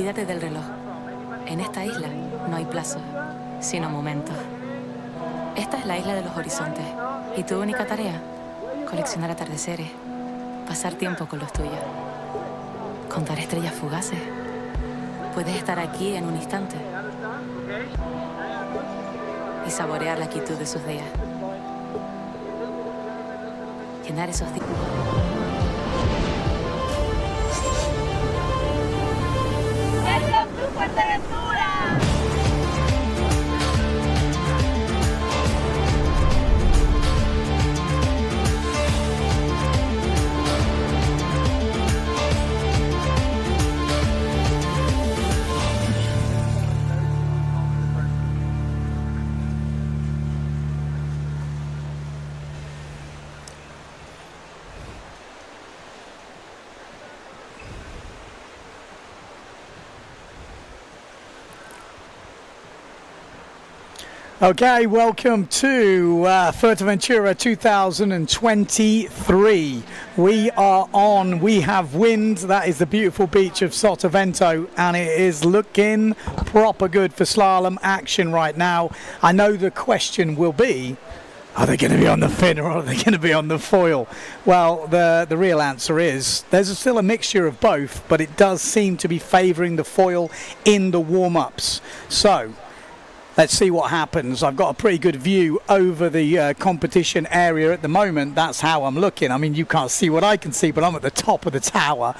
Olvídate del reloj. En esta isla no hay plazos, sino momentos. Esta es la isla de los horizontes. Y tu única tarea, coleccionar atardeceres, pasar tiempo con los tuyos, contar estrellas fugaces. Puedes estar aquí en un instante y saborear la quietud de sus días. Llenar esos días. ¡Welcome to Fuerteventura! Okay, welcome to Fuerteventura 2023. We are on, we have wind, that is the beautiful beach of Sotavento, and it is looking proper good for slalom action right now. I know the question will be, are they going to be on the fin or are they going to be on the foil? Well, the real answer is there's still a mixture of both, but it does seem to be favouring the foil in the warm-ups. So let's see what happens. I've got a pretty good view over the competition area at the moment. That's how I'm looking. I mean, you can't see what I can see, but I'm at the top of the tower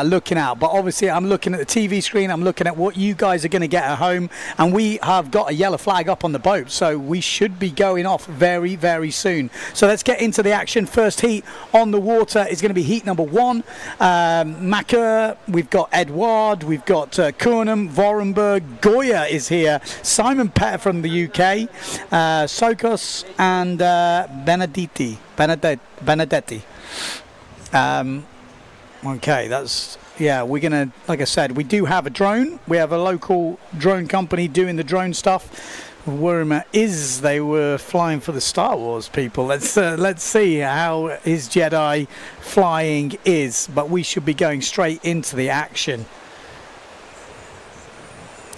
looking out. But obviously, I'm looking at the TV screen. I'm looking at what you guys are going to get at home. And we have got a yellow flag up on the boat. So we should be going off very, very soon. So let's get into the action. First heat on the water is going to be heat number 1. Macker, we've got Edouard, we've got Kuhnum, Vorenberg, Goya is here, Simon Petter from the UK, Sokos and Benedetti. Okay, that's, yeah, we're gonna, like I said, we do have a drone. We have a local drone company doing the drone stuff. Wormer is, they were flying for the Star Wars people. Let's see how his Jedi flying is, but we should be going straight into the action.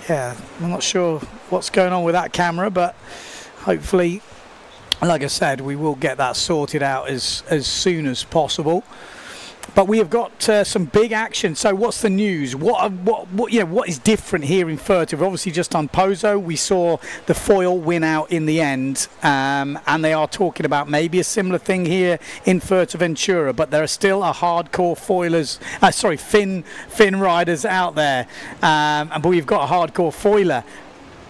Yeah, I'm not sure what's going on with that camera, but hopefully, like I said, we will get that sorted out as soon as possible. But we have got some big action. So what's the news? What is different here in Fuerte? We've obviously just done Pozo. We saw the foil win out in the end, and they are talking about maybe a similar thing here in Fuerteventura. But there are still a hardcore fin riders out there, but we've got a hardcore foiler.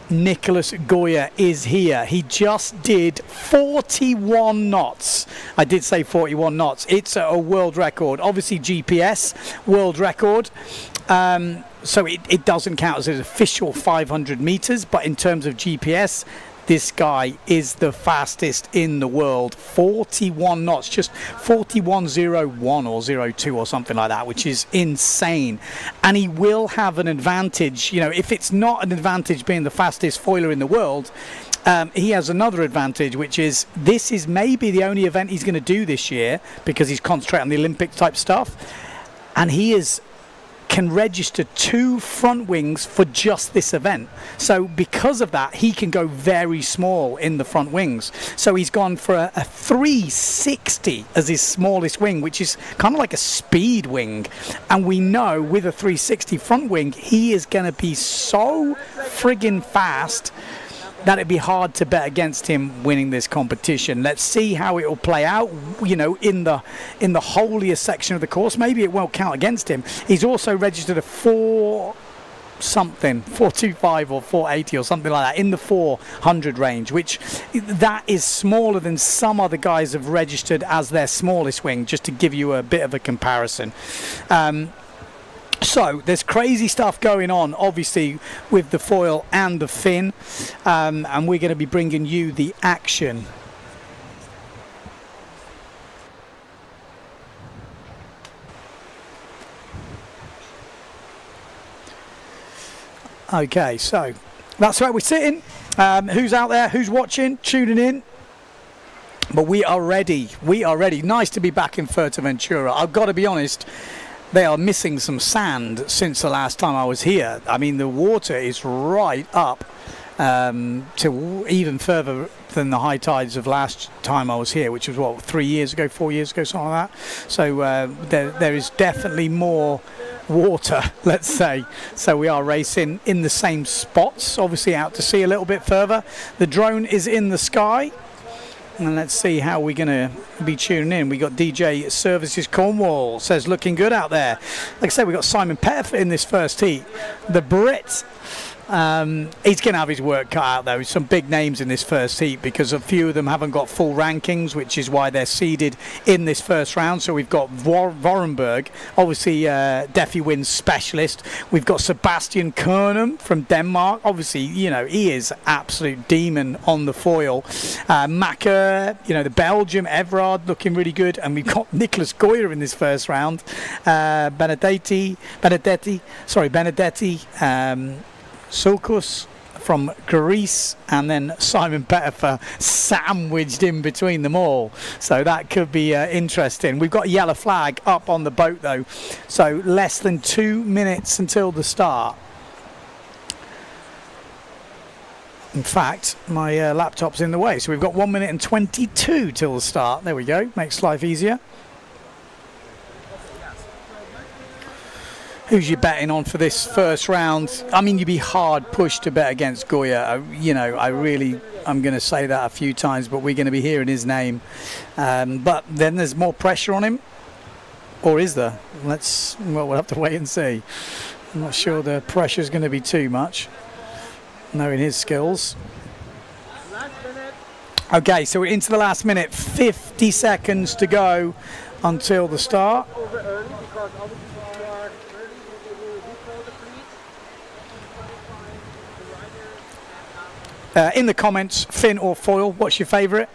Nicholas Goya is here. He just did 41 knots. I did say 41 knots. It's a world record. Obviously GPS world record. So it doesn't count as an official 500 meters, but in terms of GPS, this guy is the fastest in the world. 41 knots, just 41.01 or 02 or something like that, which is insane. And he will have an advantage. You know, if it's not an advantage being the fastest foiler in the world, he has another advantage, which is this is maybe the only event he's going to do this year because he's concentrating on the Olympic type stuff. And he can register 2 front wings for just this event. So because of that, he can go very small in the front wings. So he's gone for a 360 as his smallest wing, which is kind of like a speed wing. And we know with a 360 front wing, he is going to be so friggin' fast that it'd be hard to bet against him winning this competition. Let's see how it will play out, you know, in the holiest section of the course. Maybe it won't count against him. He's also registered a 425 or 480 or something like that in the 400 range, which that is smaller than some other guys have registered as their smallest wing, just to give you a bit of a comparison. So there's crazy stuff going on, obviously, with the foil and the fin, and we're going to be bringing you the action. Okay, so that's where we're sitting. Who's out there? Who's watching? Tuning in? But we are ready. We are ready. Nice to be back in Fuerteventura. I've got to be honest. they are missing some sand since the last time I was here. I mean, the water is right up to even further than the high tides of last time I was here, which was what, 3 years ago, 4 years ago, something like that. So there is definitely more water, let's say. So we are racing in the same spots, obviously out to sea a little bit further. The drone is in the sky, and let's see how we're going to be tuning in. We got DJ Services Cornwall says looking good out there. Like I said, we got Simon Pettiford in this first heat, the Brit. He's going to have his work cut out though. Some big names in this first heat because a few of them haven't got full rankings, which is why they're seeded in this first round. So we've got Vorenberg, obviously Defi Wins specialist. We've got Sebastian Kernum from Denmark. Obviously, you know, he is absolute demon on the foil. Macker, you know, the Belgium, Everard looking really good. And we've got Nicholas Goya in this first round. Benedetti, Sulkus from Greece, and then Simon Pettiford sandwiched in between them all. So that could be interesting. We've got a yellow flag up on the boat though, so less than 2 minutes until the start. In fact, my laptop's in the way, so we've got 1 minute and 22 till the start. There we go, makes life easier. Who's you betting on for this first round? I mean, you'd be hard pushed to bet against Goya. You know, I'm going to say that a few times, but we're going to be hearing his name. But then there's more pressure on him, or is there? Well, we'll have to wait and see. I'm not sure the pressure's going to be too much, knowing his skills. Okay, so we're into the last minute. 50 seconds to go until the start. In the comments, fin or foil, what's your favourite?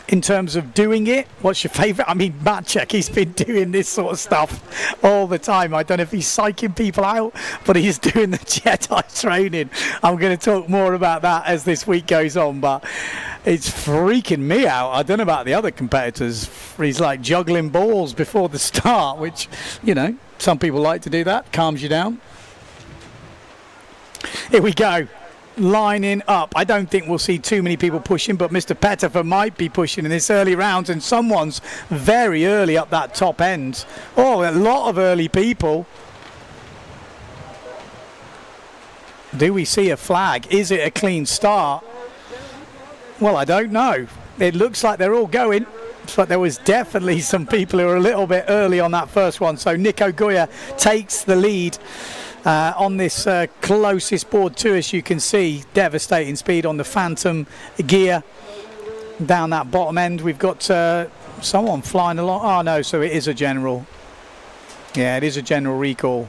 In terms of doing it, what's your favourite? I mean, Maciek, he's been doing this sort of stuff all the time. I don't know if he's psyching people out, but he's doing the Jedi training. I'm going to talk more about that as this week goes on, but it's freaking me out. I don't know about the other competitors. He's like juggling balls before the start, which, you know, some people like to do that. Calms you down. Here we go. Lining up. I don't think we'll see too many people pushing, but Mr. Pettiford might be pushing in this early rounds, and someone's very early up that top end. Oh, a lot of early people. Do we see a flag? Is it a clean start? Well, I don't know. It looks like they're all going, but there was definitely some people who were a little bit early on that first one. So Nico Goya takes the lead on this closest board to us. You can see devastating speed on the Phantom gear down that bottom end. We've got someone flying along. Oh no, so it is a general. Yeah, it is a general recall.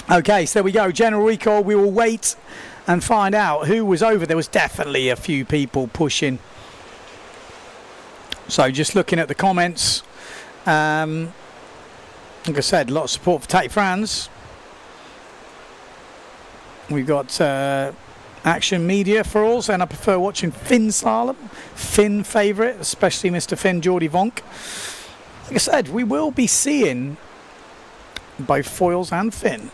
Okay, so there we go. General recall. We will wait and find out who was over. There was definitely a few people pushing. So just looking at the comments, like I said, a lot of support for Tate France. We've got Action Media for all, saying I prefer watching Finn slalom. Finn favourite, especially Mr. Finn Geordie Vonk. Like I said, we will be seeing both foils and Finn.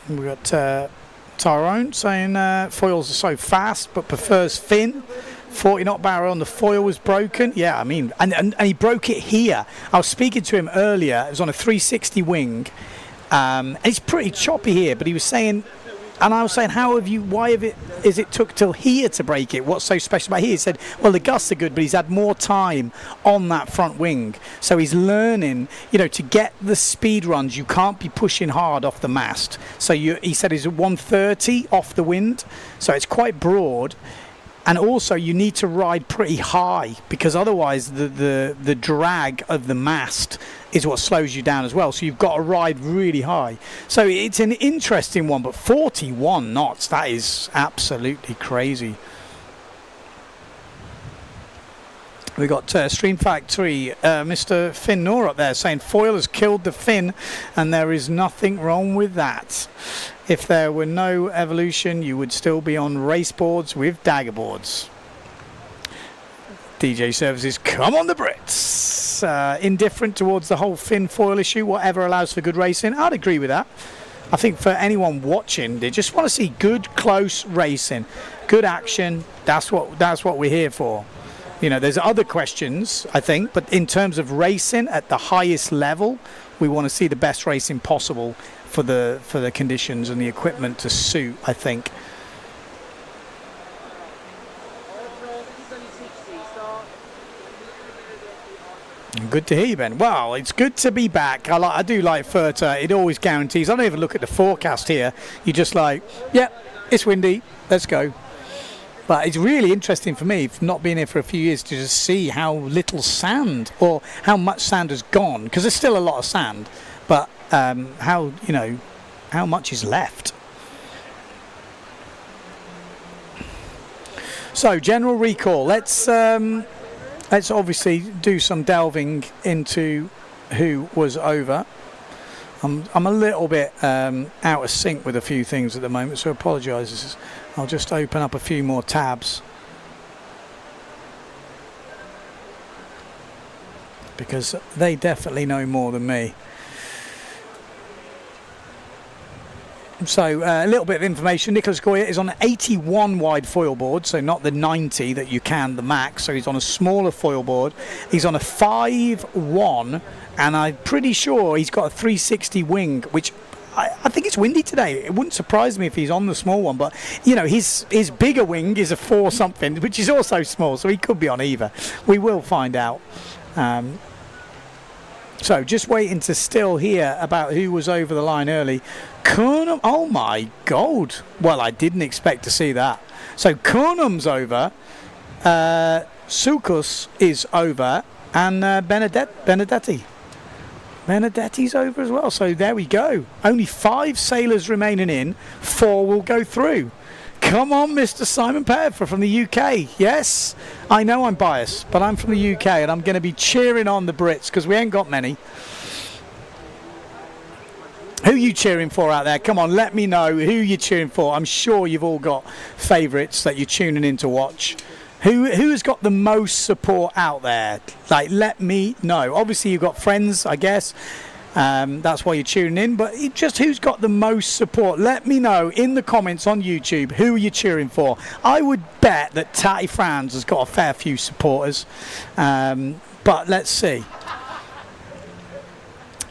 We've got Tyrone saying foils are so fast but prefers Finn. 40 knot barrier on the foil was broken. Yeah, I mean, and he broke it here. I was speaking to him earlier. It was on a 360 wing. And it's pretty choppy here, but he was saying, and I was saying, is it took till here to break it? What's so special about here? He said, well, the gusts are good, but he's had more time on that front wing. So he's learning, you know, to get the speed runs, you can't be pushing hard off the mast. So he said he's at 130 off the wind, so it's quite broad. And also you need to ride pretty high, because otherwise the drag of the mast is what slows you down as well. So you've got to ride really high. So it's an interesting one, but 41 knots, that is absolutely crazy. We got Stream Factory, Mr. Finn Noor up there saying foil has killed the fin and there is nothing wrong with that. If there were no evolution, you would still be on race boards with dagger boards. DJ Services, come on the Brits. Indifferent towards the whole fin foil issue, whatever allows for good racing. I'd agree with that. I think for anyone watching, they just want to see good, close racing, good action. That's what we're here for. You know, there's other questions, I think, but in terms of racing at the highest level, we want to see the best racing possible for the conditions and the equipment to suit, I think. Good to hear you, Ben. Well, it's good to be back. I do like Fuerteventura. It always guarantees. I don't even look at the forecast here. You're just like, yeah, it's windy. Let's go. But it's really interesting for me, not being here for a few years, to just see how little sand, or how much sand has gone, because there's still a lot of sand, but how much is left. So general recall. Let's obviously do some delving into who was over. I'm a little bit out of sync with a few things at the moment, so I apologise. I'll just open up a few more tabs, because they definitely know more than me. So a little bit of information. Nicholas Goya is on an 81 wide foil board, so not the 90 that you can, the max. So he's on a smaller foil board. He's on a 5-1, and I'm pretty sure he's got a 360 wing, which I think it's windy today. It wouldn't surprise me if he's on the small one, but you know, his bigger wing is a 4 something, which is also small, so he could be on either. We will find out. So just waiting to still hear about who was over the line early. Kurnum, oh my god. Well, I didn't expect to see that. So Kurnum's over, Sukus is over, and Benedetti's over as well. So there we go. Only 5 sailors remaining in. 4 will go through. Come on, Mr. Simon Pettifer from the UK. Yes, I know I'm biased, but I'm from the UK, and I'm going to be cheering on the Brits, because we ain't got many. Who are you cheering for out there? Come on, let me know who you're cheering for. I'm sure you've all got favourites that you're tuning in to watch. Who has got the most support out there? Like, let me know. Obviously, you've got friends, I guess. That's why you're tuning in. But just who's got the most support? Let me know in the comments on YouTube. Who are you cheering for? I would bet that Tati Franz has got a fair few supporters. But let's see.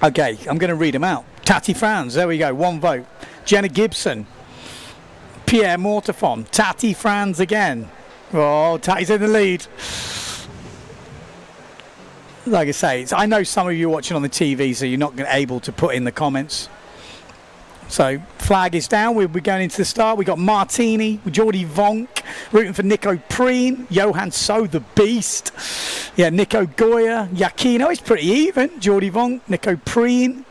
Okay, I'm going to read them out. Tati Franz, there we go, 1 vote. Jenna Gibson. Pierre Mortefon. Tati Franz again. Oh, Tati's in the lead. Like I say, I know some of you are watching on the TV, so you're not able to put in the comments. So, flag is down. We'll be going into the start. We've got Martini, Jordi Vonk, rooting for Nico Preen, Johan So, the Beast. Yeah, Nico Goya, Giacchino. It's pretty even. Jordi Vonk, Nico Preen.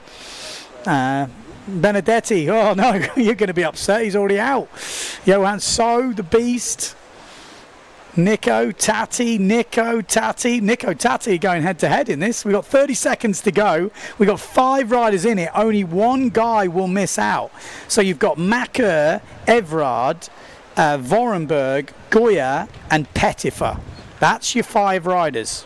Benedetti. Oh, no, you're going to be upset. He's already out. Johan So, the Beast. Nico Tati going head to head in this. We've got 30 seconds to go. We've got 5 riders in it. Only 1 guy will miss out. So you've got Macker, Everard, Vorenberg, Goya and Pettifer. That's your 5 riders.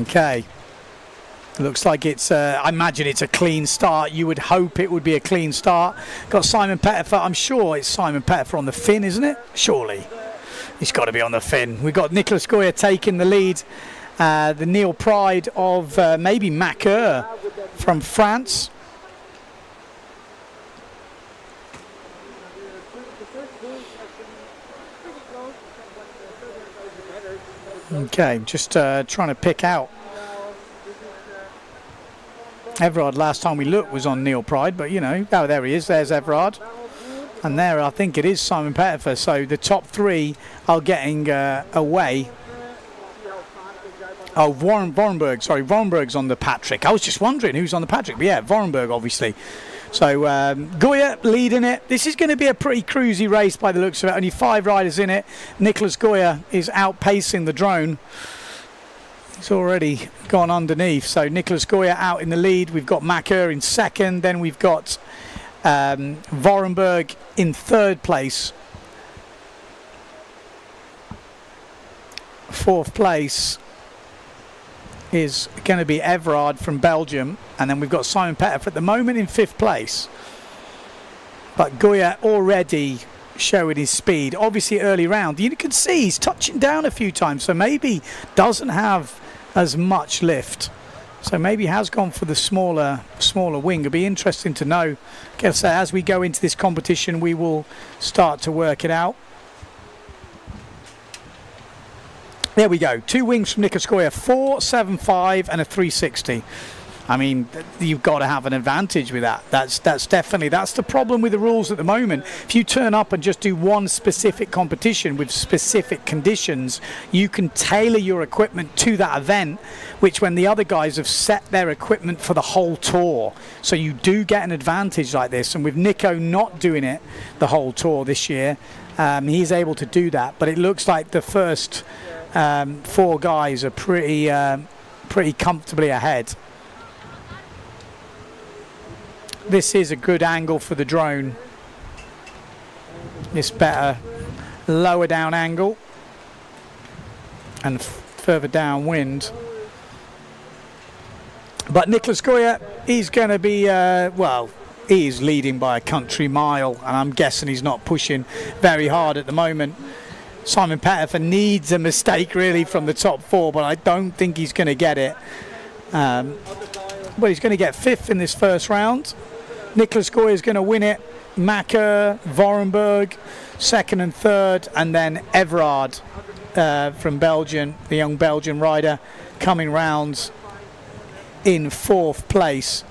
Okay, looks like it's I imagine it's a clean start. You would hope it would be a clean start. Got Simon Pettifer. I'm sure it's Simon Pettifer on the fin, isn't it? Surely he's got to be on the fin. We've got Nicholas Goya taking the lead, the Neil Pride of maybe Macker from France. Okay, just trying to pick out. Everard last time we looked was on Neil Pride, but you know, oh, there he is. There's Everard. And there, I think it is Simon Pettifer. So the top three are getting away. Oh, Vorenberg. Sorry, Vorenberg's on the Patrick. I was just wondering who's on the Patrick. But yeah, Vorenberg, obviously. So Goya leading it. This is going to be a pretty cruisy race by the looks of it. Only 5 riders in it. Nicholas Goya is outpacing the drone. He's already gone underneath. So Nicholas Goya out in the lead. We've got Macker in second. Then we've got Vorenberg in third place. Fourth place is going to be Everard from Belgium, and then we've got Simon Pettifer at the moment in fifth place. But Goya already showing his speed. Obviously early round, you can see he's touching down a few times, so maybe doesn't have as much lift. So maybe has gone for the smaller wing. It'll be interesting to know. Guess as we go into this competition, we will start to work it out. There we go. 2 wings from Nicholas Goya, 4.75 and a 360. I mean, you've got to have an advantage with that. That's the problem with the rules at the moment. If you turn up and just do one specific competition with specific conditions, you can tailor your equipment to that event, which when the other guys have set their equipment for the whole tour. So you do get an advantage like this. And with Nico not doing it the whole tour this year, he's able to do that. But it looks like the first 4 guys are pretty comfortably ahead. This is a good angle for the drone. This better lower down angle and further downwind. But Nicholas Goya, he's going to be, well, he's leading by a country mile, and I'm guessing he's not pushing very hard at the moment. Simon Pettifer needs a mistake really from the top 4, but I don't think he's going to get it. But he's going to get 5th in this first round. Nicholas Goya is going to win it. Macker, Vorenberg, 2nd and 3rd, and then Everard from Belgium, the young Belgian rider, coming round in 4th place.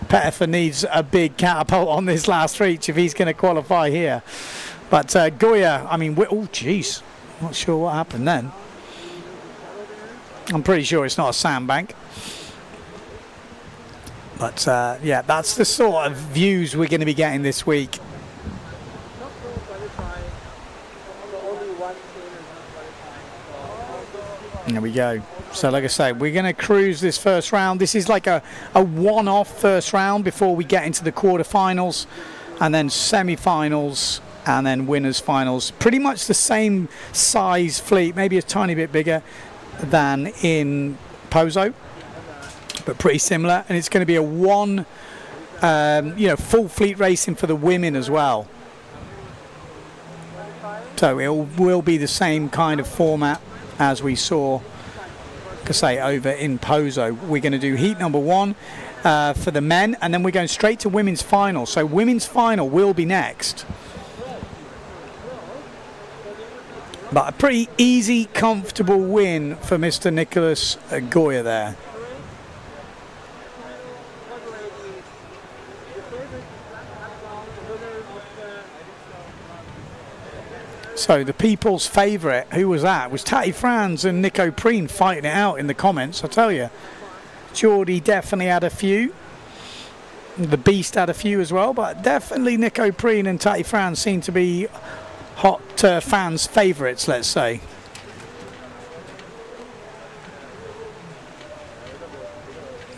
Pettifer needs a big catapult on this last reach if he's going to qualify here. But Goya, I mean, oh jeez, not sure what happened then. I'm pretty sure it's not a sandbank. But yeah, that's the sort of views we're going to be getting this week. There we go. So like I say, we're going to cruise this first round. This is like a one-off first round before we get into the quarterfinals and then semi-finals and then winners finals. Pretty much the same size fleet, maybe a tiny bit bigger than in Pozo, but pretty similar. And it's going to be a full fleet racing for the women as well. So it will be the same kind of format as we saw, like I say, over in Pozo. We're going to do heat number 1 for the men, and then we're going straight to women's final. So women's final will be next. But a pretty easy, comfortable win for Mr. Nicholas Goya there. So the people's favourite, who was that? It was Tati Franz and Nico Preen fighting it out in the comments, I tell you. Geordie definitely had a few. The Beast had a few as well, but definitely Nico Preen and Tati Franz seem to be hot fans' favourites, let's say.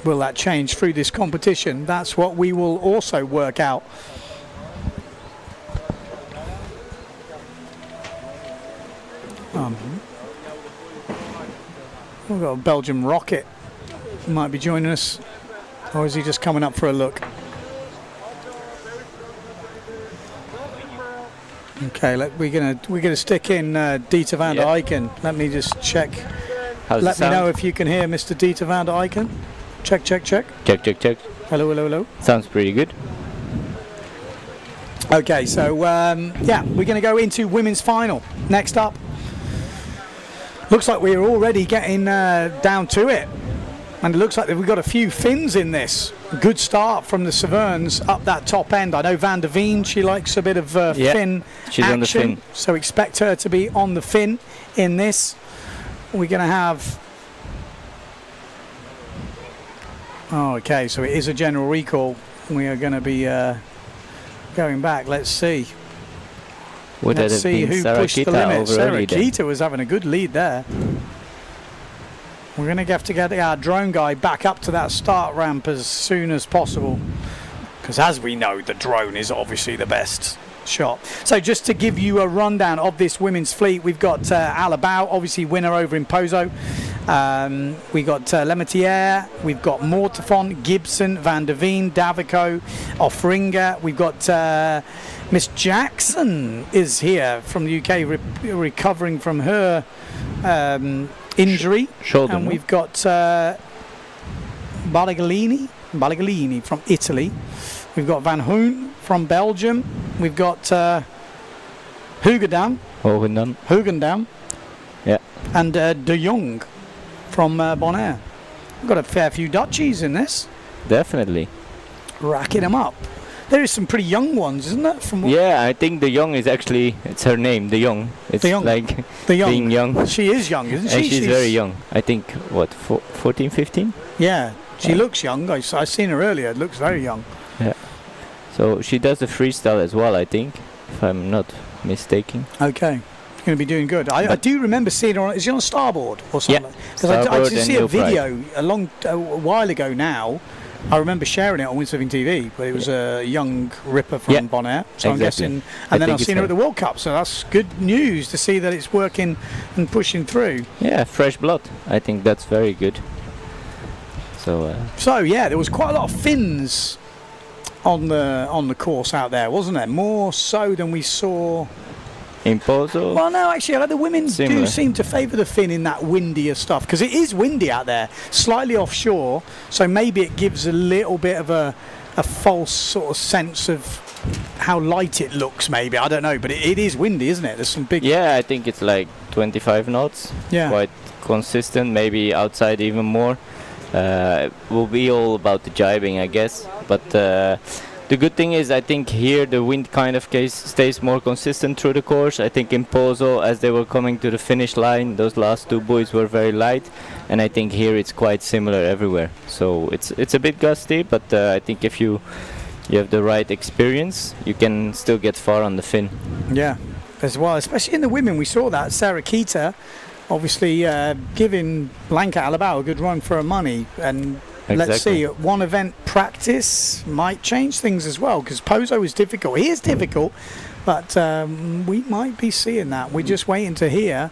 Will that change through this competition? That's what we will also work out. We've got a Belgian rocket. Might be joining us, or is he just coming up for a look? Okay, we're gonna stick in Dieter van der Eycken. Let me just check. Let me know if you can hear Mr. Dieter van der Eycken. Check. Check. Hello. Sounds pretty good. Okay, so yeah, we're going to go into women's final next up. Looks like we're already getting down to it. And it looks like we've got a few Finns in this. Good start from the Severns up that top end. I know Van der Veen, she likes a bit of Finn she's action. on the Finn. So expect her to be on the Finn in this. We're going to have... Oh, okay, so it is a general recall. We are going to be going back. Let's see. Would that Let's have see been who pushed the limit. over Sarah early then? Keita was having a good lead there. We're going to have to get our drone guy back up to that start ramp as soon as possible. Because as we know, the drone is obviously the best shot. So just to give you a rundown of this women's fleet, we've got Alabao, obviously winner over in Pozo. We got Lemaitre, we've got Mortefon, Gibson, Van der Veen, Davico, Offringa. We've got Miss Jackson is here from the UK recovering from her injury. Shoulder, and no? we've got Balagalini from Italy. We've got Van Hoon from Belgium. We've got Hugendam. Yeah. And De Jong from Bonaire. We've got a fair few Dutchies in this. Definitely. Racking them up. There is some pretty young ones, isn't there? From Yeah, I think De Jong is actually, it's her name, De Jong. It's De Jong. like De Jong. being young. She is young, isn't she? And she's very young. I think, what, 14, 15? Yeah, she looks young. I've seen her earlier. It looks very young. Yeah. So she does the freestyle as well, I think, if I'm not mistaken. Okay. She's going to be doing good. I do remember seeing her on... Is she on starboard or something? Yeah, Because I starboard did and see a heel video a while ago now. I remember sharing it on Windsurfing TV, but it was a young ripper from Bonaire. So I'm exactly. guessing... I And then think I've it's seen her her. at the World Cup, so that's good news to see that it's working and pushing through. Yeah, fresh blood. I think that's very good. So, So yeah, there was quite a lot of Finns on the course out there, wasn't there? More so than we saw. in Pozo, Well, no, actually, the women do Similar. seem to favour the Finn in that windier stuff because it is windy out there, slightly offshore. So maybe it gives a little bit of a false sort of sense of how light it looks. Maybe I don't know, but it is windy, isn't it? There's some big. yeah, I think it's like 25 knots. Yeah. Quite consistent, maybe outside even more. Will be all about the jibing, I guess. But the good thing is, I think here the wind kind of stays more consistent through the course. I think in Pozo, as they were coming to the finish line, those last two buoys were very light, and I think here it's quite similar everywhere. So it's a bit gusty, but I think if you have the right experience, you can still get far on the fin. Yeah, as well, especially in the women. We saw that Sarah Keita, obviously giving Blanca Alabao a good run for her money, and let's see, one event practice might change things as well, because Pozo is difficult. He is difficult, but we might be seeing that. We're just waiting to hear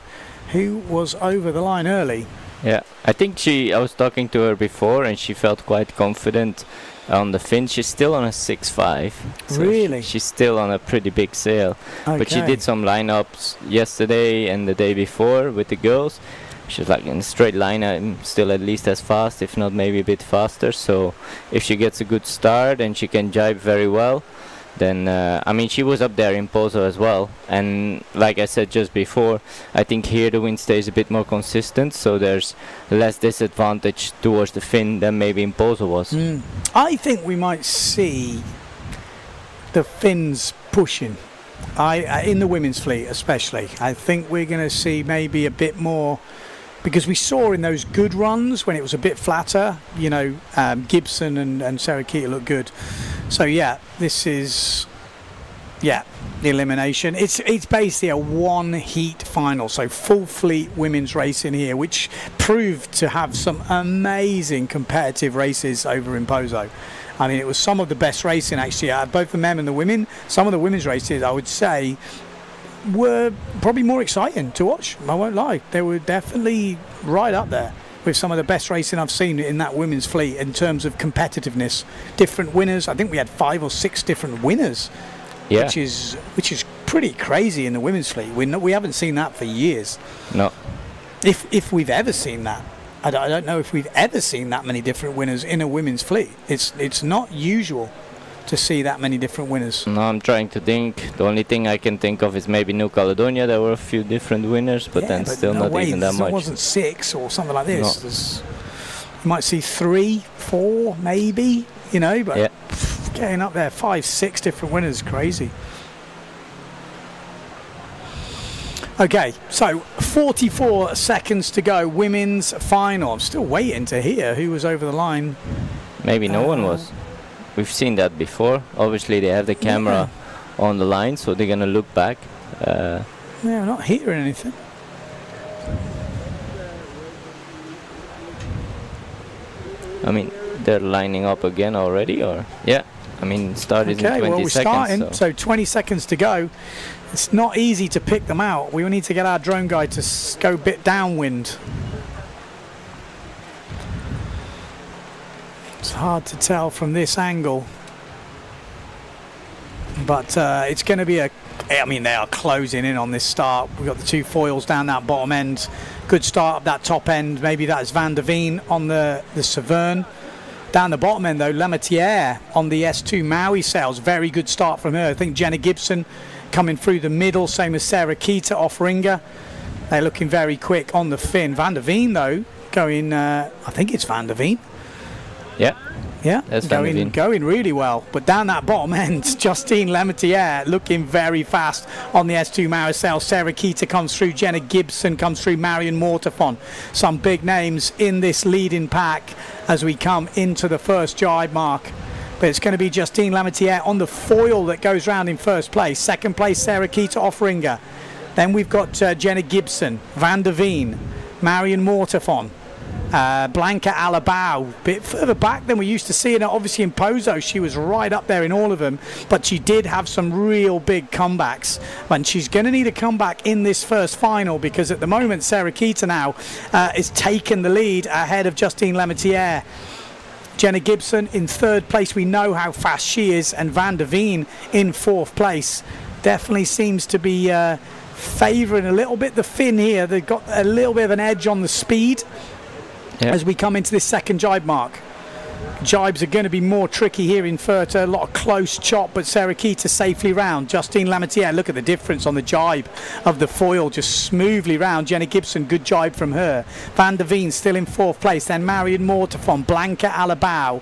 who was over the line early. Yeah, I think I was talking to her before, and she felt quite confident on the fin. She's still on a 6.5. So Really? She's still on a pretty big sail. But she Okay. did some lineups yesterday and the day before with the girls. She's like in a straight line, still at least as fast, if not maybe a bit faster. So if she gets a good start and she can jibe very well, then I mean, she was up there in Pozo as well. And like I said just before, I think here the wind stays a bit more consistent, so there's less disadvantage towards the fin than maybe in Pozo was. I think we might see the Finns pushing. In the women's fleet especially. I think we're going to see maybe a bit more, because we saw in those good runs when it was a bit flatter, Gibson and Sarah Keita look good. So yeah, this is the elimination. It's basically a one heat final, so full fleet women's racing here, which proved to have some amazing competitive races over in Pozo. I mean, it was some of the best racing actually, both the men and the women. Some of the women's races, I would say, were probably more exciting to watch. I won't lie. They were definitely right up there with some of the best racing I've seen in that women's fleet in terms of competitiveness. Different winners. I think we had 5 or 6 different winners, Yeah. which is pretty crazy in the women's fleet. We haven't seen that for years. No. If we've ever seen that. I don't know if we've ever seen that many different winners in a women's fleet. It's not usual to see that many different winners. No, I'm trying to think. The only thing I can think of is maybe New Caledonia. There were a few different winners, but then still no not way, even that much. It wasn't 6 or something like this. No. You might see 3, 4, maybe, you know, but Yeah. getting up there, 5, 6 different winners, crazy. Okay, so 44 seconds to go, women's final. I'm still waiting to hear who was over the line. Maybe no one was. We've seen that before. Obviously, they have the camera on the line, so they're gonna look back. Yeah, I'm not hearing anything. I mean, they're lining up again already, or yeah. I mean, started in 20 well, we're seconds. starting, so 20 seconds to go. It's not easy to pick them out. We will need to get our drone guy to go a bit downwind. It's hard to tell from this angle. But it's going to be I mean, they are closing in on this start. We've got the 2 foils down that bottom end. Good start of that top end. Maybe that's Van der Veen on the Severn. Down the bottom end, though, Lematiere on the S2 Maui sails. Very good start from her. I think Jenna Gibson coming through the middle. Same as Sarah Keita off Ringer. They're looking very quick on the fin. Van der Veen, though, going... I think it's Van der Veen. Yeah. Yeah, That's going really well. But down that bottom end, Justine Lematiere looking very fast on the S2 Maricel. Sarah Keita comes through, Jenna Gibson comes through, Marion Mortafon. Some big names in this leading pack as we come into the first jibe mark. But it's going to be Justine Lematiere on the foil that goes round in first place. Second place, Sarah Keita off Ringer. Then we've got Jenna Gibson, Van der Veen, Marion Mortafon. Blanca Alabao, a bit further back than we used to see her. Obviously in Pozo she was right up there in all of them, but she did have some real big comebacks, and she's going to need a comeback in this first final, because at the moment Sarah Keita now is taking the lead ahead of Justine Lematiere. Jenna Gibson in third place, we know how fast she is, and Van der Veen in fourth place. Definitely seems to be favouring a little bit the fin here. They've got a little bit of an edge on the speed. Yeah. As we come into this second jibe mark. Jibes are going to be more tricky here in Furta. A lot of close chop, but Sarah Keita safely round. Justine Lematiere, look at the difference on the jibe of the foil, just smoothly round. Jenna Gibson, good jibe from her. Van der Veen still in fourth place. Then Marion Mortafon, Blanca Alabao,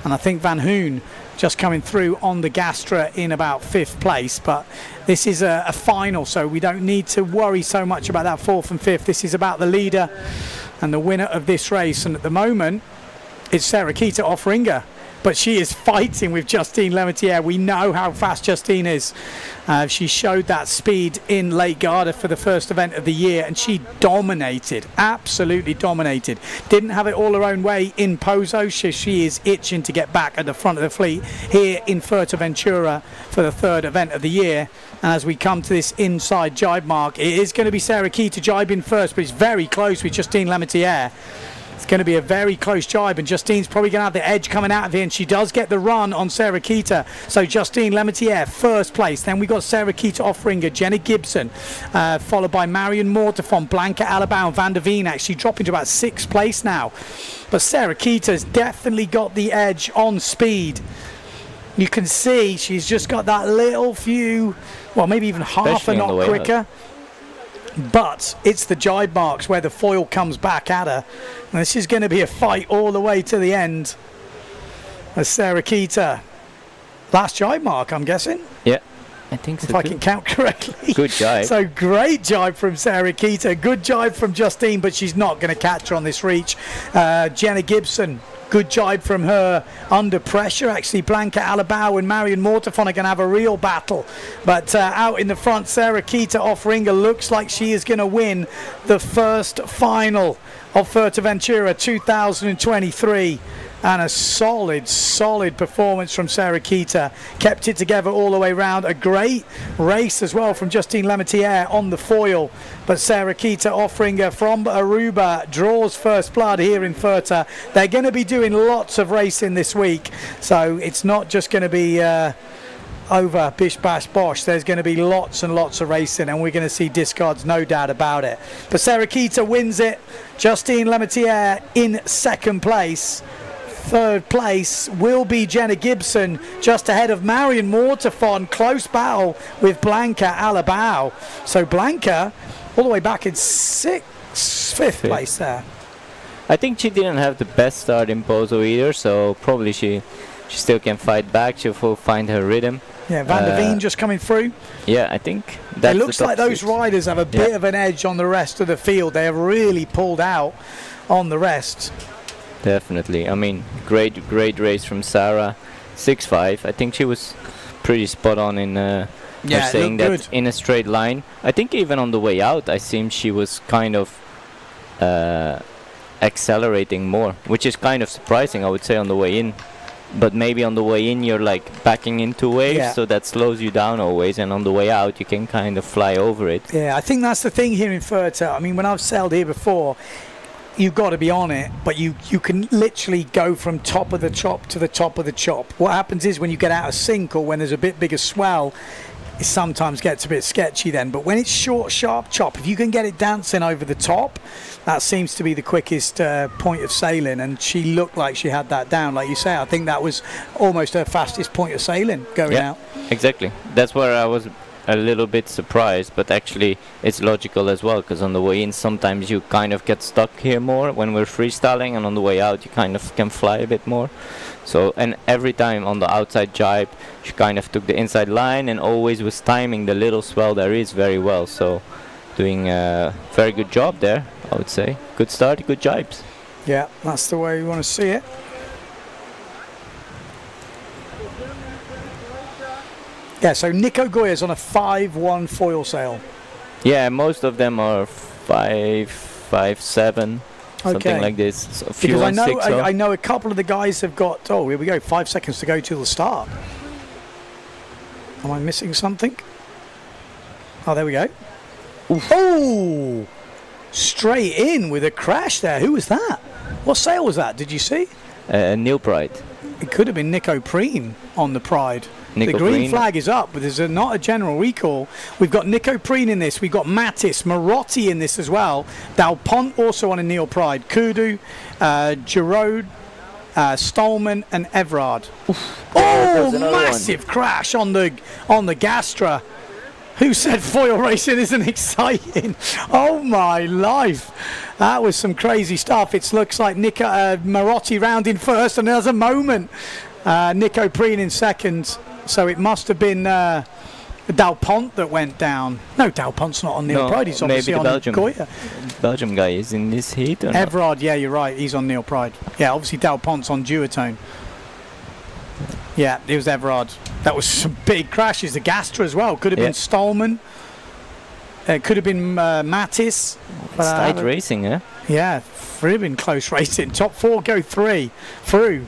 and I think Van Hoon just coming through on the Gastra in about fifth place. But this is a final, so we don't need to worry so much about that fourth and fifth. This is about the leader and the winner of this race, and at the moment it's Sarah Keita off Ringer, but she is fighting with Justine Lematiere. We know how fast Justine is. She showed that speed in Lake Garda for the first event of the year, and she dominated, absolutely dominated. Didn't have it all her own way in Pozo. She is itching to get back at the front of the fleet here in Fuerteventura for the third event of the year. And as we come to this inside jibe mark, it is going to be Sarah Keita jibing first, but it's very close with Justine Lematiere. It's going to be a very close jibe, and Justine's probably going to have the edge coming out of here, and she does get the run on Sarah Keita. So Justine Lematiere first place. Then we got Sarah Keita off Ringer, Jenna Gibson, followed by Marion Mortafon, Blanca Alabao, and Van der Veen actually dropping to about sixth place now. But Sarah Keita's definitely got the edge on speed. You can see she's just got that little few, well, maybe even half a knot quicker. But it's the jibe marks where the foil comes back at her. And this is going to be a fight all the way to the end. As Sarah Keita, last jibe mark, I'm guessing. Yeah, I think so. If I can count correctly. Good jibe. So great jibe from Sarah Keita. Good jibe from Justine, but she's not going to catch her on this reach. Jenna Gibson. Good jibe from her under pressure. Actually, Blanca Alabao and Marion Mortafon are going to have a real battle. But out in the front, Sarah Keita off Ringer looks like she is going to win the first final of Fuerteventura 2023. And a solid performance from Sarah Keita. Kept it together all the way round. A great race as well from Justine Lematiere on the foil. But Sarah Keita off Ringer from Aruba draws first blood here in Furta. They're going to be doing lots of racing this week. So it's not just going to be over bish bash bosh. There's going to be lots and lots of racing, and we're going to see discards, no doubt about it. But Sarah Keita wins it. Justine Lematiere in second place. third place will be Jenna Gibson, just ahead of Marion Mortafon. Close battle with Blanca Alabao. So Blanca all the way back in fifth place there. I think she didn't have the best start in Pozo either, so probably she still can fight back. She'll find her rhythm. Yeah, Van der Veen just coming through. Yeah, I think that's it looks like those riders have a bit of an edge on the rest of the field. They have really pulled out on the rest. Definitely. I mean, great race from Sarah. 6.5. I think she was pretty spot on in her saying that good. In a straight line. I think even on the way out, I seemed she was kind of accelerating more, which is kind of surprising, I would say, on the way in. But maybe on the way in you're like backing into waves, so that slows you down always, and on the way out you can kind of fly over it. Yeah, I think that's the thing here in Fuerte. I mean, when I've sailed here before, you've got to be on it, but you can literally go from top of the chop to the top of the chop. What happens is when you get out of sync or when there's a bit bigger swell, it sometimes gets a bit sketchy then. But when it's short, sharp chop, if you can get it dancing over the top, that seems to be the quickest point of sailing, and she looked like she had that down. Like you say, I think that was almost her fastest point of sailing going out. Exactly. That's where I was a little bit surprised, but actually it's logical as well, because on the way in sometimes you kind of get stuck here more when we're freestyling, and on the way out you kind of can fly a bit more. So, and every time on the outside jibe she kind of took the inside line and always was timing the little swell there is very well. So doing a very good job there, I would say. Good start, good jibes. Yeah, that's the way you want to see it. Yeah, so Nico Goya's on a 5-1 foil sail. Yeah, most of them are 5, 5, 7, something like this. So a few because on I know a couple of the guys have got, oh, here we go, 5 seconds to go till the start. Am I missing something? Oh, there we go. Oof. Oh! Straight in with a crash there. Who was that? What sail was that? Did you see? Neil Pride. It could have been Nico Preen on the Pride. Nico the green Preen. flag is up, but there's not a general recall. We've got Nico Preen in this. We've got Mattis, Marotti in this as well. Dalpont also on a Neil Pride. Kudu, Giroud, Stolman and Everard. Oh, massive crash on the Gastra. Who said foil racing isn't exciting? Oh my life. That was some crazy stuff. It looks like Marotti round in first, and there's a moment. Nico Preen in second. So it must have been Dalpont that went down. No, Dalpont's not on Neil Pride. He's obviously on Goya. Belgium guy is in this heat. Or Everard, yeah, you're right. He's on Neil Pride. Yeah, obviously Dalpont's on Duotone. Yeah, it was Everard. That was some big crashes. The Gastra as well. Could have been Stolman. It could have been Mattis. It's tight racing, eh? Yeah, really been close racing. Top 4 go 3 through.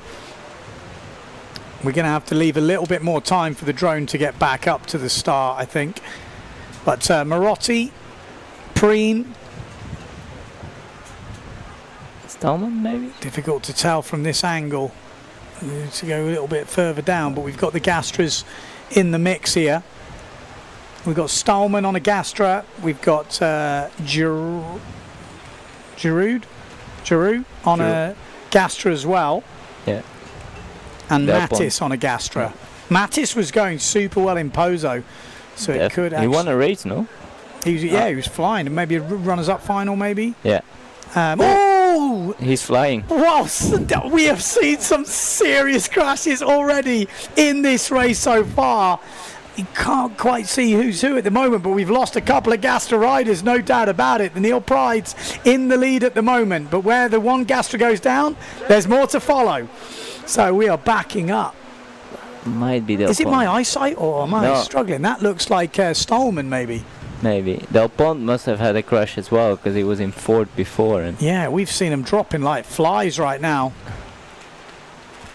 We're going to have to leave a little bit more time for the drone to get back up to the start, I think. But Marotti, Preen. Stallman, maybe? Difficult to tell from this angle. We need to go a little bit further down, but we've got the Gastras in the mix here. We've got Stallman on a Gastra. We've got Giroud on a Gastra as well. Yeah. And Mattis on a Gastra. Mattis was going super well in Pozo, so it could actually... He won a race, no? He was flying. And maybe a runners-up final, maybe? Yeah. Oh! He's flying. Wow, we have seen some serious crashes already in this race so far. You can't quite see who's who at the moment, but we've lost a couple of Gastra riders, no doubt about it. The Neil Pride's in the lead at the moment, but where the one Gastra goes down, there's more to follow. So we are backing up. Might be Del Is it my eyesight or am I struggling? That looks like Stolman maybe. Maybe. Dalpont must have had a crash as well, because he was in fourth before. And yeah, we've seen him dropping like flies right now.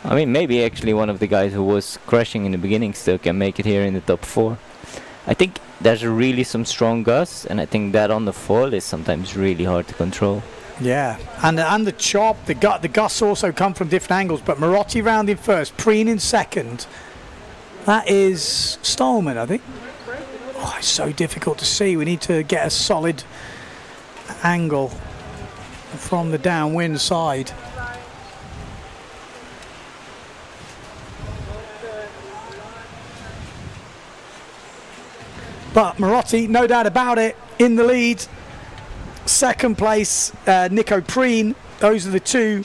I mean, maybe actually one of the guys who was crashing in the beginning still can make it here in the top 4. I think there's really some strong gusts, and I think that on the foil is sometimes really hard to control. Yeah, and the chop, the gusts also come from different angles, but Marotti round in first, Preen in second. That is Stolman, I think. Oh, it's so difficult to see. We need to get a solid angle from the downwind side. But Marotti, no doubt about it, in the lead. Second place, Nico Preen. Those are the two.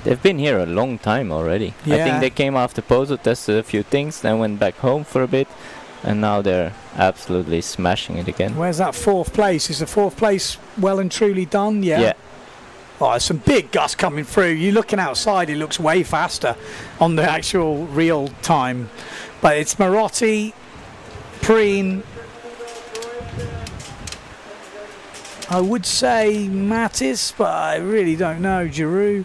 They've been here a long time already. I Yeah. think they came after Pozo, tested a few things, then went back home for a bit, and now they're absolutely smashing it again. Where's that fourth place? Is the fourth place well and truly done? Yeah. Yeah. Oh, there's some big gusts coming through. You're looking outside, it looks way faster on the actual real time. But it's Marotti, Preen. I would say Mattis, but I really don't know. Giroux.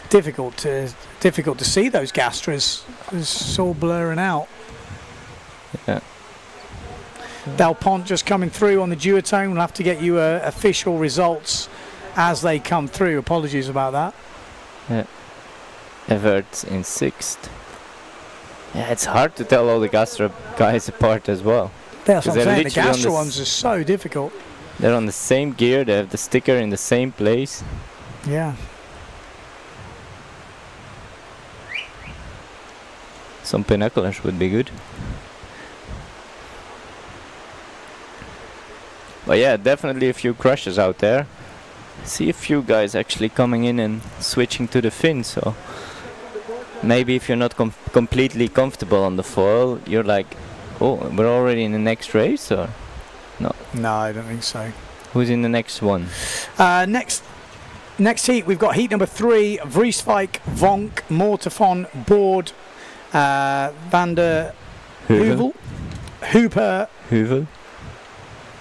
Difficult to see those Gastras. It's all blurring out. Yeah. Del Pont just coming through on the duotone. We'll have to get you official results as they come through. Apologies about that. Yeah. Everts in 6th. Yeah, it's hard to tell all the Gastra guys apart as well. That's what I'm they're saying. The literally on Gastra the ones are so difficult. They're on the same gear, they have the sticker in the same place. Yeah. Some binoculars would be good. But yeah, definitely a few crushes out there. See a few guys actually coming in and switching to the fin, so maybe if you're not completely comfortable on the foil, you're like, oh, we're already in the next race, or no? No, I don't think so. Who's in the next one? Next heat, we've got heat number 3, Vrieswijk, Vonk, Mortefon, Boord, Van der Heuvel, Hooper, Heuvel.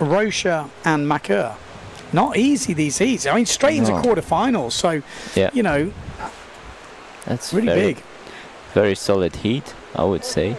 Rocha and Macker. Not easy, these heats. I mean, straight into No. quarterfinals, so, Yeah, you know, that's really very, big. very solid heat, I would say.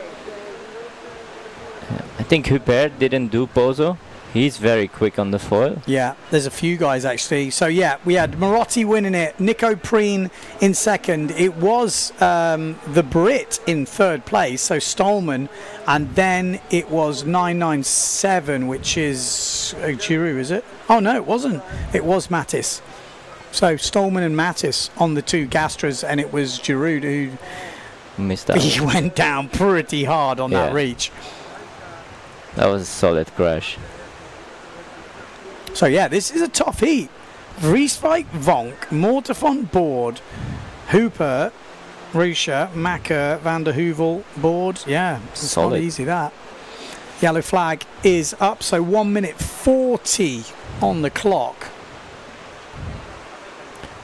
I think Hubert didn't do Pozo. He's very quick on the foil. Yeah, there's a few guys actually. So yeah, we had Marotti winning it, Nico Preen in second. It was the Brit in third place, so Stolman, and then it was 997, which is Giroux, is it? Oh no, it wasn't. It was Mattis. So Stolman and Mattis on the two Gastras, and it was Giroux who Missed out. he went down pretty hard on that Yeah. reach. That was a solid crash. So yeah, this is a tough heat. Vrieswijk, Vonk, Mortefon, Boord, Hooper, Rocha, Macker, Van der Heuvel, Boord. Yeah, it's not Solid. easy that. Yellow flag is up, so 1 minute 40 on the clock.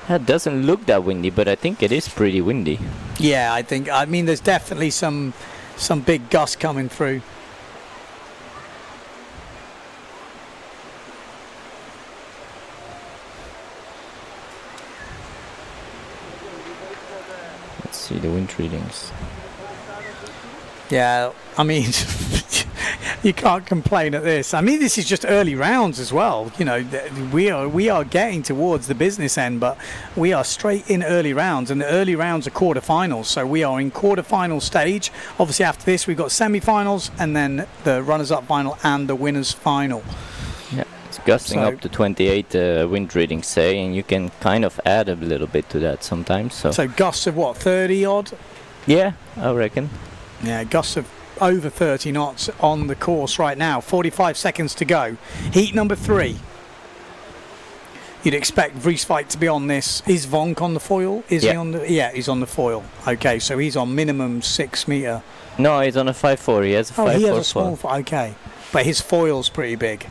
It doesn't look that windy, but I think it is pretty windy. Yeah, I mean, there's definitely some big gusts coming through. Let's see the wind readings. Yeah, I mean, you can't complain at this. I mean, this is just early rounds as well. You know, we are getting towards the business end, but we are straight in early rounds, and the early rounds are quarterfinals. So we are in quarterfinal stage. Obviously, after this, we've got semi-finals, and then the runners-up final and the winners' final. Yeah, it's gusting So- up to 28 wind readings say, and you can kind of add a little bit to that sometimes. So, Gusts of what, 30 odd? yeah, I reckon. Yeah, gusts of over 30 knots on the course right now. 45 seconds to go. Heat number 3. You'd expect Vrieswijk to be on this. Is Vonk on the foil? Is he Yeah. on the? Yeah, he's on the foil. Okay, so he's on minimum 6 meter. No, he's on a 5.4. He has a 5.4 Oh, he has a small. foil. Okay, but his foil's pretty big.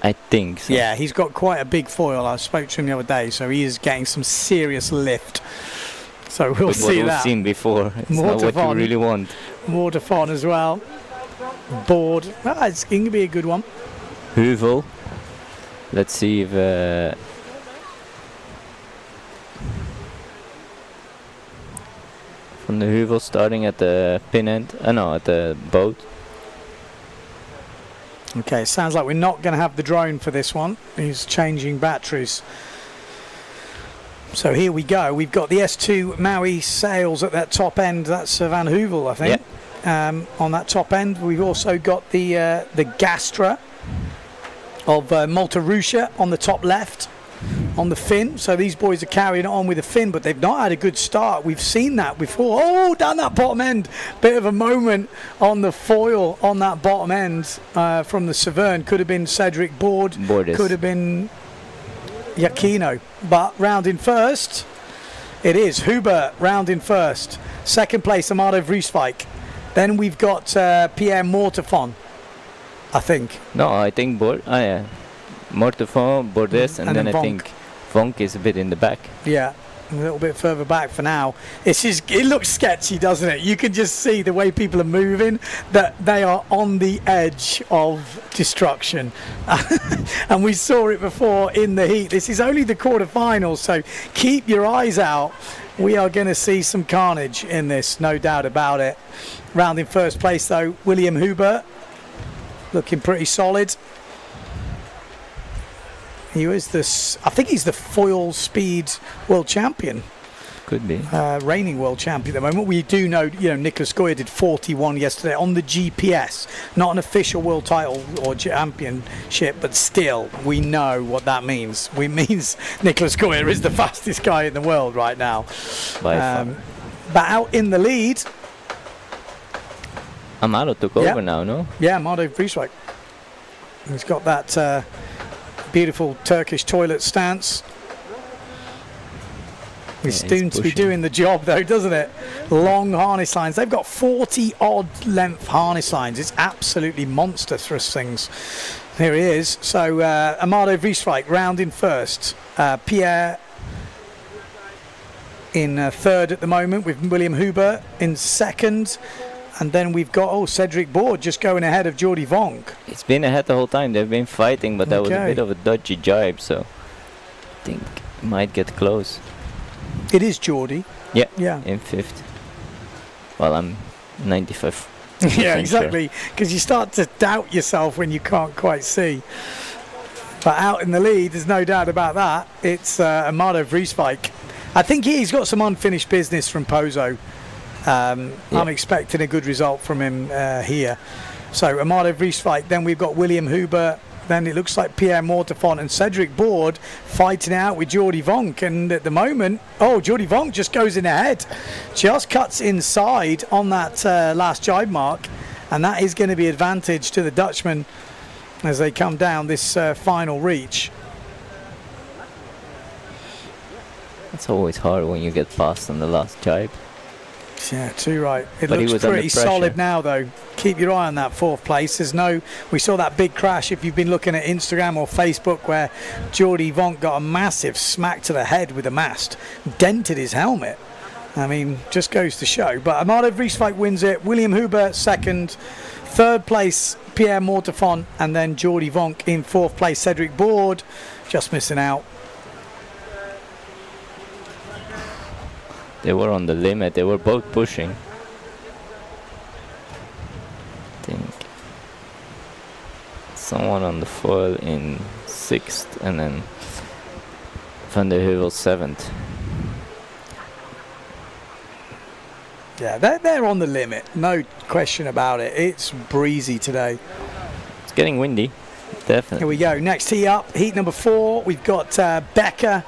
I think so. Yeah, he's got quite a big foil. I spoke to him the other day, so he is getting some serious lift. So we'll With what see we've that. seen before. It's not what you Mortefon. really want. Mortefon as well. Board. It's going to be a good one. Heuvel. Let's see if... From the Heuvel starting at the pin end. No, at the boat. Okay, sounds like we're not going to have the drone for this one. He's changing batteries. So here we go. We've got the S2 Maui sails at that top end. That's Van Heuvel, I think. On that top end, we've also got the Gastra of Malta Russia on the top left. on the fin. So these boys are carrying it on with the fin, but they've not had a good start. We've seen that before. Oh, down that bottom end. Bit of a moment on the foil on that bottom end from the Severn. Could have been Cedric Borders. could have been Giacchino. But rounding first, it is Hubert rounding first. Second place, Amado Vrieswijk. Then we've got Pierre Mortefon, I think. No, I think Mortefon, Bordes, and then I Vonk. think Vonk is a bit in the back. Yeah, a little bit further back for now. It looks sketchy, doesn't it? You can just see the way people are moving, that they are on the edge of destruction. And we saw it before in the heat. This is only the quarterfinals, so keep your eyes out. We are going to see some carnage in this, no doubt about it. Round in first place, though, William Hubert, looking pretty solid. He was I think he's the foil speed world champion. Could be. Reigning world champion at the moment. We do know, Nicolas Goya did 41 yesterday on the GPS. Not an official world title or championship, but still, we know what that means. It means Nicolas Goya is the fastest guy in the world right now. By far. But out in the lead, Amado took over now, no? yeah, Amado Vrieswijk. He's got that beautiful Turkish toilet stance. He's soon to be doing the job, though, doesn't it? Long harness lines. They've got 40-odd length harness lines. It's absolutely monstrous things. Here he is. So Amado Vrieswijk rounding first. Pierre in third at the moment, with William Hubert in second. And then we've got, Cedric Bord just going ahead of Jordi Vonk. It's been ahead the whole time. They've been fighting, but that was a bit of a dodgy jibe, so I think it might get close. It is Jordi. Yeah. In fifth. Well, I'm 95. Yeah, exactly. Because you start to doubt yourself when you can't quite see. But out in the lead, there's no doubt about that. It's Amado Vrieswijk. I think he's got some unfinished business from Pozo. I'm expecting a good result from him here. So Amado Vrieswijk, then we've got William Hubert, then it looks like Pierre Mortefon and Cedric Bord fighting out with Jordi Vonk. And at the moment, Jordi Vonk just goes in ahead, just cuts inside on that last jibe mark, and that is going to be advantage to the Dutchman as they come down this final reach. It's always hard when you get past on the last jibe. Yeah, too right. It But he looks was under pretty pressure. solid now, though. Keep your eye on that fourth place. We saw that big crash, if you've been looking at Instagram or Facebook, where Jordi Vonk got a massive smack to the head with a mast, dented his helmet. I mean, just goes to show. But Amado Vrieswijk wins it. William Hubert second. Third place, Pierre Mortefon, and then Jordi Vonk in fourth place. Cedric Bord just missing out. They were on the limit. They were both pushing. I think someone on the foil in sixth, and then Van der Heuvel seventh. Yeah, they're on the limit. No question about it. It's breezy today. It's getting windy. Definitely. Here we go. Next tee up, heat number 4. We've got Becker,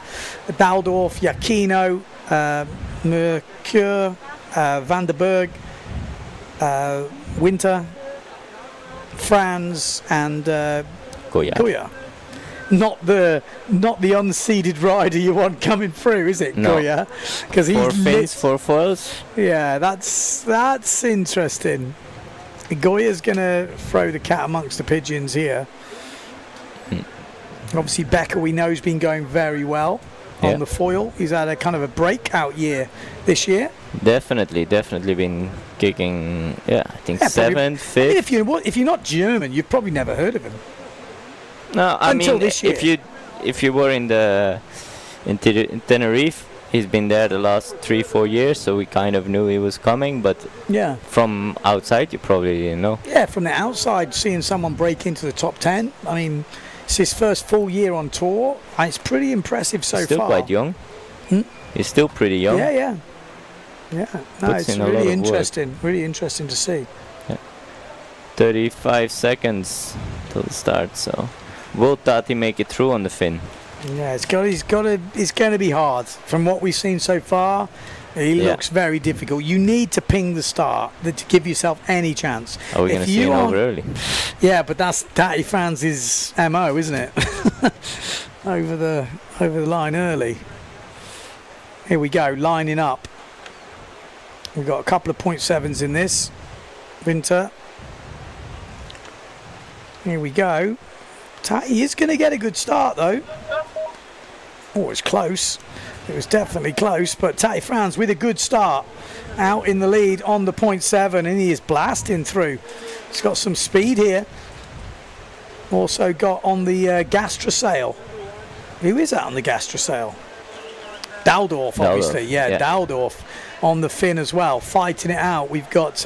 Baldorf, Giacchino, Mercure, Van der Berg, Winter, Franz, and Goya. Not the unseeded rider you want coming through, is it? No. Goya, because he's 4 fins, 4 foils. Yeah, that's interesting. Goya's gonna throw the cat amongst the pigeons here. Obviously, Becker, we know, has been going very well on the foil. He's had a kind of a breakout year this year. Definitely been kicking. Yeah, I think 7th, 5th. I mean, if you're not German, you've probably never heard of him. No, I Until mean, this year. if you were in Tenerife, he's been there the last 3-4 years, so we kind of knew he was coming. But Yeah. from outside, you probably didn't know. Yeah, from the outside, seeing someone break into the top 10. I mean, it's his first full year on tour. And it's pretty impressive so He's still far. quite young. He's still pretty young. Yeah. No, Puts it's in a lot of really work. interesting. Really interesting to see. 35 seconds till the start, so will Tati make it through on the fin? Yeah, it's going to be hard. From what we've seen so far, he looks very difficult. You need to ping the start to give yourself any chance. Are we going to see him over early? Yeah, but that's Tatty Franz's MO, isn't it? over the line early. Here we go, lining up. We've got a couple of 0.7s in this. Winter. Here we go. Tatty is going to get a good start, though. Oh, it's close. It was definitely close, but Tatty Franz with a good start. Out in the lead on the 0.7, and he is blasting through. He's got some speed here. Also got on the Gastrosail. Who is that on the Gastrosail? Daldorf, obviously. Yeah, Daldorf on the fin as well, fighting it out. We've got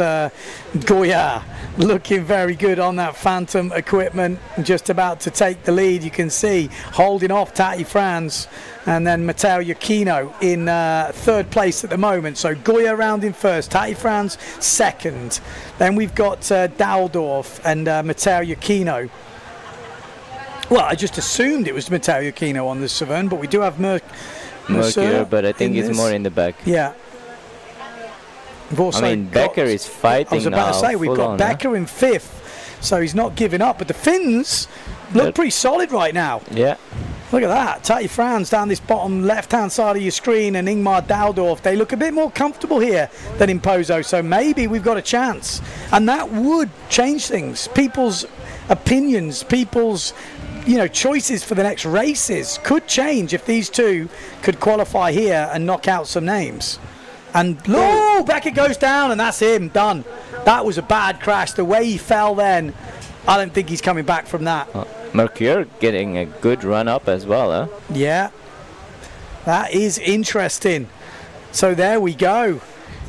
Goya looking very good on that Phantom equipment, just about to take the lead. You can see holding off Tatty Franz, and then Matteo Giacchino in third place at the moment. So Goya round in first, Tatty Franz second. Then we've got Daldorf and Matteo Giacchino. Well, I just assumed it was Matteo Giacchino on the Severn, but we do have Mercure, but I think it's more in the back. Yeah. I mean, Becker is fighting now. I was about to say, we've got Becker in fifth, so he's not giving up. But the Finns look pretty solid right now. Yeah. Look at that. Tatty Franz down this bottom left-hand side of your screen, and Ingmar Daldorf. They look a bit more comfortable here than in Pozo, so maybe we've got a chance. And that would change things. People's opinions, people's choices for the next races could change if these two could qualify here and knock out some names. And back it goes down, and that's him, done. That was a bad crash. The way he fell then, I don't think he's coming back from that. Mercure getting a good run up as well, huh? Yeah, that is interesting. So there we go.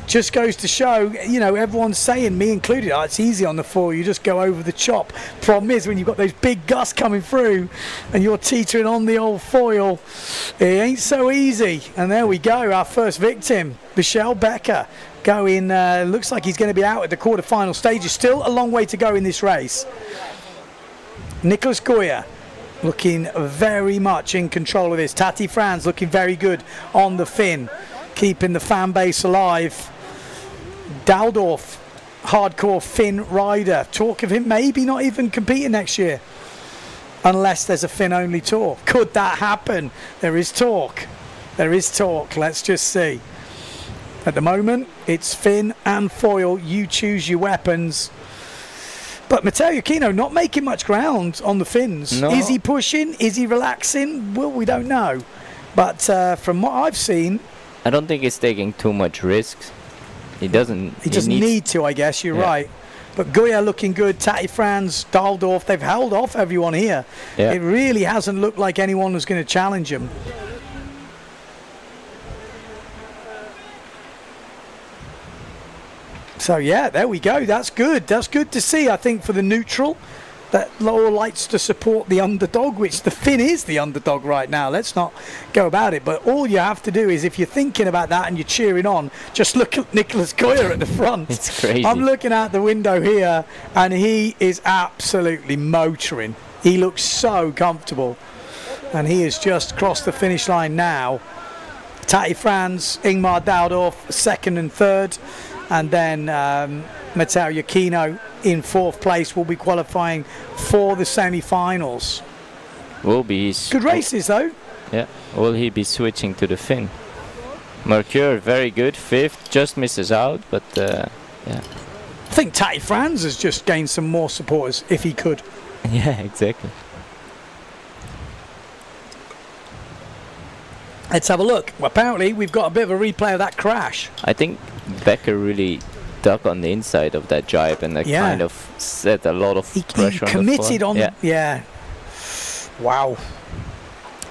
Just goes to show, everyone's saying, me included, it's easy on the foil, you just go over the chop. Problem is, when you've got those big gusts coming through and you're teetering on the old foil, it ain't so easy. And there we go, our first victim, Michelle Becker, going, looks like he's going to be out at the quarter-final stages. Still a long way to go in this race. Nicholas Goya looking very much in control of this. Tatty Franz looking very good on the fin, keeping the fan base alive. Daldorf, hardcore Finn rider. Talk of him maybe not even competing next year, unless there's a Finn only tour. Could that happen? There is talk. There is talk. Let's just see. At the moment, it's Finn and foil. You choose your weapons. But Matteo Giacchino not making much ground on the Finns. No. Is he pushing? Is he relaxing? Well, we don't know. But from what I've seen, I don't think he's taking too much risks. He doesn't. He just needs to, I guess. You're right. But Goya looking good. Tatty Franz, Daldorf, they've held off everyone here. Yeah. It really hasn't looked like anyone was going to challenge him. So yeah, there we go. That's good. That's good to see, I think, for the neutral. That Laurel likes to support the underdog, which the Finn is the underdog right now. Let's not go about it. But all you have to do is, if you're thinking about that and you're cheering on, just look at Nicholas Goya at the front. It's crazy. I'm looking out the window here, and he is absolutely motoring. He looks so comfortable. And he has just crossed the finish line now. Tatty Franz, Ingmar Daldorf, second and third. And then Matteo Giacchino in fourth place will be qualifying for the semi-finals. Will be good races though. Yeah. Will he be switching to the Finn? Mercure very good, fifth, just misses out, but yeah. I think Tatty Franz has just gained some more supporters if he could. Yeah, exactly. Let's have a look. Well, apparently we've got a bit of a replay of that crash. I think Becker really dug on the inside of that jibe, and that kind of set a lot of pressure on the committed floor. on Wow.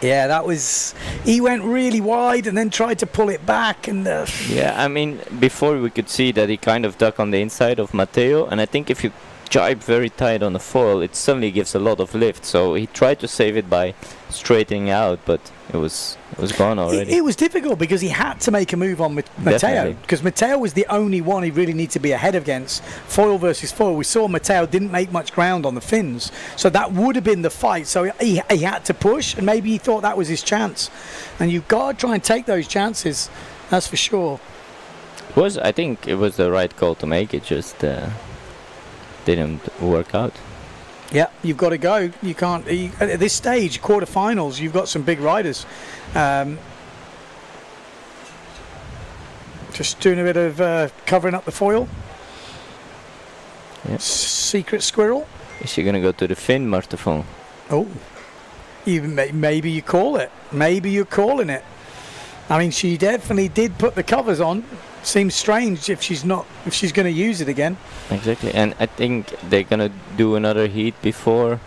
Yeah, that was, he went really wide and then tried to pull it back, and yeah, I mean, before we could see that he kind of dug on the inside of Matteo, and I think if you jibe very tight on the foil, it suddenly gives a lot of lift. So he tried to save it by straightening out, but it was gone already. It was difficult because he had to make a move on Matteo, Definitely. because Matteo was the only one he really needed to be ahead against. Foil versus foil. We saw Matteo didn't make much ground on the fins, so that would have been the fight. So he had to push, and maybe he thought that was his chance. And you've got to try and take those chances, that's for sure. I think it was the right call to make. It just didn't work out. Yeah, you've got to go. You can't. At this stage, quarterfinals, you've got some big riders. Just doing a bit of covering up the foil. Yep. Secret squirrel. Is she gonna go to the fin, Martefon? Oh, maybe you call it. Maybe you're calling it. I mean, she definitely did put the covers on. Seems strange if she's going to use it again. Exactly, and I think they're gonna do another heat before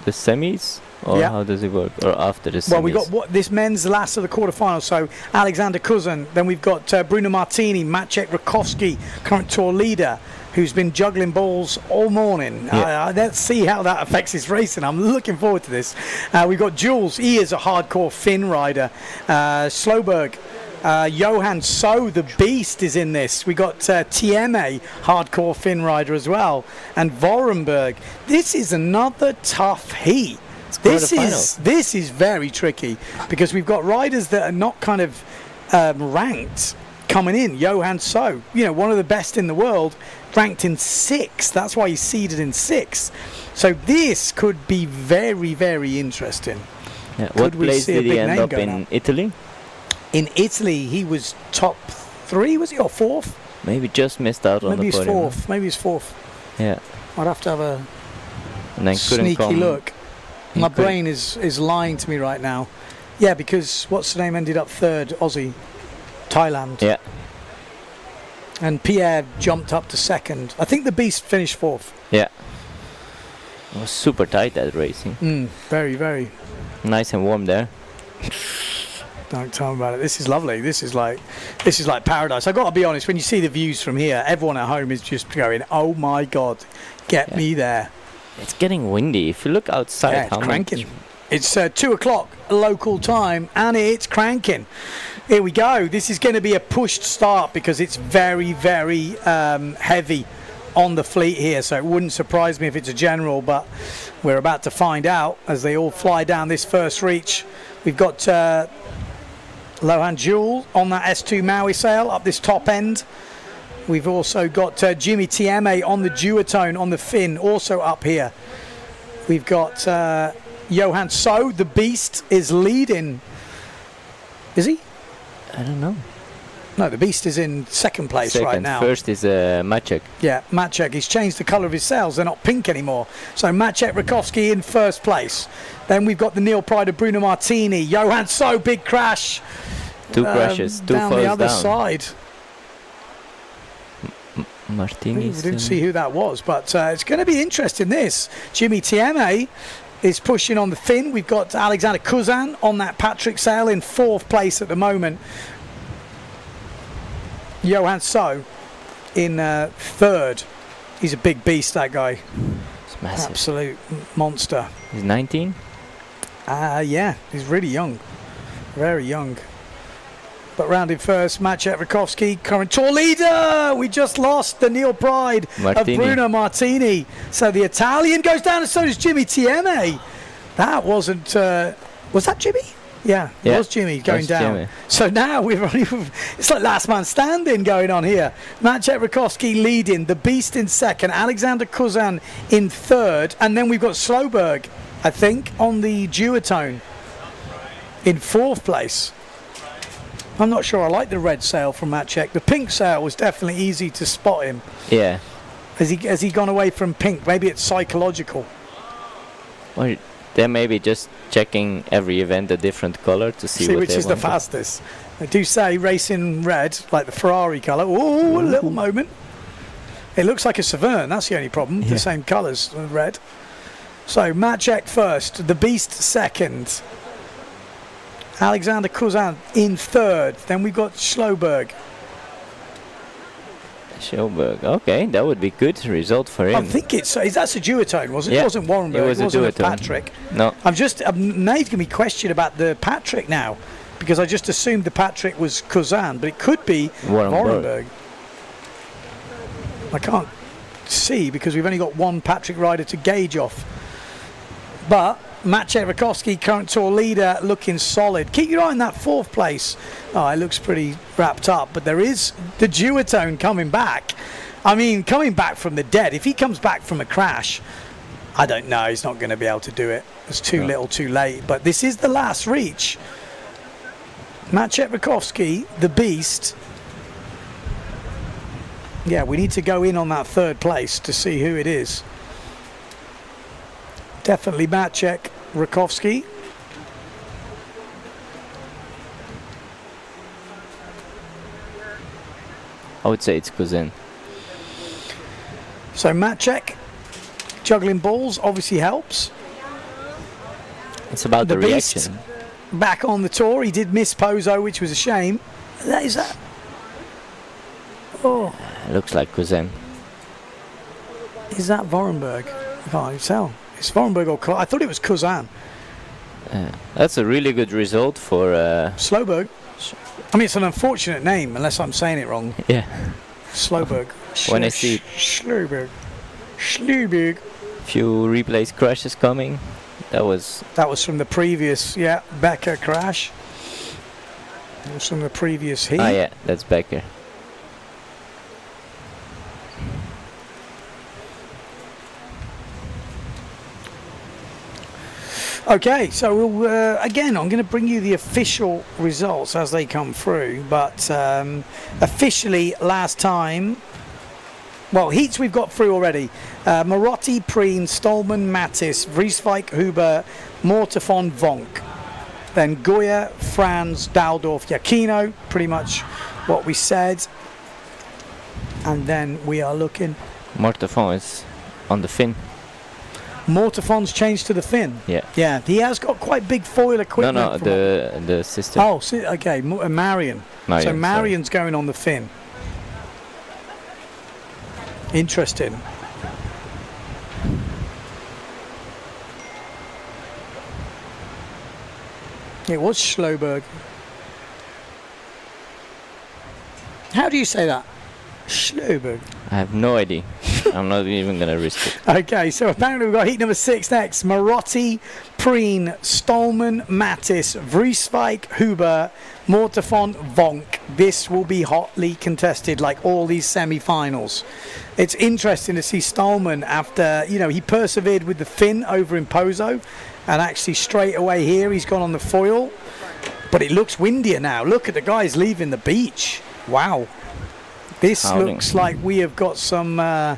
the semis, or Yeah. how does it work, or after the semis? Well, we've got this men's last of the quarterfinals. So Alexander Kuzan, then we've got Bruno Martini, Maciej Rakowski, current tour leader, who's been juggling balls all morning. Yeah. Let's see how that affects his racing. I'm looking forward to this. We've got Jules. He is a hardcore Finn rider. Slowberg. Johan So, the beast, is in this. We got Tieme, hardcore Finn rider as well, and Vorenberg. This is another tough heat. This is very tricky because we've got riders that are not kind of ranked coming in. Johan So, one of the best in the world, ranked in 6th. That's why he's seeded in 6th. So this could be very, very interesting. Yeah. What we place see a did he big end name up going in out? Italy? In Italy, he was top 3, was he, or 4th? Maybe just missed out on Maybe the he's podium. 4th. Maybe he's 4th. Yeah, I'd have to have a and then couldn't sneaky come. look. he My couldn't- brain is lying to me right now. Yeah, because what's the name ended up 3rd? Aussie, Thailand. Yeah, And Pierre jumped up to 2nd. I think the Beast finished 4th. yeah. It was super tight, that racing. Very, very. Nice and warm there. Don't tell me about it. This is lovely. This is like paradise. I've got to be honest, when you see the views from here, everyone at home is just going, oh my God, get me there. It's getting windy. If you look outside, Yeah, it's how cranking. much? It's 2 o'clock local time and it's cranking. Here we go. This is going to be a pushed start because it's very, very heavy on the fleet here. So it wouldn't surprise me if it's a general, but we're about to find out as they all fly down this first reach. We've got Lohan Jewel on that S2 Maui sail up this top end. We've also got Jimmy Tieme on the duotone on the fin, also up here. We've got Johan So, the beast, is leading. Is he? I don't know. No, the beast is in 2nd place Second. right now. First is Maciej. Yeah, Maciej. He's changed the colour of his sails. They're not pink anymore. So Maciej Rakowski in 1st place. Then we've got the Neil Pride of Bruno Martini. Johan So, big crash. 2 crashes, 2 down falls the other down. side. Martini. We didn't see who that was, but it's going to be interesting, this. Jimmy Tieme is pushing on the fin. We've got Alexander Kuzan on that Patrick sail in 4th place at the moment. Johan So in 3rd. He's a big beast, that guy. It's massive. Absolute monster. He's 19. Yeah, he's really young. Very young. But round in first, Maciej Rakowski, current tour leader. We just lost the Neil Pride Martini. of Bruno Martini. So the Italian goes down, and so does Jimmy Tieme. That wasn't. Was that Jimmy? Yeah, it was Jimmy going That's down. Jimmy. So now it's like last man standing going on here. Maciej Rakowski leading, the Beast in 2nd, Alexander Kuzan in 3rd, and then we've got Slowberg, I think, on the duotone in 4th place. I'm not sure I like the red sail from Maciej. The pink sail was definitely easy to spot him. Yeah. Has he gone away from pink? Maybe it's psychological. Or they're maybe just checking every event a different color to see what which they is the want. fastest. They do say racing red, like the Ferrari colour. Oh, a little moment. It looks like a Severn. That's the only problem. Yeah. The same colours, red. So Maciej first, the Beast 2nd. Alexander Kuzan in 3rd. Then we've got Slowberg. Schauberg. Okay, that would be good result for him. I think that's a duotone, wasn't it? Yeah, It wasn't Warrenberg. it was a wasn't duotone. Patrick. No, I'm now he's going to be questioned about the Patrick now, because I just assumed the Patrick was Kazan, but it could be Warrenberg. Warrenberg. I can't see because we've only got one Patrick rider to gauge off. But Maciej Rakowski, current tour leader, looking solid. Keep your eye on that 4th place. Oh, it looks pretty wrapped up, but there is the duotone coming back. I mean, coming back from the dead. If he comes back from a crash, I don't know. He's not going to be able to do it. It's too little, too late. But this is the last reach. Maciej Rakowski, the beast. Yeah, we need to go in on that 3rd place to see who it is. Definitely Maciej Rakowski. I would say it's Cousin. So Maciej juggling balls obviously helps. It's about the Beast reaction. back on the tour. He did miss Pozo, which was a shame. Is that? Oh, Looks like Cousin. is that Warrenberg? I can't even tell. It's Warrenberg or I thought it was Kazan. That's a really good result for. Slowberg. I mean, it's an unfortunate name, unless I'm saying it wrong. Yeah. Slowberg. When I see it. Slowberg. Slowberg. Few replays crashes coming. That was That was from the previous, Becker crash. That was from the previous heat. yeah, that's Becker. Okay, so we'll, again, I'm going to bring you the official results as they come through. But officially, last time, well, heats we've got through already. Marotti, Preen, Stolman, Mattis, Vrieswijk, Huber, Mortefon, Vonk. Then Goya, Franz, Daldorf, Giacchino, pretty much what we said. And then we are looking. Mortefon is on the fin. Mortefon's changed to the fin. Yeah. Yeah, he has got quite big foil equipment. No, from the sister. Oh, okay, Marion. So sorry. Marion's going on the fin. Interesting. It was Slowberg. How do you say that? Slowberg. I have no idea. I'm not even gonna risk it. Okay, so apparently we've got heat number 6 next. Marotti, Preen, Stolman, Mattis, Vrieswijk, Huber, Mortefon, Vonk. This will be hotly contested like all these semi-finals. It's interesting to see Stolman after, he persevered with the fin over in Pozo, and actually straight away here he's gone on the foil. But it looks windier now. Look at the guys leaving the beach. Wow. This Howling. looks like we have got some oh,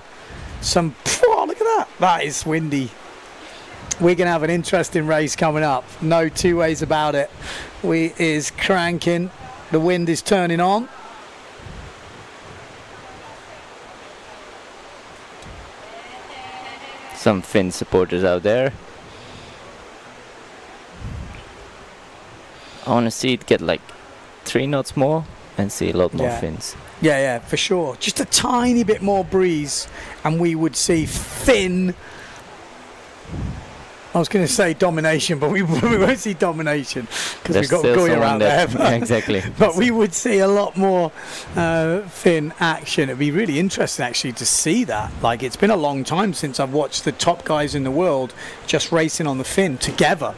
look at that. That is windy. We're going to have an interesting race coming up. No two ways about it. We is cranking. The wind is turning on. Some Finn supporters out there. I want to see it get like 3 knots more and see a lot more Yeah. Finns. Yeah, for sure. Just a tiny bit more breeze and we would see Finn. I was going to say domination, but we won't see domination because we've got still Goya someone out there. that- But, exactly. but we would see a lot more Finn action. It'd be really interesting actually to see that. Like, it's been a long time since I've watched the top guys in the world just racing on the Finn together.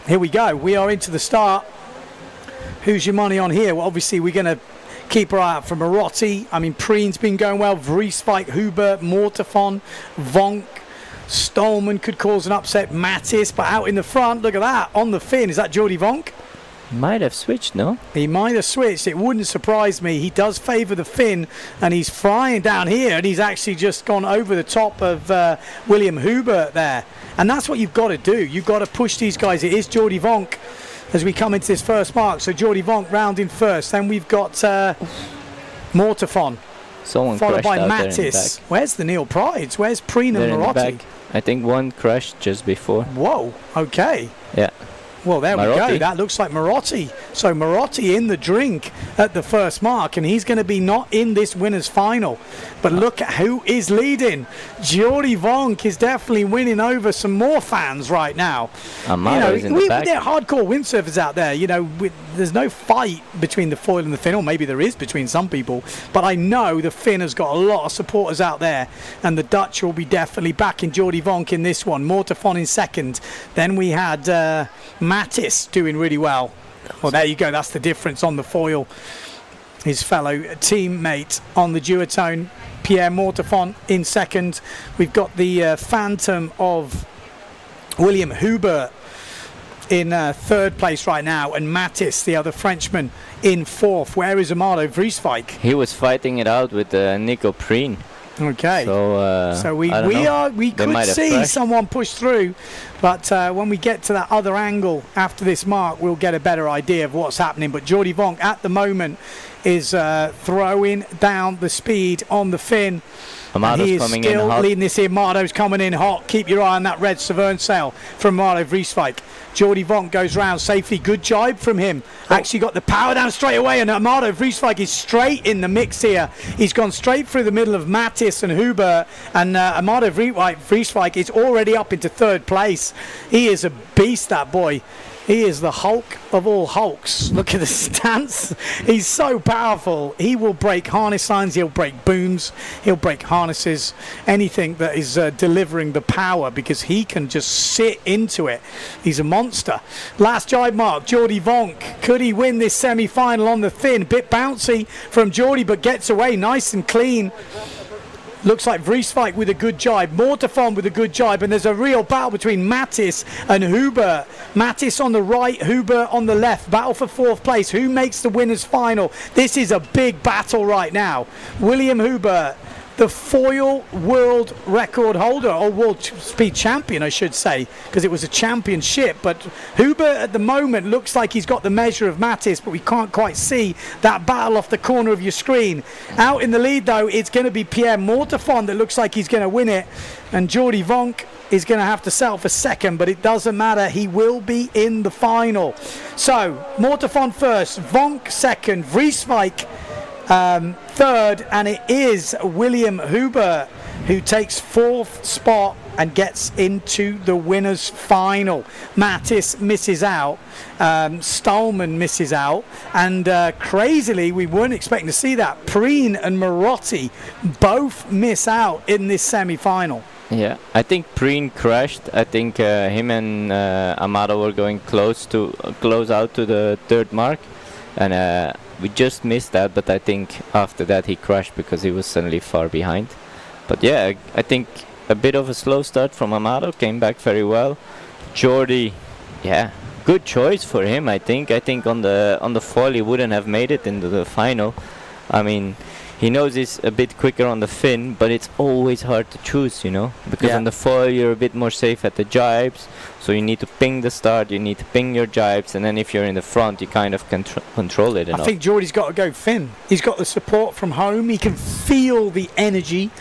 Here we go. We are into the start. Who's your money on here? Well, obviously we're going to keep our eye out for Marotti. I mean, Preen's been going well. Vrieswijk, Huber, Mortefon, Vonk. Stolman could cause an upset. Mattis, but out in the front, look at that. On the fin, is that Jordi Vonk? Might have switched, no? He might have switched. It wouldn't surprise me. He does favour the fin, and he's flying down here, and he's actually just gone over the top of William Huber there. And that's what you've got to do. You've got to push these guys. It is Jordi Vonk as we come into this first mark. So Jordi Vonk rounding first. Then we've got Mortefon, Someone followed crashed by out there in the Mattis. back. Where's the Neil Prides? Where's Preen There and in the Marotti? back. I think one crashed just before. Whoa, okay. Yeah. Well, there we Marotti. go. That looks like Marotti. So Marotti in the drink at the first mark, and he's going to be not in this winners final. But look at who is leading. Jordi Vonk is definitely winning over some more fans right now. Amato's in the back. They're hardcore windsurfers out there. There's no fight between the foil and the fin, or maybe there is between some people. But I know the fin has got a lot of supporters out there, and the Dutch will be definitely backing Jordi Vonk in this one. Mortefon in second. Then we had Mattis doing really well. Well, there you go. That's the difference on the foil. His fellow teammate on the duotone, Pierre Mortefon in second. We've got the Phantom of William Hubert in third place right now, and Mattis, the other Frenchman, in fourth. Where is Amado Vrieswijk? He was fighting it out with Nico Preen. Okay, so we could see someone push through, but when we get to that other angle after this mark, we'll get a better idea of what's happening. But Jordi Vonk at the moment is throwing down the speed on the fin. Amado's he is coming still in hot. leading this here. Amado's coming in hot. Keep your eye on that red Severn sail from Amado Vrieswijk. Jordi Vonk goes round safely. Good jibe from him. Actually got the power down straight away, and Amado Vrieswijk is straight in the mix here. He's gone straight through the middle of Mattis and Hubert, and Amado Vrieswijk is already up into third place. He is a beast, that boy. He is the Hulk of all Hulks. Look at the stance. He's so powerful. He will break harness lines. He'll break booms. He'll break harnesses. Anything that is delivering the power, because he can just sit into it. He's a monster. Last jibe mark, Jordi Vonk. Could he win this semi-final on the fin? Bit bouncy from Jordi, but gets away nice and clean. Looks like Vrieswijk with a good jibe, Mortefon with a good jibe, and there's a real battle between Mattis and Hubert. Mattis on the right, Hubert on the left. Battle for fourth place. Who makes the winners final? This is a big battle right now. William Hubert, the foil world record holder, or world speed champion, I should say, because it was a championship. But Hubert at the moment looks like he's got the measure of Mattis, but we can't quite see that battle off the corner of your screen. Out in the lead, though, it's going to be Pierre Mortefon that looks like he's going to win it. And Jordi Vonk is going to have to settle for second, but it doesn't matter. He will be in the final. So, Mortefon first, Vonk second, Vrieswijk third, and it is William Hubert who takes fourth spot and gets into the winners final. Mattis misses out, Stallman misses out, and crazily, we weren't expecting to see that, Preen and Marotti both miss out in this semi-final. Yeah, I think Preen crashed. I think him and Amado were going close out to the third mark, and we just missed that, but I think after that he crashed because he was suddenly far behind. But yeah, I think a bit of a slow start from Amado, came back very well. Jordi, yeah, good choice for him, I think. I think on the foil he wouldn't have made it into the final. I mean, he knows he's a bit quicker on the fin, but it's always hard to choose, because on the foil you're a bit more safe at the jibes, so you need to ping the start, you need to ping your jibes, and then if you're in the front you kind of control it enough. I think Jordi's got to go fin. He's got the support from home, he can feel the energy.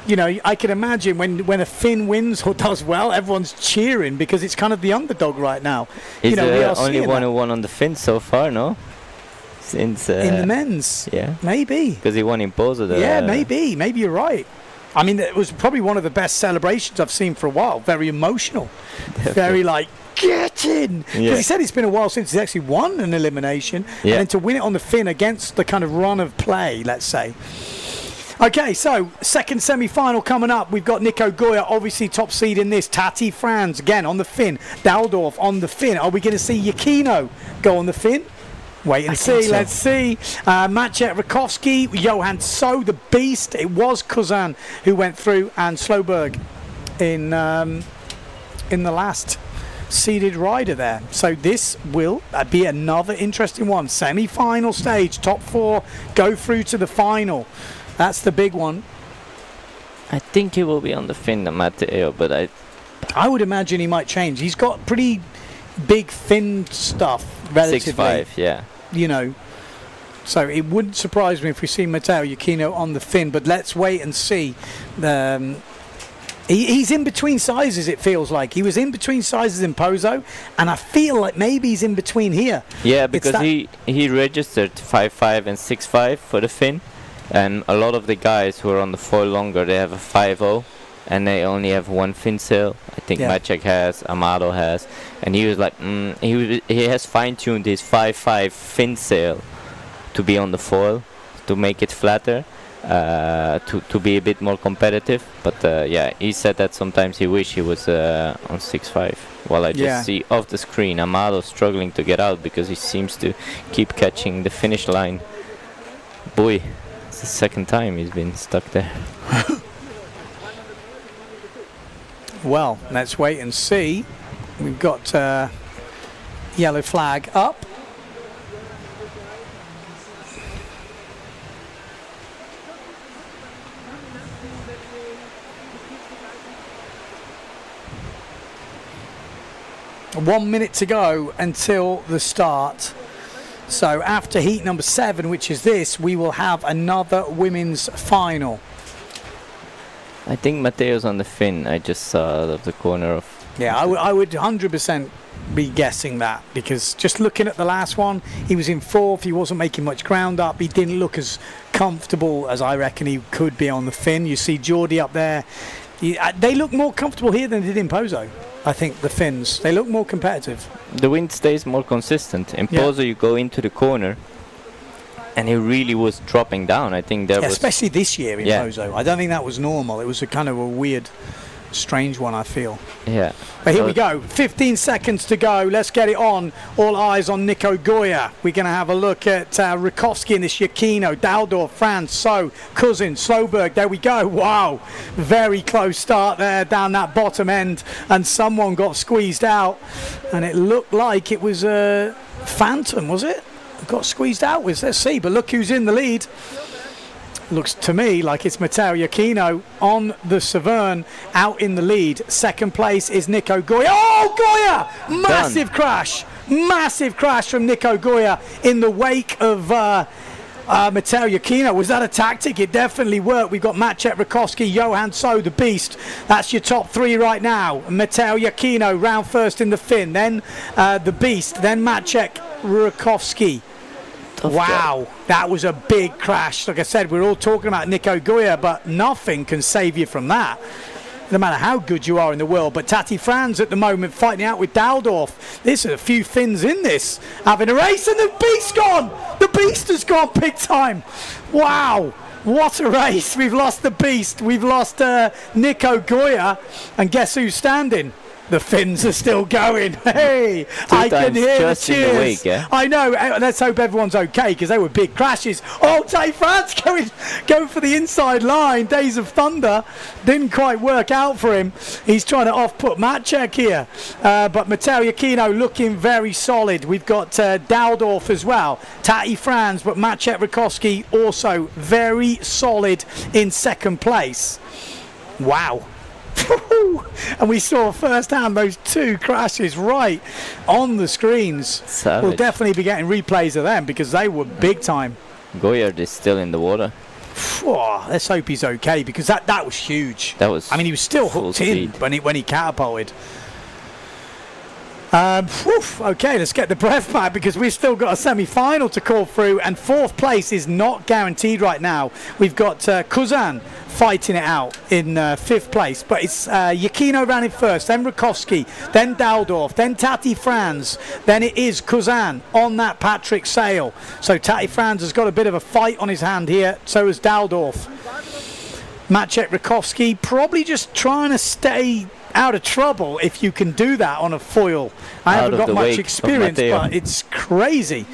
I can imagine when a fin wins or does well, everyone's cheering because it's kind of the underdog right now. He's the only one who won on the fin so far, no? Since in the men's, yeah, maybe because he won in Pozo. Yeah, maybe you're right. I mean, it was probably one of the best celebrations I've seen for a while. Very emotional, very like get in. Because he said it's been a while since he's actually won an elimination, and then to win it on the fin against the kind of run of play, let's say. Okay, so second semi-final coming up. We've got Nico Goya, obviously top seed in this. Tati Franz again on the fin. Daldorf on the fin. Are we going to see Yakino go on the fin? Wait and see. So. Let's see. Maciej Rakowski, Johan So, the beast. It was Kuzan who went through, and Slowberg in the last seeded rider there. So this will be another interesting one. Semi-final stage, top four go through to the final. That's the big one. I think he will be on the fin, the Matteo, but I would imagine he might change. He's got pretty big fin stuff relatively. 6'5", yeah. So it wouldn't surprise me if we see Matteo Yakino on the fin, but let's wait and see. He's in between sizes, it feels like. He was in between sizes in Pozo, and I feel like maybe he's in between here. Yeah, because he registered 5.5 and 6.5 for the fin, and a lot of the guys who are on the foil longer, they have a 5.0, and they only have one fin sail. I think Maciek has, Amado has, and he was like, he has fine-tuned his 5.5 fin sail to be on the foil, to make it flatter. To be a bit more competitive, but yeah, he said that sometimes he wish he was on 6.5. While I just see off the screen Amado struggling to get out because he seems to keep catching the finish line. Boy, it's the second time he's been stuck there. Well, let's wait and see. We've got yellow flag up. One minute to go until the start. So after heat number 7, which is this, we will have another women's final. I think Mateo's on the fin. I just saw out of the corner of... Yeah, I would 100% be guessing that, because just looking at the last one, he was in 4th. He wasn't making much ground up. He didn't look as comfortable as I reckon he could be on the fin. You see Geordie up there. They look more comfortable here than they did in Pozo. I think the Finns, they look more competitive. The wind stays more consistent. In Pozo you go into the corner and he really was dropping down. I think there was... Especially this year in Pozo. I don't think that was normal. It was a kind of a weird, strange one, I feel. Yeah. But here we go. 15 seconds to go. Let's get it on. All eyes on Nico Goya. We're going to have a look at Rakowski in this Yakino, Daldorf, Franz, So, Cousin, Slowberg. There we go. Wow. Very close start there down that bottom end. And someone got squeezed out. And it looked like it was a Phantom, was it? Got squeezed out. Let's see. But look who's in the lead. Looks to me like it's Matteo Iachino on the Severn, out in the lead. Second place is Nico Goya. Oh, Goya! Massive crash. Massive crash from Nico Goya in the wake of Matteo Iachino. Was that a tactic? It definitely worked. We've got Maciek, Rakowski, Johan So, the Beast. That's your top 3 right now. Matteo Iachino round first in the fin. Then the Beast. Then Maciek, Rakowski. Wow, that was a big crash. Like I said, we're all talking about Nico Goya, but nothing can save you from that, no matter how good you are in the world. But Tati Franz at the moment fighting out with Daldorf. There's a few Finns in this, having a race, and the Beast's gone. The Beast has gone big time. Wow, what a race. We've lost the Beast. We've lost Nico Goya, and guess who's standing? The Finns are still going. Hey, I can hear the cheers. I know. Let's hope everyone's okay, because they were big crashes. Oh, Tay France going for the inside line. Days of Thunder didn't quite work out for him. He's trying to off-put Maciek here. But Matteo Iachino looking very solid. We've got Daldorf as well. Tati Franz, but Maciek Rakowski also very solid in second place. Wow. And we saw firsthand those 2 crashes right on the screens. Savage. We'll definitely be getting replays of them because they were big time. Goyard is still in the water. Let's hope he's okay, because that was huge. That was, I mean, he was still hooked in when he catapulted. Okay, let's get the breath back, because we've still got a semi-final to call through, and 4th place is not guaranteed right now. We've got Kuzan fighting it out in 5th place, but it's Iachino ran in first, then Rakowski, then Daldorf, then Tati Franz, then it is Kuzan on that Patrick Sale. So Tati Franz has got a bit of a fight on his hand here, so has Daldorf. Maciek Rakowski probably just trying to stay out of trouble, if you can do that on a foil. I haven't got much experience, but it's crazy.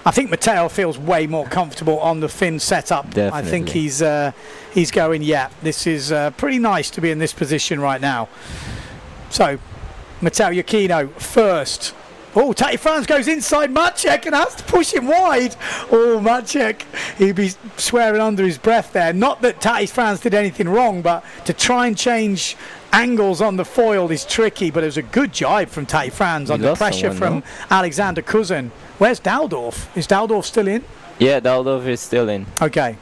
I think Matteo feels way more comfortable on the fin setup. Definitely. I think he's going, yeah, this is pretty nice to be in this position right now. So, Matteo Iachino first. Oh, Tati Franz goes inside Maciek and has to push him wide. Oh, Maciek, he'd be swearing under his breath there. Not that Tati Franz did anything wrong, but to try and change angles on the foil is tricky. But it was a good jibe from Tati Franz under pressure from Alexander Kuzin. Where's Daldorf? Is Daldorf still in? Yeah, Daldorf is still in. Okay.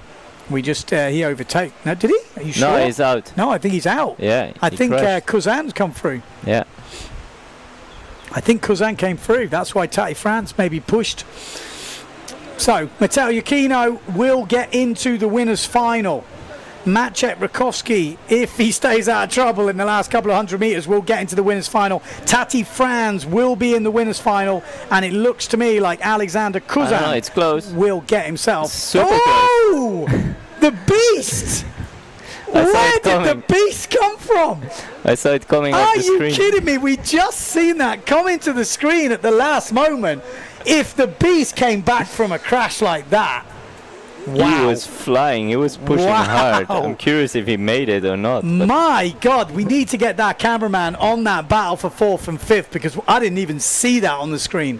We just he overtake. No, did he? Are you sure? No, he's out. No, I think he's out. Yeah, I he think crashed. Kuzan's come through. Yeah. I think Kuzan came through. That's why Tati France maybe pushed. So Matteo Iachino will get into the winners' final. Maciej Rakowski, if he stays out of trouble in the last couple of 100 meters, will get into the winners' final. Tati Franz will be in the winners' final, and it looks to me like Alexander Kuzan It's close. will get himself. Super Oh, the beast! I saw Where it did the coming. beast come from? I saw it coming Are off the you screen. kidding me? We just seen that come into the screen at the last moment. If the beast came back from a crash like that, wow. He was flying. He was pushing Wow. hard. I'm curious if he made it or not. But My God, we need to get that cameraman on that battle for 4th and 5th, because I didn't even see that on the screen.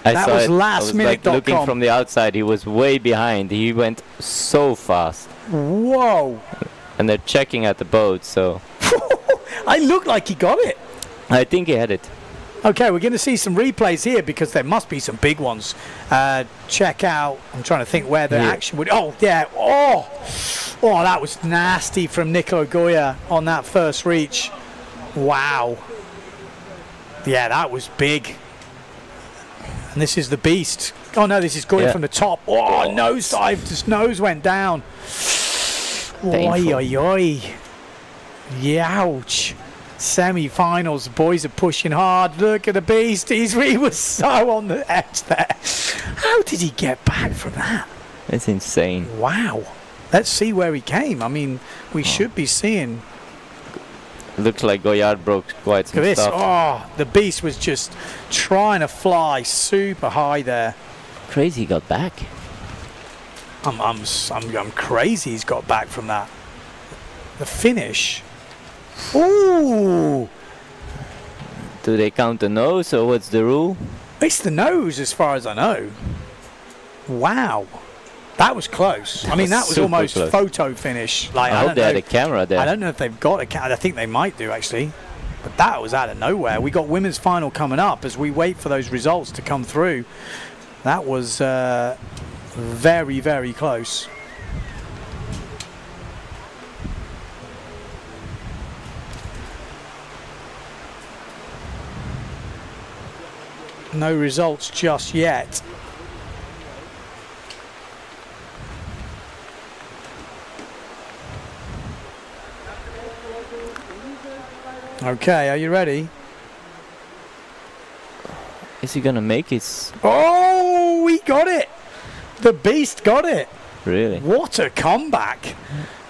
I that saw was it. I was like lastminute.com. looking from the outside. He was way behind. He went so fast. Whoa. And they're checking at the boat, so I looked like he got it. I think he had it. Okay, we're going to see some replays here because there must be some big ones. Check out. I'm trying to think where the Here. action would. Oh, yeah. Oh, that was nasty from Nicolo Goya on that first reach. Wow. Yeah, that was big. And this is the beast. Oh no, this is Goya Yeah. from the top. Oh, nosedive. His nose went down. Oi, oi, oi. Youch. Semi-finals, the boys are pushing hard. Look at the beast. He was so on the edge there. How did he get back from that? It's insane. Wow. Let's see where he came. I mean, we should be seeing. Looks like Goyard broke quite Look at some this. stuff. Oh, the beast was just trying to fly super high there. Crazy he got back. I'm crazy he's got back from that. The finish. Ooh. Do they count the nose or what's the rule? It's the nose as far as I know. Wow. That was close. I mean, that was super almost close. photo finish. Like, I hope they had a camera there. I don't know if they've got a camera. I think they might do, actually. But that was out of nowhere. We got women's final coming up as we wait for those results to come through. That was very, very close. No results just yet. Okay, are you ready? Is he gonna make it? Oh, we got it! The beast got it! Really? What a comeback!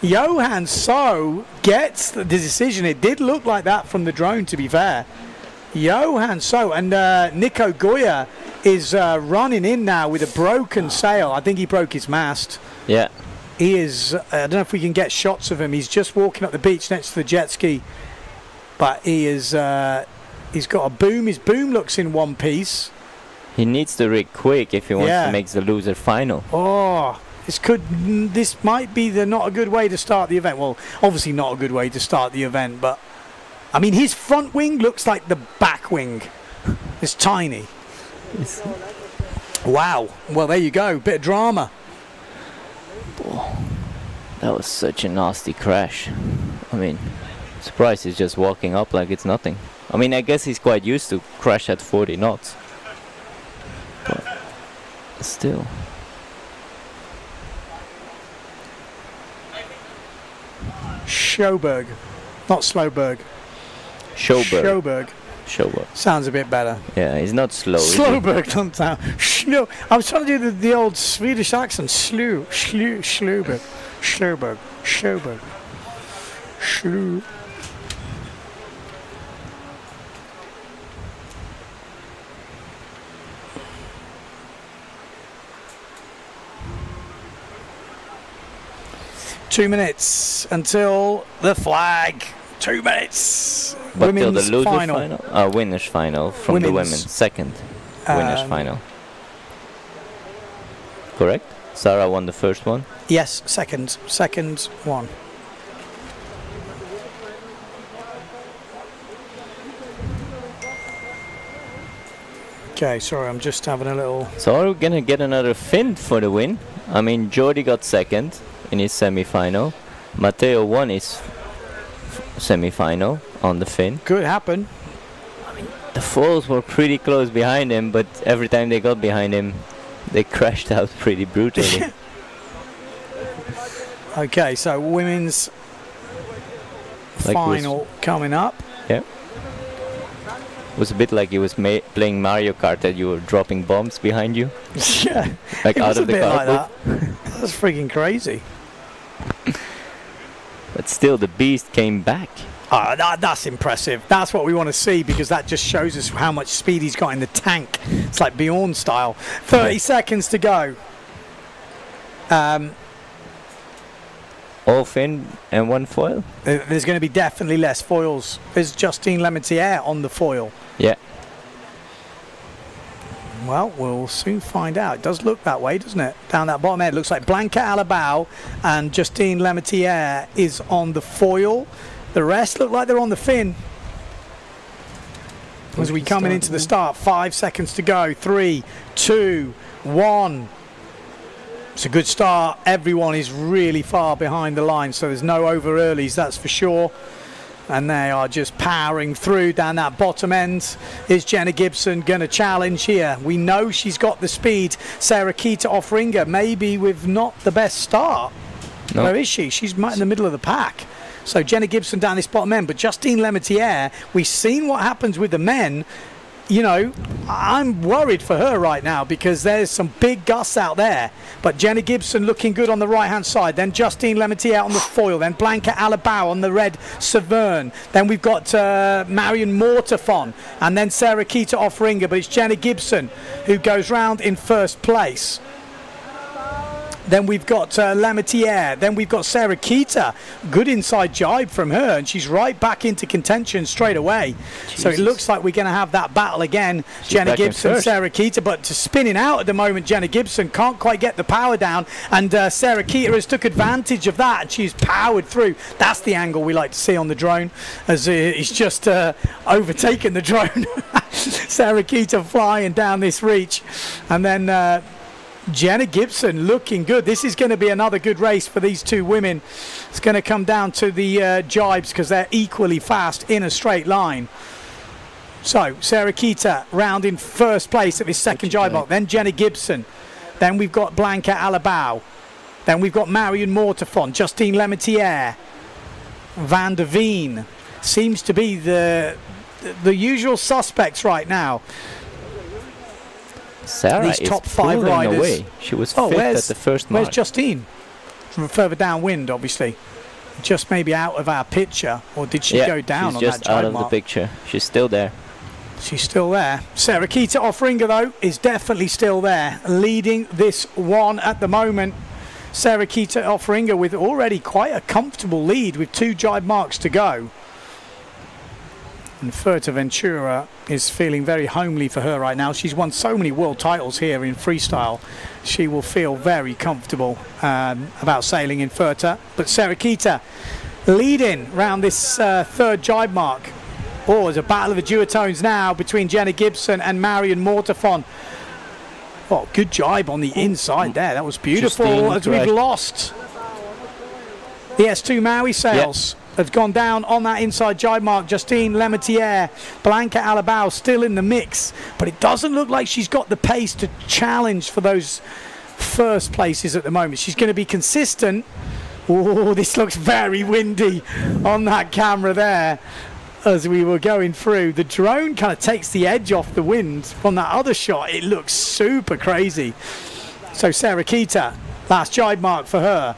Johan So gets the decision. It did look like that from the drone, to be fair. Johan So and Nico Goya is running in now with a broken sail. I think he broke his mast. Yeah. He is, I don't know if we can get shots of him. He's just walking up the beach next to the jet ski. But he is, he's got a boom. His boom looks in one piece. He needs to rig quick if he wants Yeah. to make the loser final. Oh, this might be not a good way to start the event. Well, obviously not a good way to start the event, but I mean, his front wing looks like the back wing. It's tiny. Wow. Well, there you go. Bit of drama. That was such a nasty crash. I mean, surprised he's just walking up like it's nothing. I mean, I guess he's quite used to crash at 40 knots. But still. Schoberg. Not Slowberg. Schoberg. Schoberg. Sounds a bit better. Yeah, he's not slow. is he? Slowberg doesn't sound. Schlo. I was trying to do the old Swedish accent. Slowberg. Schoberg. Schlu. 2 minutes until the flag. 2 minutes. But till the Women's loser final. winners final from the women. Women's. Second winners final. Correct? Sarah won the first one. Yes, second one. Okay, sorry, I'm just having a little. So are we gonna get another Finn for the win? I mean, Jordi got second. in his semi-final. Matteo won his semi-final on the Finn. Could happen. The foils were pretty close behind him, but every time they got behind him, they crashed out pretty brutally. Okay, so women's Like final coming up. Yeah. It was a bit like he was playing Mario Kart, that you were dropping bombs behind you. Yeah, Like it out was of a the bit like car. that. That's freaking crazy. But still, the beast came back. That's impressive. That's what we want to see, because that just shows us how much speed he's got in the tank. It's like Bjorn style. 30 seconds to go. All Finn and one foil? There's going to be definitely less foils. There's Justine Lemaitre on the foil. Yeah. Well, we'll soon find out. It does look that way, doesn't it? Down that bottom end, it looks like Blanca Alabao and Justine Lemaitre is on the foil. The rest look like they're on the fin. As we coming into the start, 5 seconds to go. 3, 2, 1. It's a good start. Everyone is really far behind the line, so there's no over earlies, that's for sure. And they are just powering through down that bottom end. Is Jenna Gibson going to challenge here? We know she's got the speed. Sarah Kita off ringer, maybe with not the best start. No. Where is she? She's right in the middle of the pack. So Jenna Gibson down this bottom end, but Justine Lemaitre, we've seen what happens with the men. You know, I'm worried for her right now, because there's some big gusts out there. But Jenna Gibson looking good on the right-hand side. Then Justine Lemaitre out on the foil. Then Blanca Alabao on the red Severn. Then we've got Marion Mortafon. And then Sarah Kita off ringer. But it's Jenna Gibson who goes round in first place. Then we've got Lemaitre. Then we've got Sarah Kita. Good inside jibe from her, and she's right back into contention straight away. Jesus. So it looks like we're going to have that battle again. She's Jenna Gibson, Sarah Kita, but to spinning out at the moment, Jenna Gibson can't quite get the power down, and Sarah Kita has took advantage of that, and she's powered through. That's the angle we like to see on the drone, as he's just overtaken the drone. Sarah Kita flying down this reach, and then Jenna Gibson looking good. This is going to be another good race for these two women. It's going to come down to the jibes, because they're equally fast in a straight line. So Sarah Kita round in first place at this second jibe block. Then Jenna Gibson. Then we've got Blanca Alabao. Then we've got Marion Mortafon, Justine Lemaitre, Van der Veen. Seems to be the usual suspects right now. Sarah These top is 5 pulling riders. away. She was fifth at the first mark. Where's Justine? From further downwind, obviously. Just maybe out of our picture, or did she go down she's on just that out jibe of mark? the picture. She's still there. She's still there. Sarah Kita off ringer, though, is definitely still there, leading this one at the moment. Sarah Kita off ringer with already quite a comfortable lead with 2 jibe marks to go. And Fuerteventura is feeling very homely for her right now. She's won so many world titles here in freestyle. She will feel very comfortable about sailing in Fuerta. But Sarah Kita leading round this third jibe mark. Oh, there's a battle of the duotones now between Jenna Gibson and Marion Mortafon. Oh, good jibe on the inside there. That was beautiful. Justine, as we've lost the S2 Maui sails. Have gone down on that inside jibe mark. Justine Lemaitre, Blanca Alabao still in the mix, but it doesn't look like she's got the pace to challenge for those first places at the moment. She's going to be consistent. Oh, this looks very windy on that camera there. As we were going through, the drone kind of takes the edge off the wind from that other shot. It looks super crazy. So Sarah Kita, last jibe mark for her.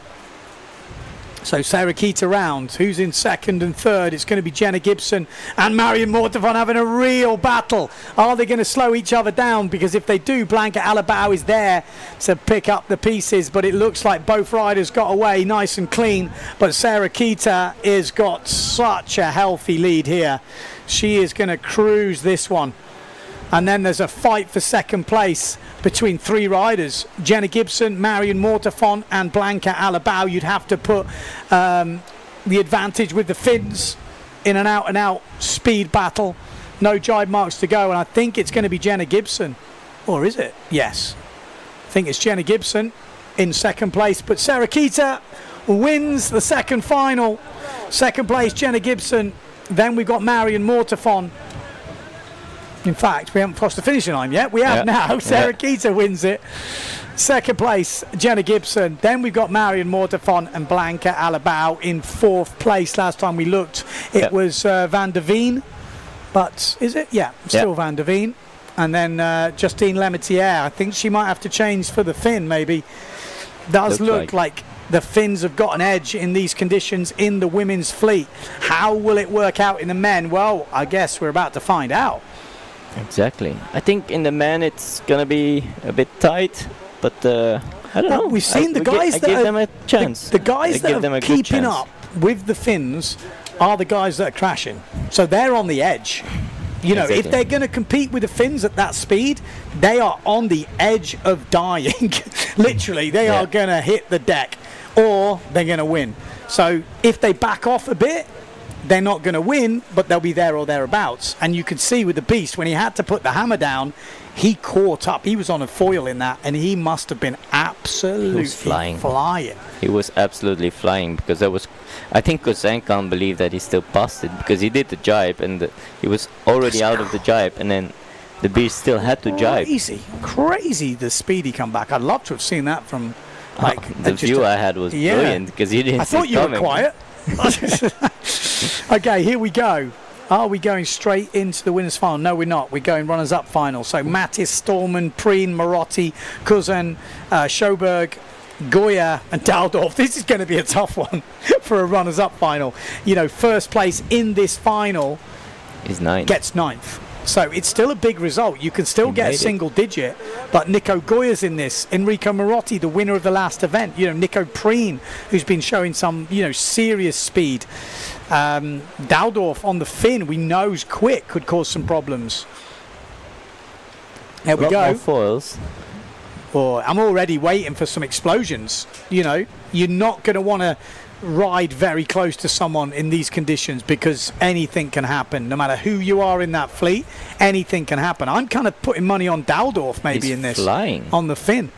So Sarah Kita round. Who's in second and third? It's going to be Jenna Gibson and Marion Mortafon having a real battle. Are they going to slow each other down? Because if they do, Blanca Alabao is there to pick up the pieces. But it looks like both riders got away nice and clean. But Sarah Kita has got such a healthy lead here. She is going to cruise this one. And then there's a fight for second place between 3 riders. Jenna Gibson, Marion Mortafon and Blanca Alabao. You'd have to put the advantage with the Finns in an out-and-out speed battle. No jibe marks to go, and I think it's going to be Jenna Gibson. Or is it? Yes. I think it's Jenna Gibson in second place. But Sarah Kita wins the second final. Second place, Jenna Gibson. Then we've got Marion Mortafon. In fact, we haven't crossed the finishing line yet. We have now. Sarah Keita wins it. Second place, Jenna Gibson. Then we've got Marion Mortafon and Blanca Alabau in fourth place. Last time we looked, it was Van der Veen. But is it? Yeah, still Van der Veen. And then Justine Lemaitre. I think she might have to change for the Finn, maybe. Does look like the Finns have got an edge in these conditions in the women's fleet. How will it work out in the men? Well, I guess we're about to find out. Exactly. I think in the men it's gonna be a bit tight, but I don't know. We've seen the guys that give them a chance. The guys that are keeping up with the Finns are the guys that are crashing. So they're on the edge. You know, if they're going to compete with the Finns at that speed, they are on the edge of dying. Literally, they are going to hit the deck, or they're going to win. So if they back off a bit, they're not going to win, but they'll be there or thereabouts. And you could see with the Beast, when he had to put the hammer down, he caught up. He was on a foil in that, and he must have been absolutely flying. He was absolutely flying, because I think Kozan can't believe that he still passed it, because he did the jibe, and he was already out of the jibe, and then the Beast still had to jibe. Crazy the speed he come back. I'd love to have seen that from the view I had was brilliant, because you didn't see it coming. I thought you were quiet. Okay, here we go. Are we going straight into the winners' final? No, we're not. We're going runners-up final. So Mattis, Stallman, Preen, Marotti, Kuzan, Schoberg, Goya and Daldorf. This is going to be a tough one for a runners-up final. You know, first place in this final is ninth. Gets ninth. So it's still a big result. You can still get a single digit, but Nico Goya's in this. Enrico Marotti, the winner of the last event. You know, Nico Preen, who's been showing some, serious speed. Daldorf on the Finn, we know is quick, could cause some problems. There we go. More foils. I'm already waiting for some explosions. You're not going to want to ride very close to someone in these conditions, because anything can happen. No matter who you are in that fleet, anything can happen. I'm kind of putting money on Daldorf maybe in this. Flying on the Finn.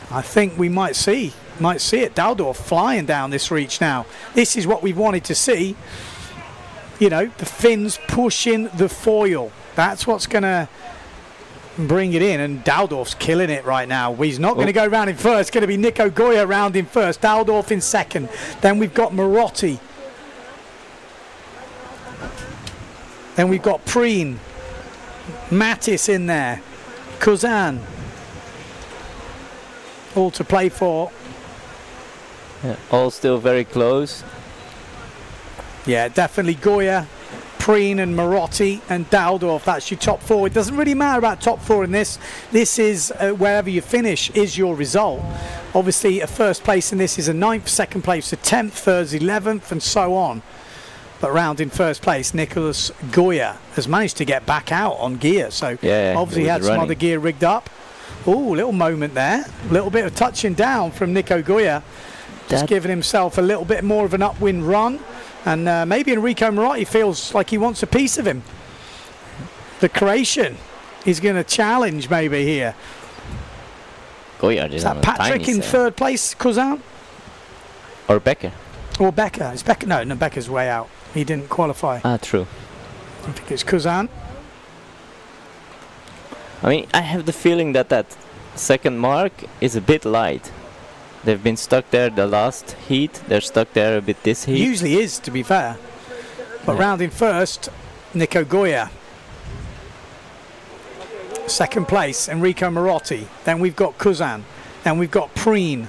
I think we might see it. Daldorf flying down this reach now. This is what we wanted to see. The Finns pushing the foil. That's what's going to bring it in, and Daldorf's killing it right now. He's not going to go round in first. It's going to be Nico Goya round in first, Daldorf in second. Then we've got Marotti. Then we've got Preen, Mattis in there, Kuzan. All to play for. Yeah, all still very close. Yeah, definitely Goya, Preen and Marotti and Daldorf. That's your top four. It doesn't really matter about top four in this. This is wherever you finish is your result. Obviously, a first place in this is a 9th, second place a 10th, third 11th, and so on. But round in first place, Nicholas Goya has managed to get back out on gear. So obviously he had some other gear rigged up. Oh, little moment there. A little bit of touching down from Nico Goya. Just giving himself a little bit more of an upwind run. And maybe Enrico Marotti feels like he wants a piece of him. The Croatian is going to challenge maybe here. Goya is that Patrick in third place, Kuzan? Or Becker? Or Becker. Is Becker? No, Becker's way out. He didn't qualify. True. I think it's Kuzan. I mean, I have the feeling that second mark is a bit light. They've been stuck there the last heat. They're stuck there a bit this heat. Usually is, to be fair. But round in first, Nico Goya. Second place, Enrico Marotti. Then we've got Kuzan. Then we've got Preen.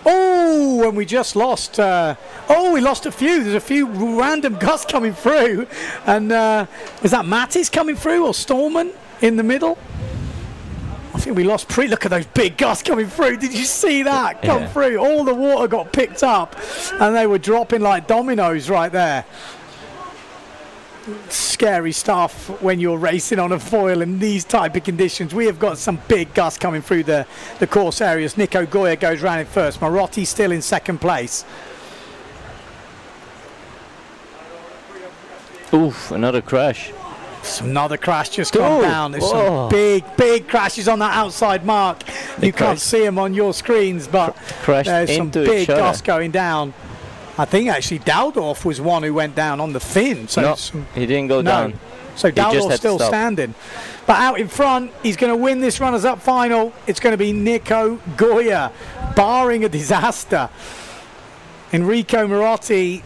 Oh, and we just lost. We lost a few. There's a few random gusts coming through. And is that Mattis coming through or Stallman in the middle? I think we lost Look at those big gusts coming through. Did you see that come through? All the water got picked up and they were dropping like dominoes right there. Scary stuff when you're racing on a foil in these type of conditions. We have got some big gusts coming through the course areas. Nico Goya goes round in first. Marotti still in second place. Oof, another crash. Another crash just gone Oh, down. There's whoa. some big crashes on that outside mark. You can't crashed- see them on your screens, but crashed there's some into big each other. dust going down. I think actually Daldorf was one who went down on the fin. So No, some- he didn't go no. down. So just had Daldorf's to still stop. standing. But out in front, he's going to win this runners-up final. It's going to be Nico Goya, barring a disaster. Enrico Marotti,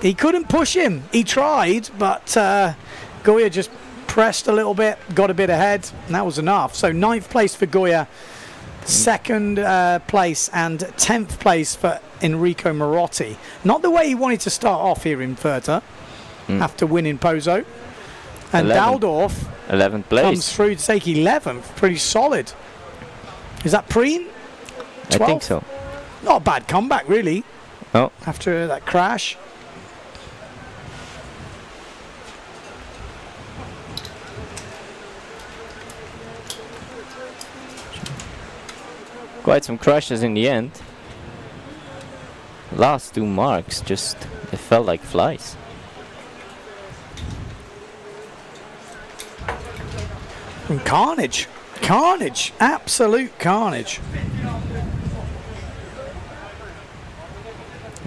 he couldn't push him. He tried, but Goya just pressed a little bit, got a bit ahead, and that was enough. So 9th place for Goya, 2nd place and 10th place for Enrico Marotti. Not the way he wanted to start off here in Fuerteventura after winning Pozo. And 11th. Daldorf 11th comes place. through to take 11th. Pretty solid. Is that Preen? I think so. Not a bad comeback, really, No. after that crash. Quite some crashes in the end. Last 2 marks just they felt like flies. And carnage. Carnage. Absolute carnage.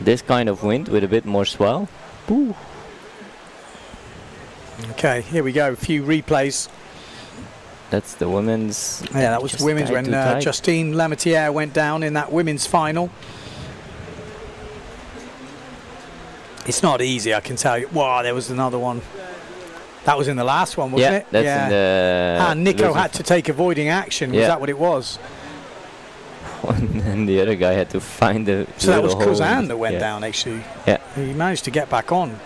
This kind of wind with a bit more swell. Ooh. Okay, here we go. A few replays. That's the women's. Yeah, that was just women's tight when to tight. Justine Lametiere went down in that women's final. It's not easy, I can tell you. Wow, there was another one. That was in the last one, wasn't Yeah, it? that's in the. And Nico losing had to take avoiding action. Was Yeah. that what it was? one, and the other guy had to find the. So that was little hole in Kozan the- that went yeah. down, actually. Yeah. He managed to get back on.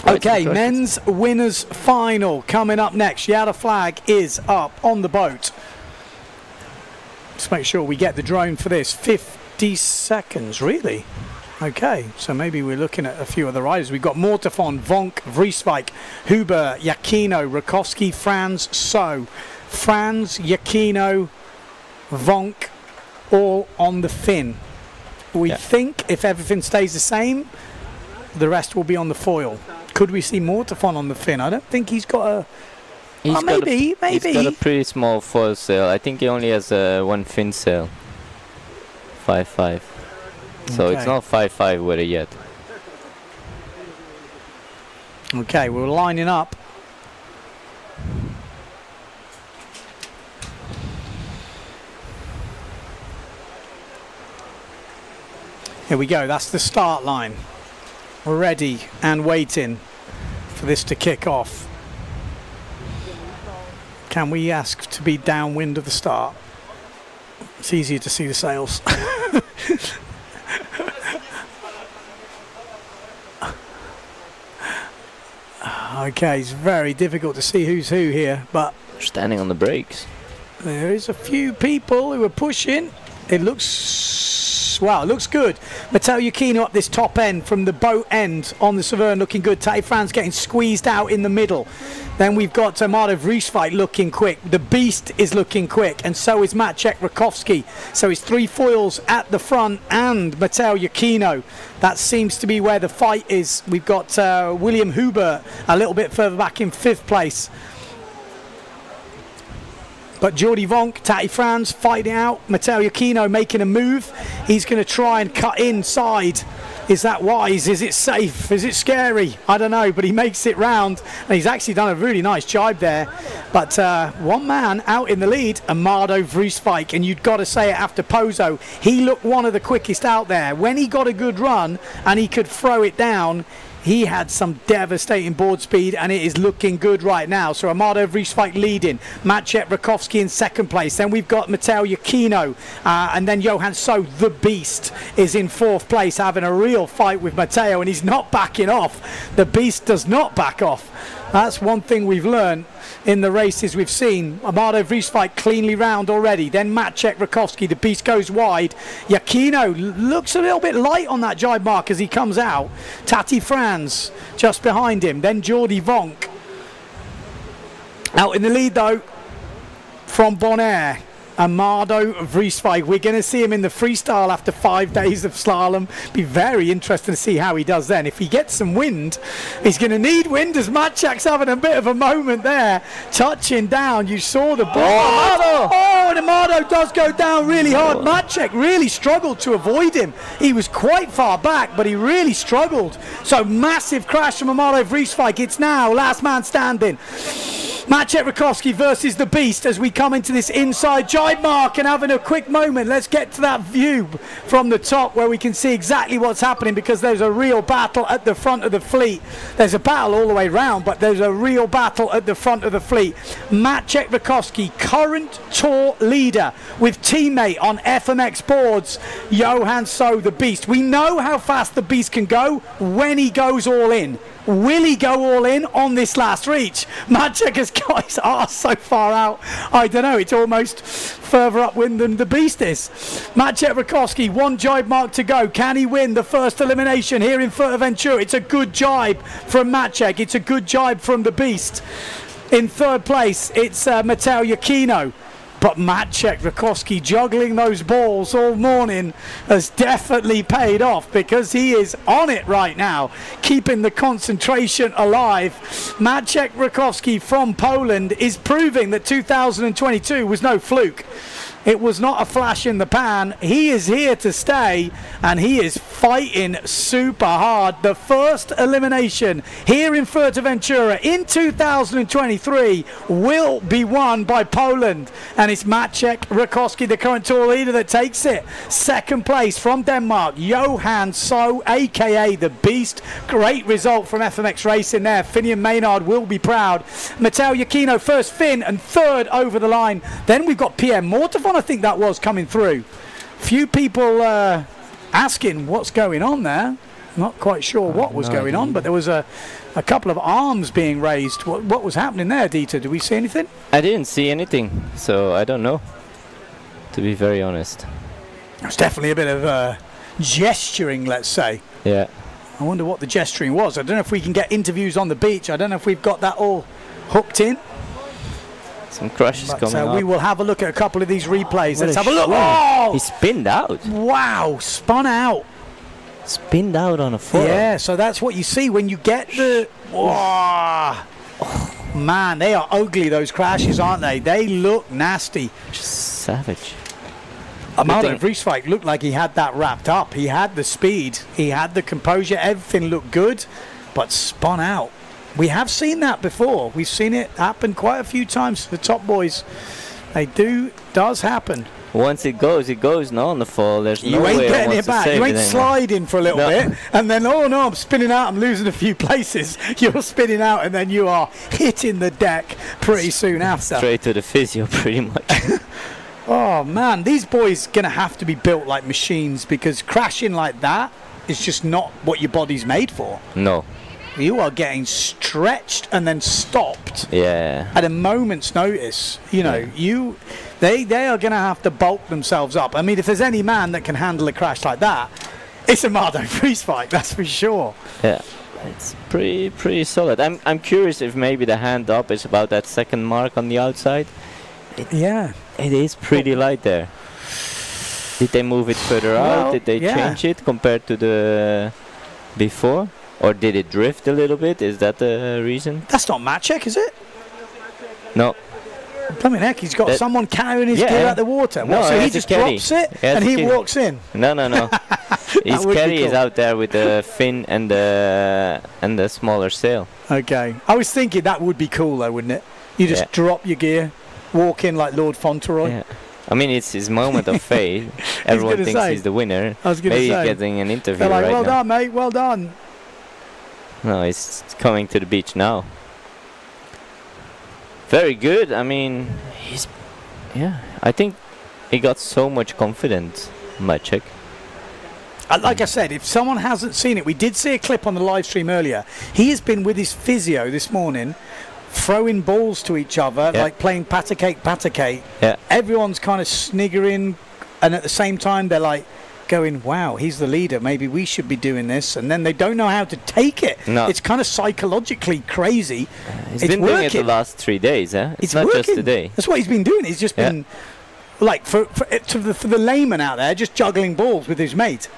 Quite Okay, some crashes. men's winners final coming up next. Yada flag is up on the boat. Let's make sure we get the drone for this. 50 seconds, really? Okay, so maybe we're looking at a few of the riders. We've got Mortefon, Vonk, Vrieswijk, Huber, Yakino, Rakowski, Franz, So. Franz, Yakino, Vonk, all on the fin. We Yeah. think if everything stays the same, the rest will be on the foil. Could we see Mortefon on the fin? I don't think he's got a... He's Oh, got maybe. He's got a pretty small foil sail. I think he only has one fin sail. 5.5. So it's Okay. not 5.5 with it yet. Okay, we're lining up. Here we go, that's the start line. We're ready and waiting for this to kick off. Can we ask to be downwind of the start? It's easier to see the sails. Okay, it's very difficult to see who's who here, but Standing on the brakes. there is a few people who are pushing. It looks, wow, it looks good. Matteo Yakino up this top end from the boat end on the Severn looking good. Tati Franz getting squeezed out in the middle. Then we've got Amado Vrieswijk looking quick. The Beast is looking quick, and so is Maciek Rakowski. So it's 3 foils at the front and Matteo Yakino. That seems to be where the fight is. We've got William Huber a little bit further back in 5th place. But Jordi Vonk, Tati Franz fighting out. Matteo Yakino making a move. He's going to try and cut inside. Is that wise? Is it safe? Is it scary? I don't know, but he makes it round. And he's actually done a really nice jibe there. But one man out in the lead, Amado Vrieswijk. And you've got to say it after Pozo. He looked one of the quickest out there. When he got a good run and he could throw it down, he had some devastating board speed, and it is looking good right now. So Amado Vrieswijk leading, Maciek Rakowski in 2nd place. Then we've got Matteo Yakino, and then Johan So, the Beast, is in 4th place, having a real fight with Matteo, and he's not backing off. The Beast does not back off. That's one thing we've learned in the races we've seen. Amado Vrieswijk cleanly round already. Then Maciek Rakowski, the Beast goes wide. Yakino looks a little bit light on that jibe mark as he comes out. Tati Franz just behind him. Then Jordi Vonk. Out in the lead though from Bonaire. Amado Vrieswijk. We're going to see him in the freestyle after 5 days of slalom. Be very interesting to see how he does then. If he gets some wind, he's going to need wind, as Maciek's having a bit of a moment there. Touching down, you saw the ball. And Amado does go down really hard. Maciek really struggled to avoid him. He was quite far back, but he really struggled. So massive crash from Amado Vrieswijk. It's now last man standing. Maciek Rakowski versus the Beast as we come into this inside jibe mark and having a quick moment. Let's get to that view from the top where we can see exactly what's happening, because there's a real battle at the front of the fleet. There's a battle all the way round, but there's a real battle at the front of the fleet. Maciek Rakowski, current tour leader with teammate on FMX boards, Johan So, the Beast. We know how fast the Beast can go when he goes all in. Will he go all in on this last reach? Maciek has got his arse so far out, I don't know, it's almost further upwind than the Beast is. Maciek Rakowski, 1 jibe mark to go. Can he win the first elimination here in Fuerteventura? It's a good jibe from Maciek. It's a good jibe from the Beast. In third place, it's Mateo Aquino. But Maciek Rakowski juggling those balls all morning has definitely paid off, because he is on it right now, keeping the concentration alive. Maciek Rakowski from Poland is proving that 2022 was no fluke. It was not a flash in the pan. He is here to stay, and he is fighting super hard. The first elimination here in Fuerteventura in 2023 will be won by Poland, and it's Maciek Rakowski, the current tour leader, that takes it. Second place from Denmark, Johan So, aka the Beast. Great result from FMX Racing there. Finian Maynard will be proud. Mateo Aquino first Finn, and third over the line. Then we've got Pierre Mortefon, I think that was coming through. Few people asking what's going on there. Not quite sure what was going on, but there was a couple of arms being raised. What was happening there, Dieter? Did we see anything? I didn't see anything, so I don't know, to be very honest. There's definitely a bit of gesturing, let's say. Yeah. I wonder what the gesturing was. I don't know if we can get interviews on the beach. I don't know if we've got that all hooked in. Some crashes coming up. We will have a look at a couple of these replays. Let's have a look. Oh! He spinned out. Wow, spun out. Spinned out on a foot. Yeah, so that's what you see when you get the... Oh, man, they are ugly, those crashes, aren't they? They look nasty. Just savage. Amado Vrieswijk looked like he had that wrapped up. He had the speed. He had the composure. Everything looked good, but spun out. We have seen that before. We've seen it happen quite a few times to the top boys. Does happen. Once it goes, no, on the fall. There's no way you ain't getting it back. You ain't sliding for a little bit, and then, oh no, I'm spinning out, I'm losing a few places. You're spinning out, and then you are hitting the deck pretty soon after. Straight to the physio, pretty much. Oh man, these boys gonna have to be built like machines, because crashing like that is just not what your body's made for. No. You are getting stretched and then stopped at a moment's notice. You know, they are going to have to bulk themselves up. I mean, if there's any man that can handle a crash like that, it's Amado Vrieswijk, that's for sure. Yeah, it's pretty solid. I'm curious if maybe the hand up is about that second mark on the outside. It is pretty light there. Did they move it further out? Did they change it compared to the before? Or did it drift a little bit? Is that the reason? That's not Maciek, is it? No. Blooming heck, he's got someone carrying his gear out the water. No, so he just drops it and he walks in? No. His caddy is out there with the fin and the smaller sail. Okay. I was thinking that would be cool though, wouldn't it? You just drop your gear, walk in like Lord Fauntleroy. Yeah. I mean, it's his moment of fame. Everyone thinks he's the winner. I was going to say. Maybe he's getting an interview They're like, right now. well done, mate, well done. No, he's coming to the beach now. Very good. I mean, I think he got so much confidence, Maciek. Like I said, if someone hasn't seen it, we did see a clip on the live stream earlier. He has been with his physio this morning, throwing balls to each other, like playing patacake. Yeah. Everyone's kind of sniggering, and at the same time, they're like, going, wow, he's the leader, maybe we should be doing this, and then they don't know how to take it. No. It's kind of psychologically crazy. He's been doing it the last 3 days, eh? It's not working. just today. That's what he's been doing. He's just been Like for the layman out there, just juggling balls with his mate.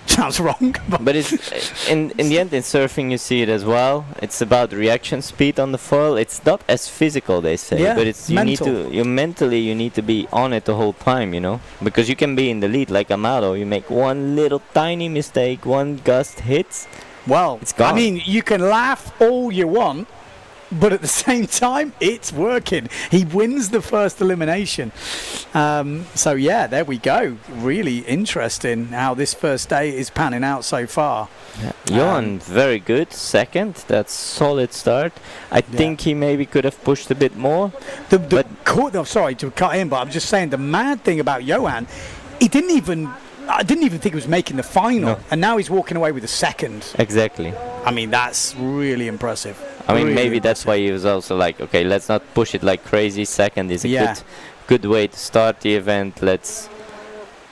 Sounds wrong. But it's in the end in surfing you see it as well. It's about reaction speed on the foil. It's not as physical, they say, Yeah, but it's mental. you need to be on it the whole time, you know, because you can be in the lead like Amado. You make one little tiny mistake, one gust hits. Well, It's gone. I mean, you can laugh all you want, but at the same time, it's working. He wins the first elimination. So yeah, there we go. Really interesting how this first day is panning out so far. Johan, very good. Second, that's solid start. I think he maybe could have pushed a bit more. Sorry to cut in, but I'm just saying the mad thing about Johan, I didn't even think he was making the final, No. and now he's walking away with a second. Exactly. I mean, that's really impressive. I mean, Really maybe that's why he was also like, okay, let's not push it like crazy. Second is a good way to start the event.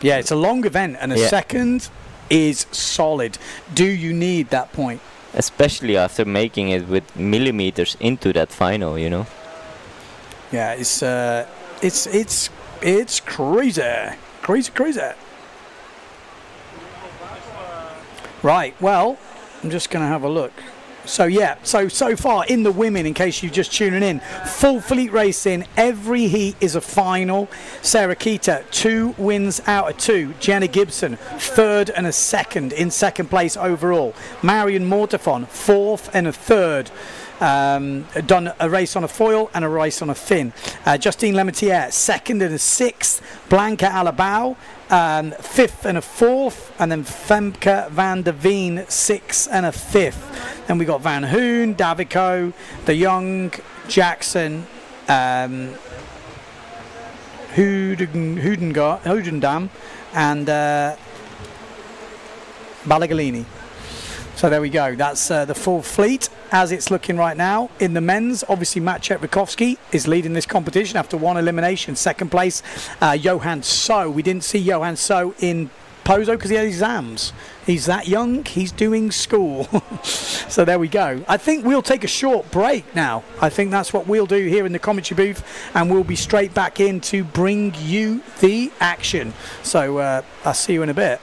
Yeah, it's a long event, and a second is solid. Do you need that point? Especially after making it with millimeters into that final, you know. Yeah, it's crazy. Right, well, I'm just going to have a look. So far in the women, in case you're just tuning in, full fleet racing, every heat is a final. Sarah Keita, 2 wins out of 2. Jenna Gibson, 3rd and a 2nd, in 2nd place overall. Marion Mortafon, 4th and a 3rd. Done a race on a foil and a race on a fin. Justine Lemaitre, 2nd and a 6th. Blanca Alabao, 5th and a 4th, and then Femke van der Veen, 6th and a 5th. Then we got Van Hoon, Davico, De Jong, Jackson, Houdendam, and Balagalini. So there we go. That's the full fleet as it's looking right now. In the men's, obviously Matt Chetwikovsky is leading this competition after 1 elimination. 2nd place, Johan So. We didn't see Johan So in Pozo because he had exams. He's that young. He's doing school. So there we go. I think we'll take a short break now. I think that's what we'll do here in the commentary booth, and we'll be straight back in to bring you the action. So I'll see you in a bit.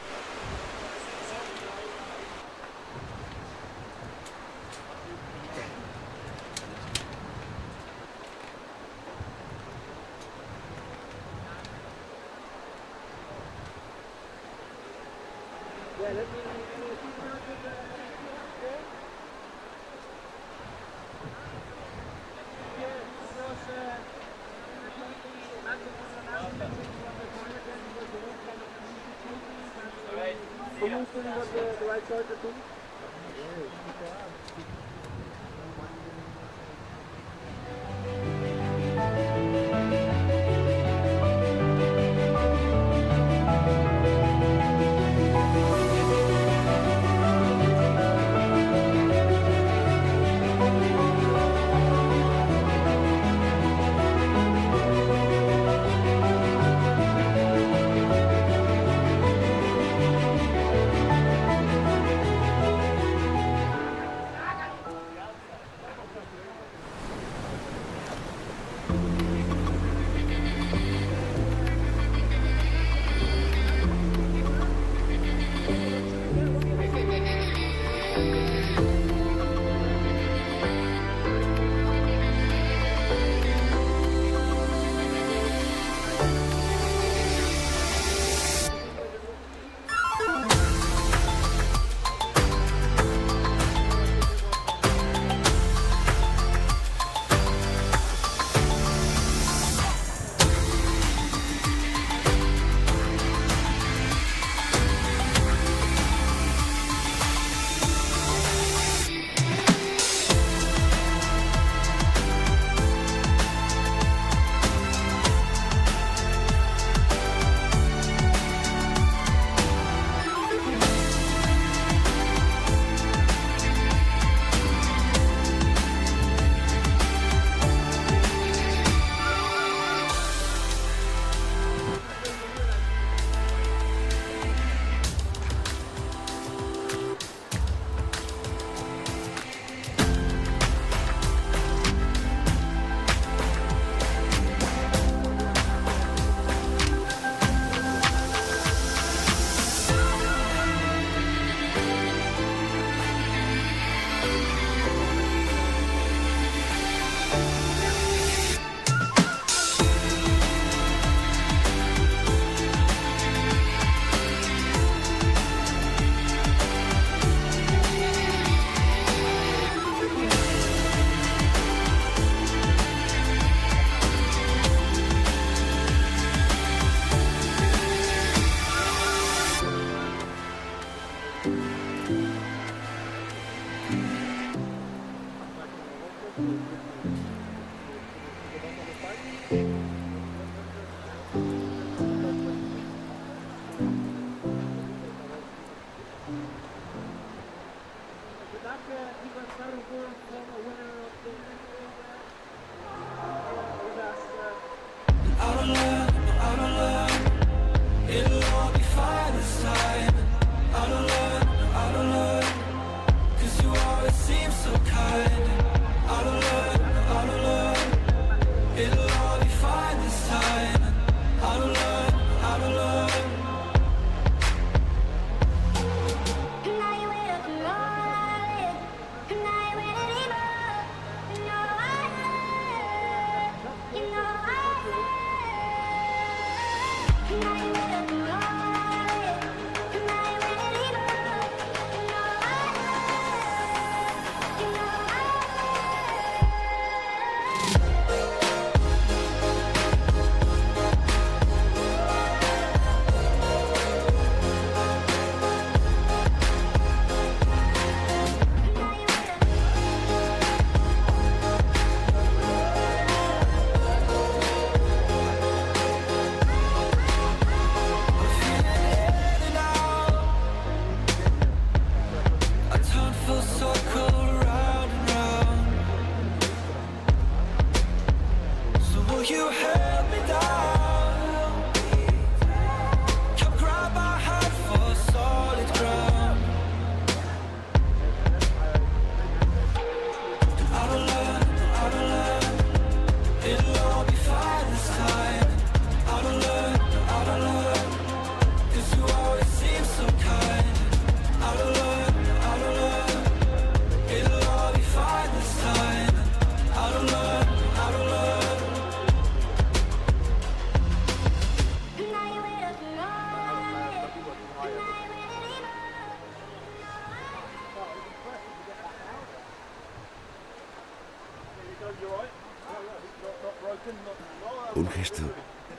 Un gesto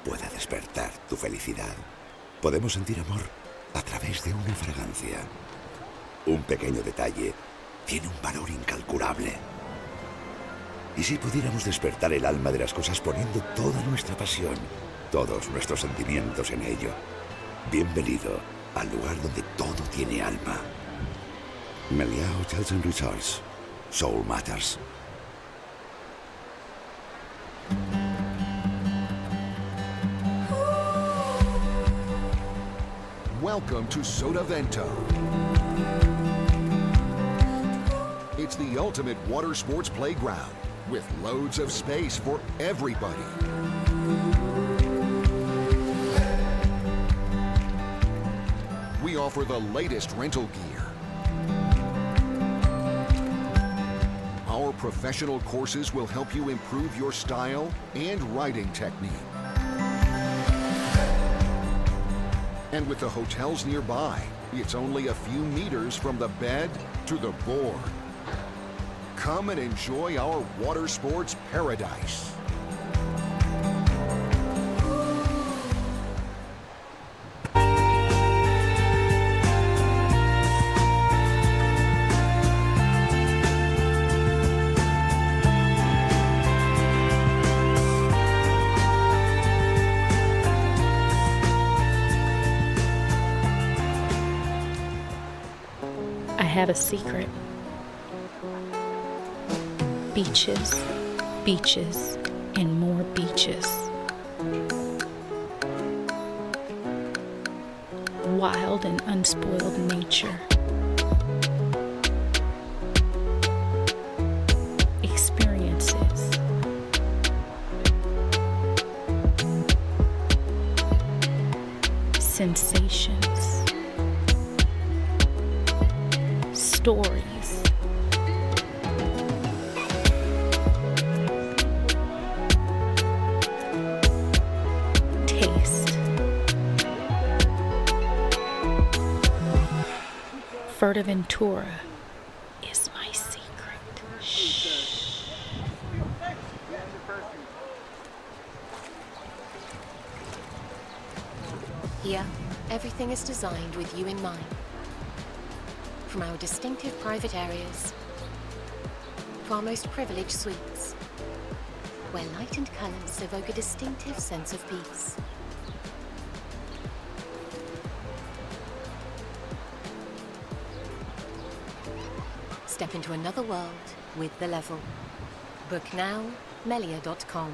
puede despertar tu felicidad. Podemos sentir amor a través de una fragancia. Un pequeño detalle tiene un valor incalculable. ¿Y si pudiéramos despertar el alma de las cosas poniendo toda nuestra pasión, todos nuestros sentimientos en ello? Bienvenido al lugar donde todo tiene alma. Meliá Hotels and Resorts. Soul Matters. Welcome to Sotavento. It's the ultimate water sports playground with loads of space for everybody. We offer the latest rental gear. Our professional courses will help you improve your style and riding technique. And with the hotels nearby, it's only a few meters from the bed to the board. Come and enjoy our water sports paradise. I had a secret. Beaches, beaches, and more beaches. Wild and unspoiled nature. Experiences. Sensations. Stories. Taste. Fuerteventura is my secret. Shh. Here, everything is designed with you in mind. From our distinctive private areas to our most privileged suites, where light and colours evoke a distinctive sense of peace. Step into another world with The Level. Book now, melia.com.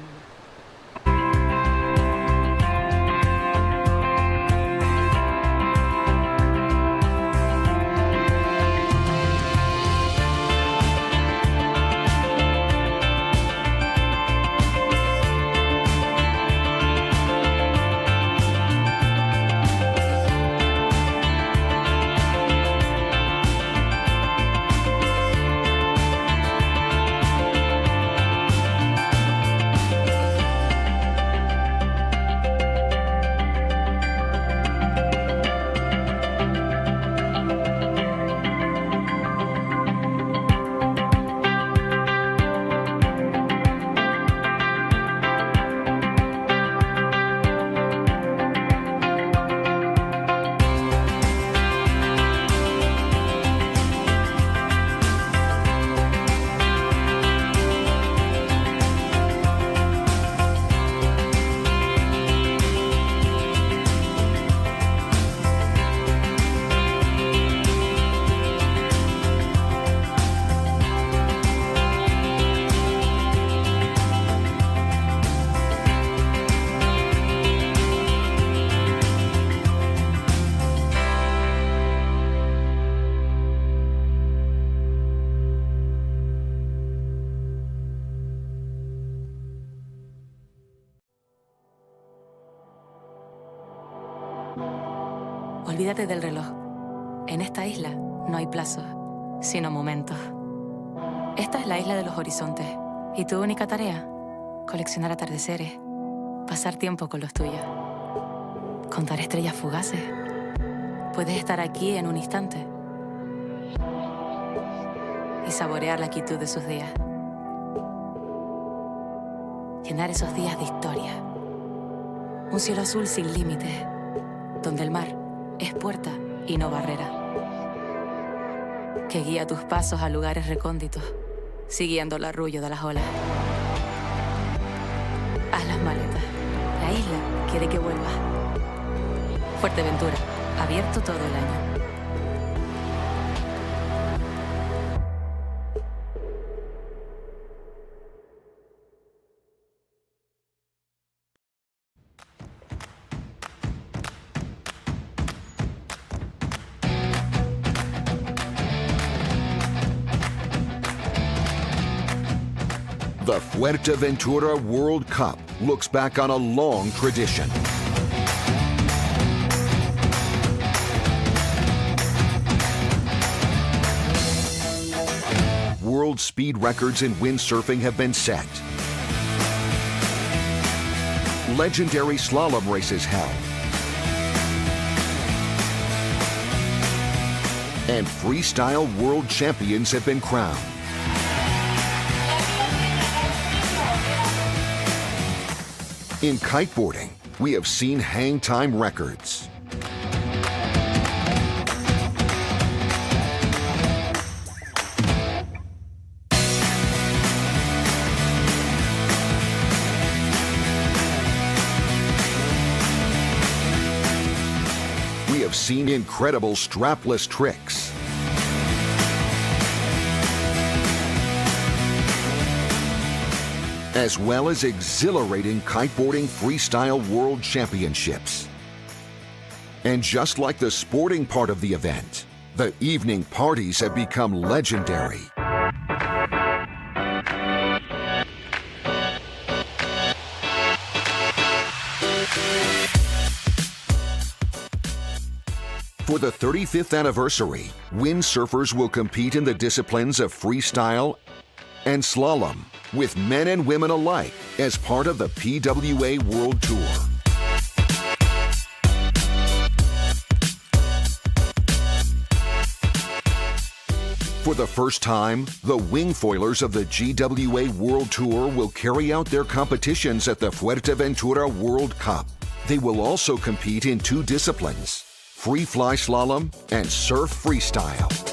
Olvídate del reloj. En esta isla no hay plazos, sino momentos. Esta es la isla de los horizontes. Y tu única tarea, coleccionar atardeceres, pasar tiempo con los tuyos, contar estrellas fugaces. Puedes estar aquí en un instante y saborear la quietud de sus días. Llenar esos días de historia. Un cielo azul sin límites, donde el mar es puerta y no barrera. Que guía tus pasos a lugares recónditos, siguiendo el arrullo de las olas. Haz las maletas. La isla quiere que vuelvas. Fuerteventura, abierto todo el año. The Fuerteventura World Cup looks back on a long tradition. World speed records in windsurfing have been set. Legendary slalom races held. And freestyle world champions have been crowned. In kiteboarding, we have seen hang time records. We have seen incredible strapless tricks. As well as exhilarating kiteboarding freestyle world championships. And just like the sporting part of the event, the evening parties have become legendary. For the 35th anniversary, windsurfers will compete in the disciplines of freestyle and slalom, with men and women alike as part of the PWA World Tour. For the first time, the wingfoilers of the GWA World Tour will carry out their competitions at the Fuerteventura World Cup. They will also compete in two disciplines, free fly slalom and surf freestyle.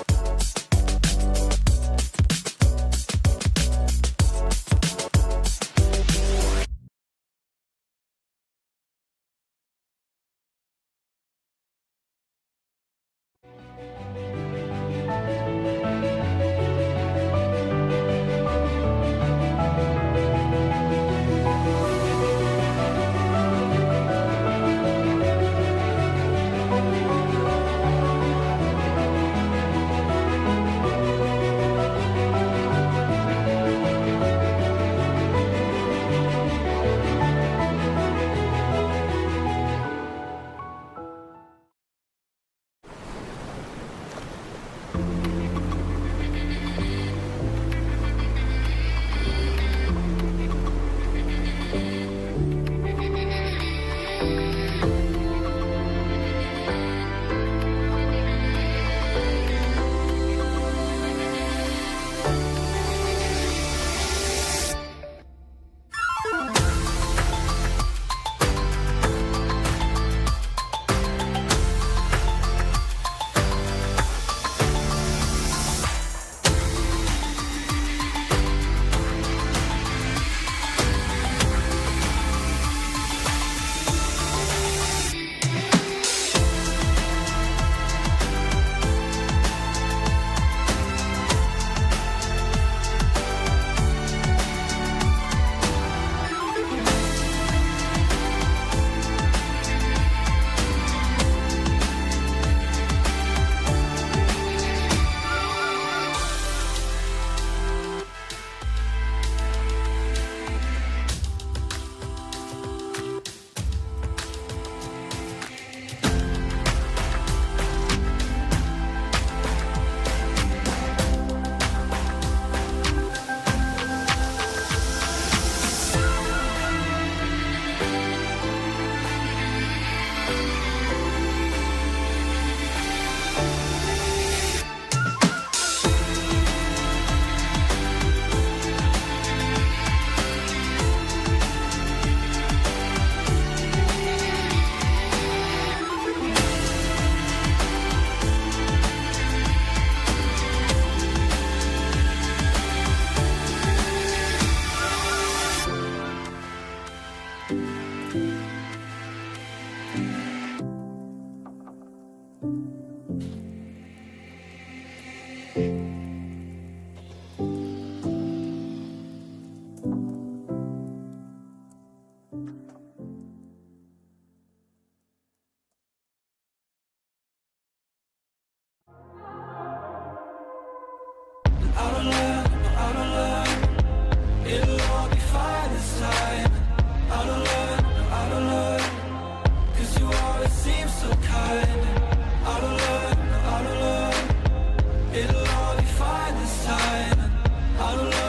so kind. Out of learn, it'll all be fine this time. Out of learn,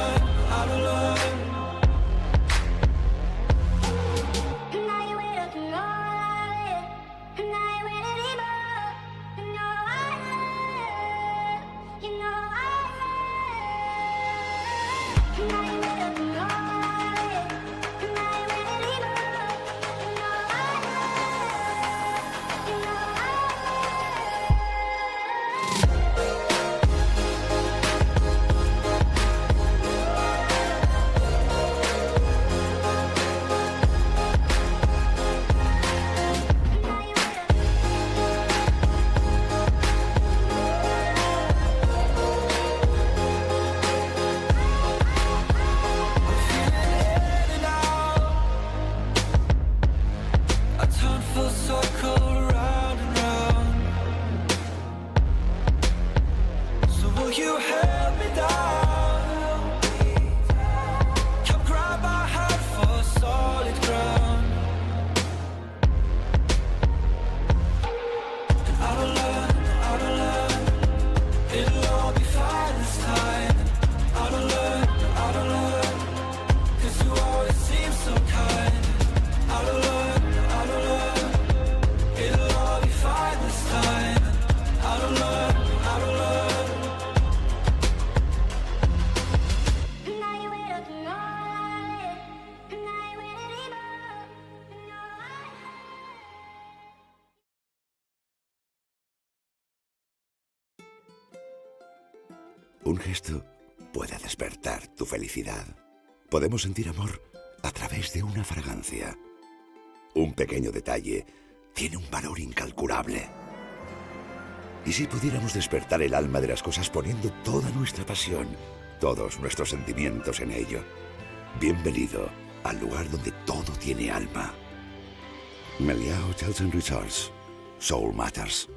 Un gesto puede despertar tu felicidad. Podemos sentir amor a través de una fragancia. Un pequeño detalle tiene un valor incalculable. ¿Y si pudiéramos despertar el alma de las cosas poniendo toda nuestra pasión, todos nuestros sentimientos en ello? Bienvenido al lugar donde todo tiene alma. Meliá Hotels and Resorts. Soul Matters.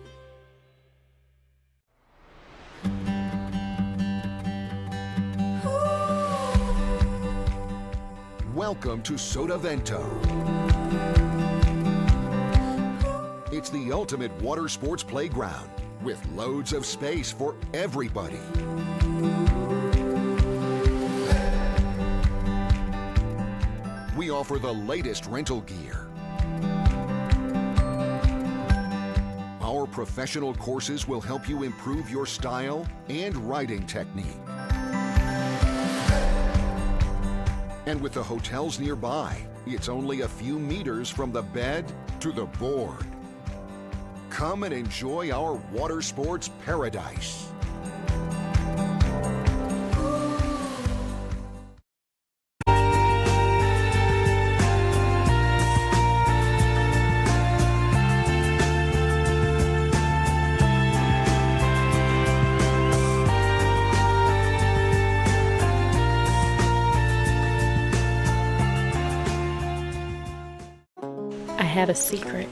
Welcome to Sotavento. It's the ultimate water sports playground with loads of space for everybody. We offer the latest rental gear. Our professional courses will help you improve your style and riding technique. And with the hotels nearby, it's only a few meters from the bed to the board. Come and enjoy our water sports paradise. I had a secret.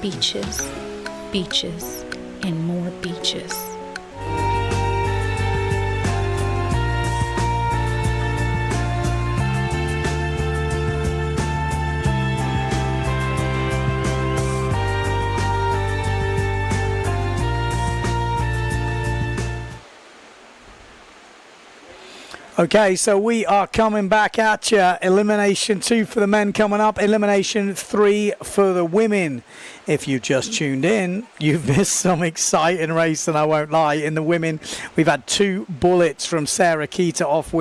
Beaches, beaches, and more beaches. Okay, so we are coming back at you. Elimination 2 for the men coming up. Elimination 3 for the women. If you just tuned in, you've missed some exciting racing, I won't lie. In the women, we've had 2 bullets from Sarah Keita off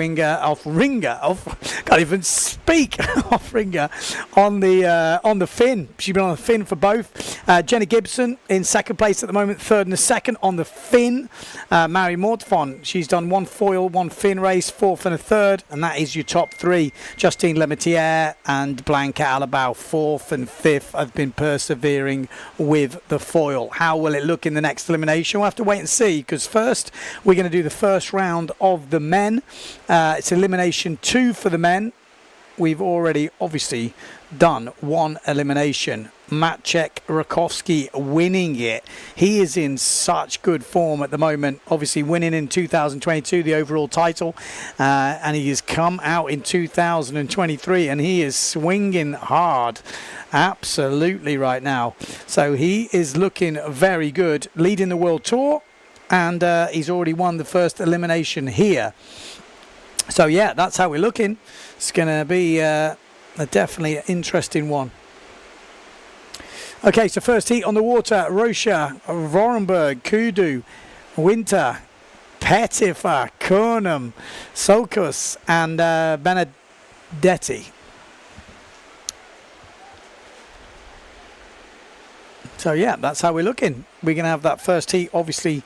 can't even speak, off ringer on the fin. She's been on the fin for both. Jenny Gibson in second place at the moment, third and a second on the fin. Mary Mortfon, she's done 1 foil, 1 fin race, fourth and a third, and that is your top 3. Justine Lemaitre and Blanca Alabau, fourth and fifth, have been persevering with the foil. How will it look in the next elimination? We'll have to wait and see, because first we're going to do the first round of the men. It's elimination 2 for the men. we've already obviously done one elimination. Maciek Rakowski winning it. He is in such good form at the moment, obviously winning in 2022 the overall title, and he has come out in 2023 and he is swinging hard absolutely right now. So he is looking very good, leading the world tour, and he's already won the first elimination here. So yeah, that's how we're looking. It's going to be a definitely interesting one. Okay, so first heat on the water: Rocha, Vorenberg, Kudu, Winter, Petifa, Kernum, Sokus, and Benedetti. So yeah, that's how we're looking. We're going to have that first heat obviously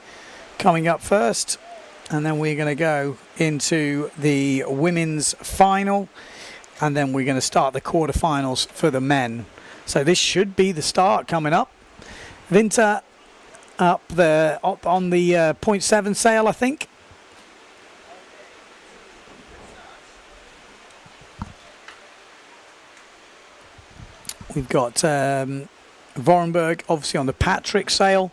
coming up first, and then we're going to go into the women's final, and then we're going to start the quarterfinals for the men. So this should be the start coming up. Winter up there on the 0.7 sail, I think. We've got Vorenberg obviously on the Patrick sail.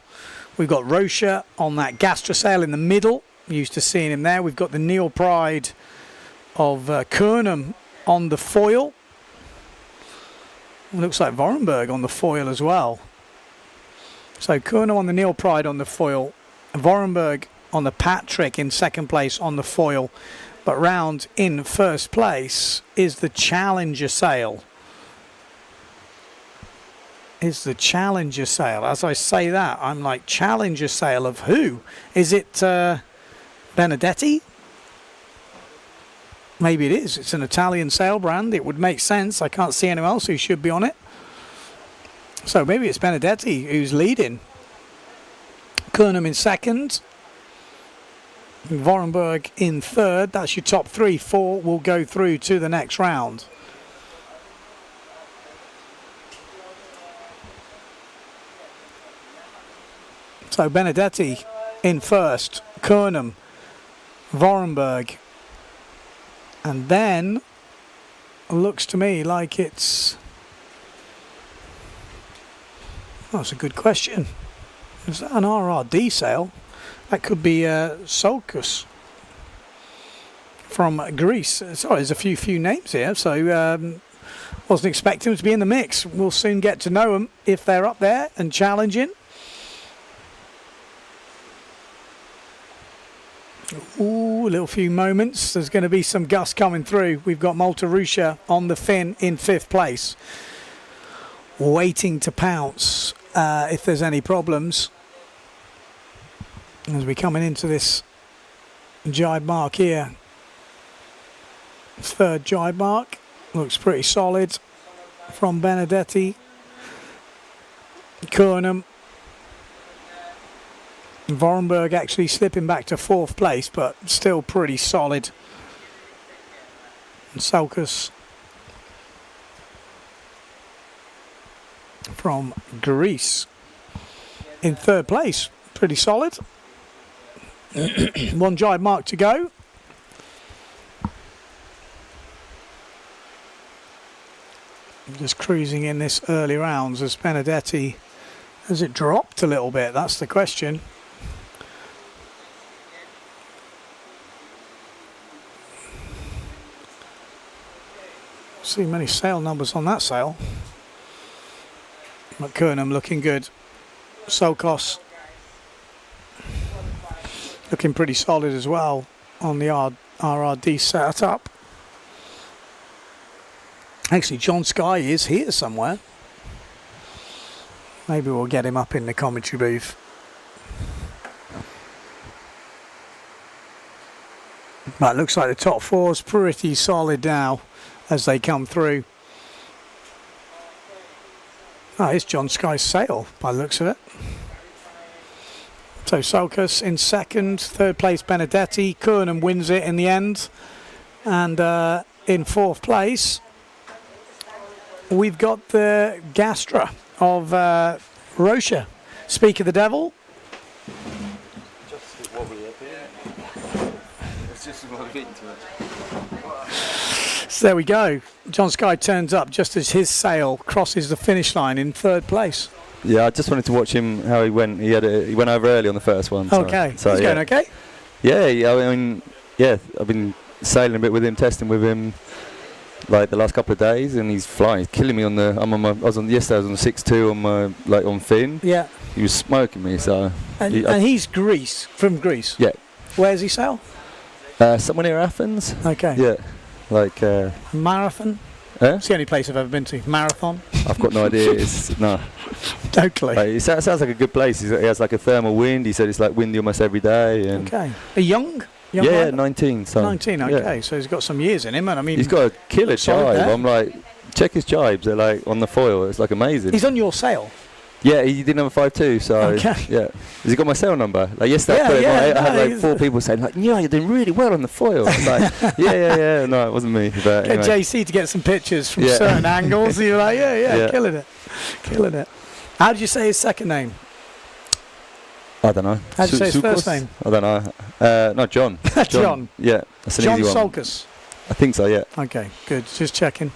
We've got Rocha on that Gastra sail in the middle. Used to seeing him there. We've got the Neil Pride of Kernum on the foil. Looks like Vorenberg on the foil as well. So Kernum on the Neil Pride on the foil. Vorenberg on the Patrick in second place on the foil. But round in first place is the Challenger sail. Is the Challenger sail. As I say that, I'm like, Challenger sail of who? Is it Benedetti? Maybe it is. It's an Italian sail brand. It would make sense. I can't see anyone else who should be on it. So maybe it's Benedetti who's leading. Kernum in second. Vorenberg in third. That's your top three. 4 will go through to the next round. So Benedetti in first. Kernum. Vorenberg. And then looks to me like it's... Oh, that's a good question. Is that an RRD sail? That could be Solkus from Greece. Sorry, there's a few names here, so wasn't expecting them to be in the mix. We'll soon get to know them if they're up there and challenging. Ooh, a little few moments. There's going to be some gusts coming through. We've got Malta Rusha on the fin in 5th place, waiting to pounce if there's any problems. As we're coming into this jibe mark here. 3rd jibe mark. Looks pretty solid from Benedetti. Kernum. Vorenberg actually slipping back to 4th place, but still pretty solid. And Salkus from Greece in 3rd place, pretty solid. 1 jibe mark to go. Just cruising in this early rounds as Benedetti. Has it dropped a little bit? That's the question. See many sail numbers on that sail. McKernam looking good. Solkos looking pretty solid as well on the RRD setup. Actually, John Sky is here somewhere. Maybe we'll get him up in the commentary booth. But it looks like the top 4 is pretty solid now as they come through. Oh, it's John Sky's sail by the looks of it. So Solkus in second, 3rd place Benedetti. Kernum wins it in the end. And in 4th place, we've got the Gastra of Rocha. Speak of the devil. So there we go. John Sky turns up just as his sail crosses the finish line in 3rd place. Yeah, I just wanted to watch him how he went. He went over early on the first one. Okay, so he's going okay. Yeah, I mean, I've been sailing a bit with him, testing with him, like the last couple of days, and he's flying. He's killing me on the. Yesterday I was on 6.2 on my on fin. Yeah. He was smoking me. So. And he's from Greece. Yeah. Where's he sail? Somewhere near Athens. Okay. Yeah. Like. Marathon. It's the only place I've ever been to. Marathon. I've got no idea. No. No clue. It sounds like a good place. He has like a thermal wind. He said it's like windy almost every day. And okay. A young yeah, 19. So 19. Okay, so he's got some years in him, and I mean, he's got a killer jibe. I'm like, check his jibes. They're like on the foil. It's like amazing. He's on your sail. Yeah, he didn't have a 5.2, so okay. Yeah. Has he got my cell number? Like yesterday, I had like 4 people saying like, "Yeah, you're doing really well on the foil." I was like, yeah. No, it wasn't me. But get anyway. JC to get some pictures from certain angles. You're like, yeah, killing it. How did you say his second name? I don't know. How did you say his first name? I don't know. No, John. John. Yeah, that's an John easy one. Sulcus. I think so. Yeah. Okay, good. Just checking.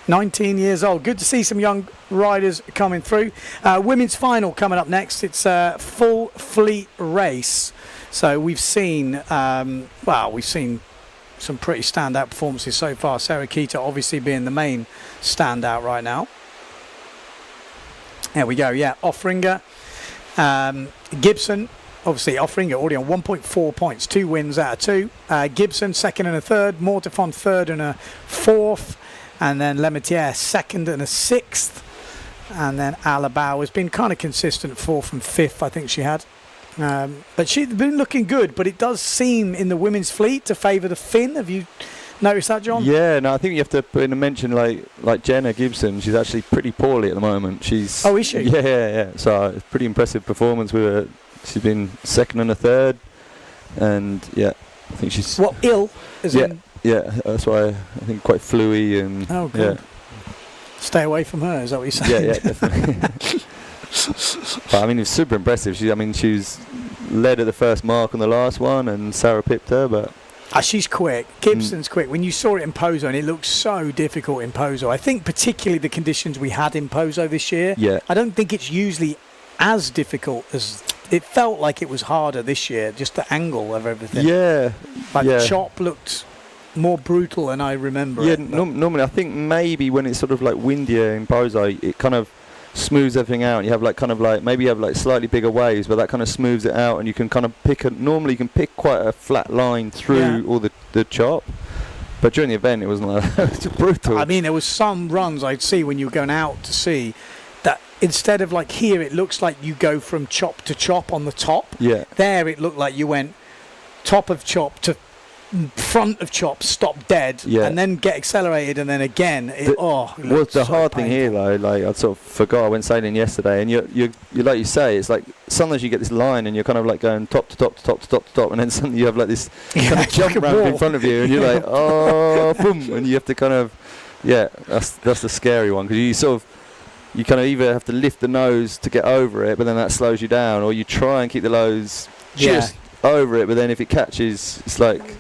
19 years old. Good to see some young riders coming through. Women's final coming up next. It's a full fleet race. So we've seen, we've seen some pretty standout performances so far. Sarah Keita obviously being the main standout right now. There we go. Yeah, Offringer. Gibson, obviously Offringer already on 1.4 points. 2 wins out of 2. Gibson second and a third. Mortifon third and a fourth. And then Lemaitre second and a 6th. And then Alabau has been kind of consistent, 4th and 5th, I think she had. But she's been looking good, but it does seem in the women's fleet to favour the Finn. Have you noticed that, John? Yeah, no, I think you have to put in a mention like Jenna Gibson. She's actually pretty poorly at the moment. She's is she? Yeah. So it's pretty impressive performance with her. She's been second and a third. And yeah, I think she's... What, ill? Yeah, that's why I think quite fluey and good. Stay away from her, is that what you're saying? Yeah, definitely. But I mean, it's super impressive. She's led at the first mark on the last one, and Sarah pipped her. But she's quick. Gibson's quick. When you saw it in Pozo, and it looked so difficult in Pozo. I think particularly the conditions we had in Pozo this year. Yeah. I don't think it's usually as difficult as. It felt like it was harder this year. Just the angle of everything. Yeah. Chop looked more brutal than I remember. Yeah, normally I think maybe when it's sort of like windier in Pozo, it kind of smooths everything out. You have like kind of like maybe you have like slightly bigger waves, but that kind of smooths it out, and you can kind of normally you can pick quite a flat line through all the chop. But during the event, it wasn't like that. It was brutal. I mean, there was some runs I'd see when you were going out to sea that instead of like here, it looks like you go from chop to chop on the top. Yeah. There, it looked like you went top of chop to front of chop, stop dead, and then get accelerated, and then again. The hard thing here, though, like I sort of forgot. I went sailing yesterday, and you like you say, it's like sometimes you get this line, and you're kind of like going top to top to top to top to top, and then suddenly you have like this kind of jump ramp in front of you, and you're like, oh, boom, and you have to kind of, that's the scary one, because you kind of either have to lift the nose to get over it, but then that slows you down, or you try and keep the nose just over it, but then if it catches, it's like.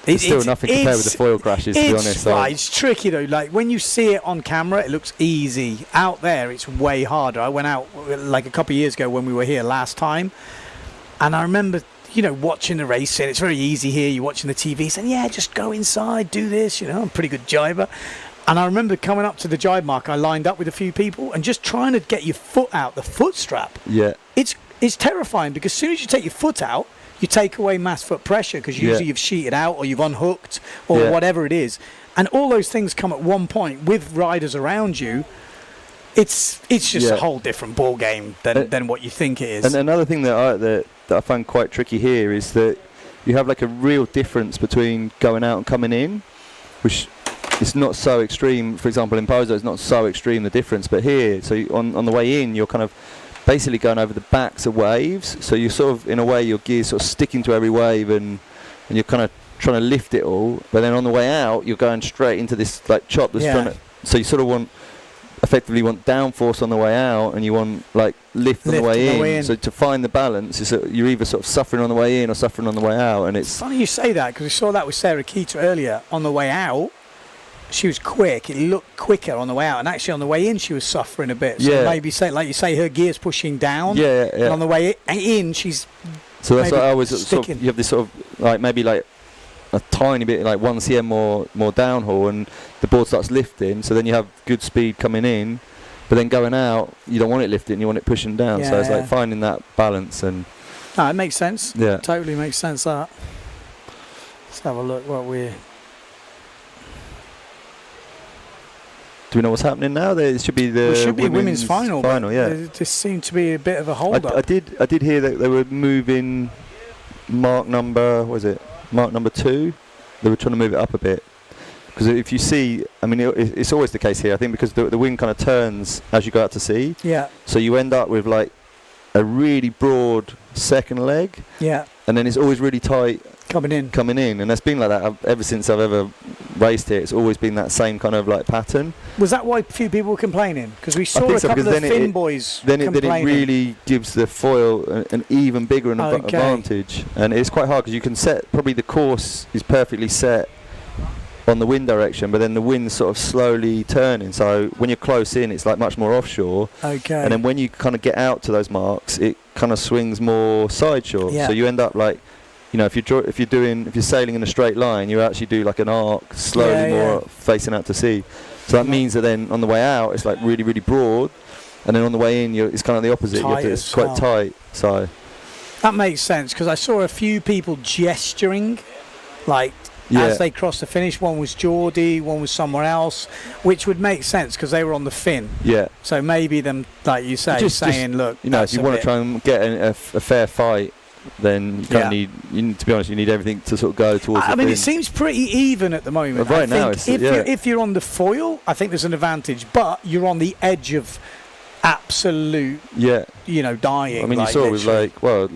It's still nothing compared with the foil crashes, to be honest. It's tricky though. Like when you see it on camera, it looks easy. Out there, it's way harder. I went out like a couple of years ago when we were here last time, and I remember, watching the race. And it's very easy here. You're watching the TV, saying, just go inside, do this. I'm a pretty good jiber. And I remember coming up to the jibe mark, I lined up with a few people and just trying to get your foot out the foot strap. Yeah. It's terrifying because as soon as you take your foot out, you take away mass foot pressure because usually you've sheeted out or you've unhooked or whatever it is. And all those things come at one point with riders around you. It's just a whole different ball game than what you think it is. And another thing that I find quite tricky here is that you have like a real difference between going out and coming in, which is not so extreme. For example, in Pozo, it's not so extreme, the difference. But here, so on the way in, you're kind of basically going over the backs of waves, so you're sort of, in a way, your gear's sort of sticking to every wave, and you're kind of trying to lift it all, but then on the way out you're going straight into this like chop that's trying to, so you sort of effectively want downforce on the way out, and you want like lift on the way in. So to find the balance, you're either sort of suffering on the way in or suffering on the way out, and it's funny you say that because we saw that with Sarah Keita earlier. On the way out, she was quick. It looked quicker on the way out, and actually on the way in she was suffering a bit. So Yeah. maybe like you say, her gear's pushing down. Yeah, yeah. And on the way in, she's So that's maybe why I always sort sticking. of, you have this sort of like maybe like a tiny bit, like 1 cm more downhill, and the board starts lifting. So then you have good speed coming in, but then going out, you don't want it lifting, you want it pushing down. So it's Yeah. like finding that balance. And no, it makes sense. Yeah. Totally makes sense. That. Let's have a look. What we're. do we know what's happening now? There should be the It should be women's final. Final, but yeah. There just seemed to be a bit of a hold up. I did hear that they were moving mark number 2. They were trying to move it up a bit, because if you see, I mean, it's always the case here, I think, because the wind kind of turns as you go out to sea. Yeah. So you end up with like a really broad second leg, Yeah. and then it's always really tight Coming in. and that's been like that ever since I've ever raced here. It's always been that same kind of like pattern. Was that why a few people were complaining? Because we saw think a so, couple because of then Finn boys then it complaining. really gives the foil an even bigger Okay. advantage, and it's quite hard because you can set, probably the course is perfectly set on the wind direction, but then the wind's sort of slowly turning, so when you're close in it's like much more offshore, Okay. and then when you kind of get out to those marks it kind of swings more side shore. Yeah. So you end up like, you know, if you're sailing in a straight line, you actually do like an arc slowly more facing out to sea. So that means that then on the way out it's like really, really broad, and then on the way in it's kind of the opposite. Tight It's as quite well. tight. So That makes sense, because I saw a few people gesturing, like as they crossed the finish. One was Geordie, one was somewhere else, which would make sense because they were on the fin. yeah. So maybe them, like you say, Just- saying, look, You know, that's if you a want to bit- try and get a fair fight, then you kind of need, to be honest, you need everything to sort of go towards I the mean, fin. it seems pretty even at the moment. Right I now think it's- if, yeah. if you're on the foil, I think there's an advantage, but you're on the edge of absolute, Yeah. dying. I mean, you saw with literally. like, well,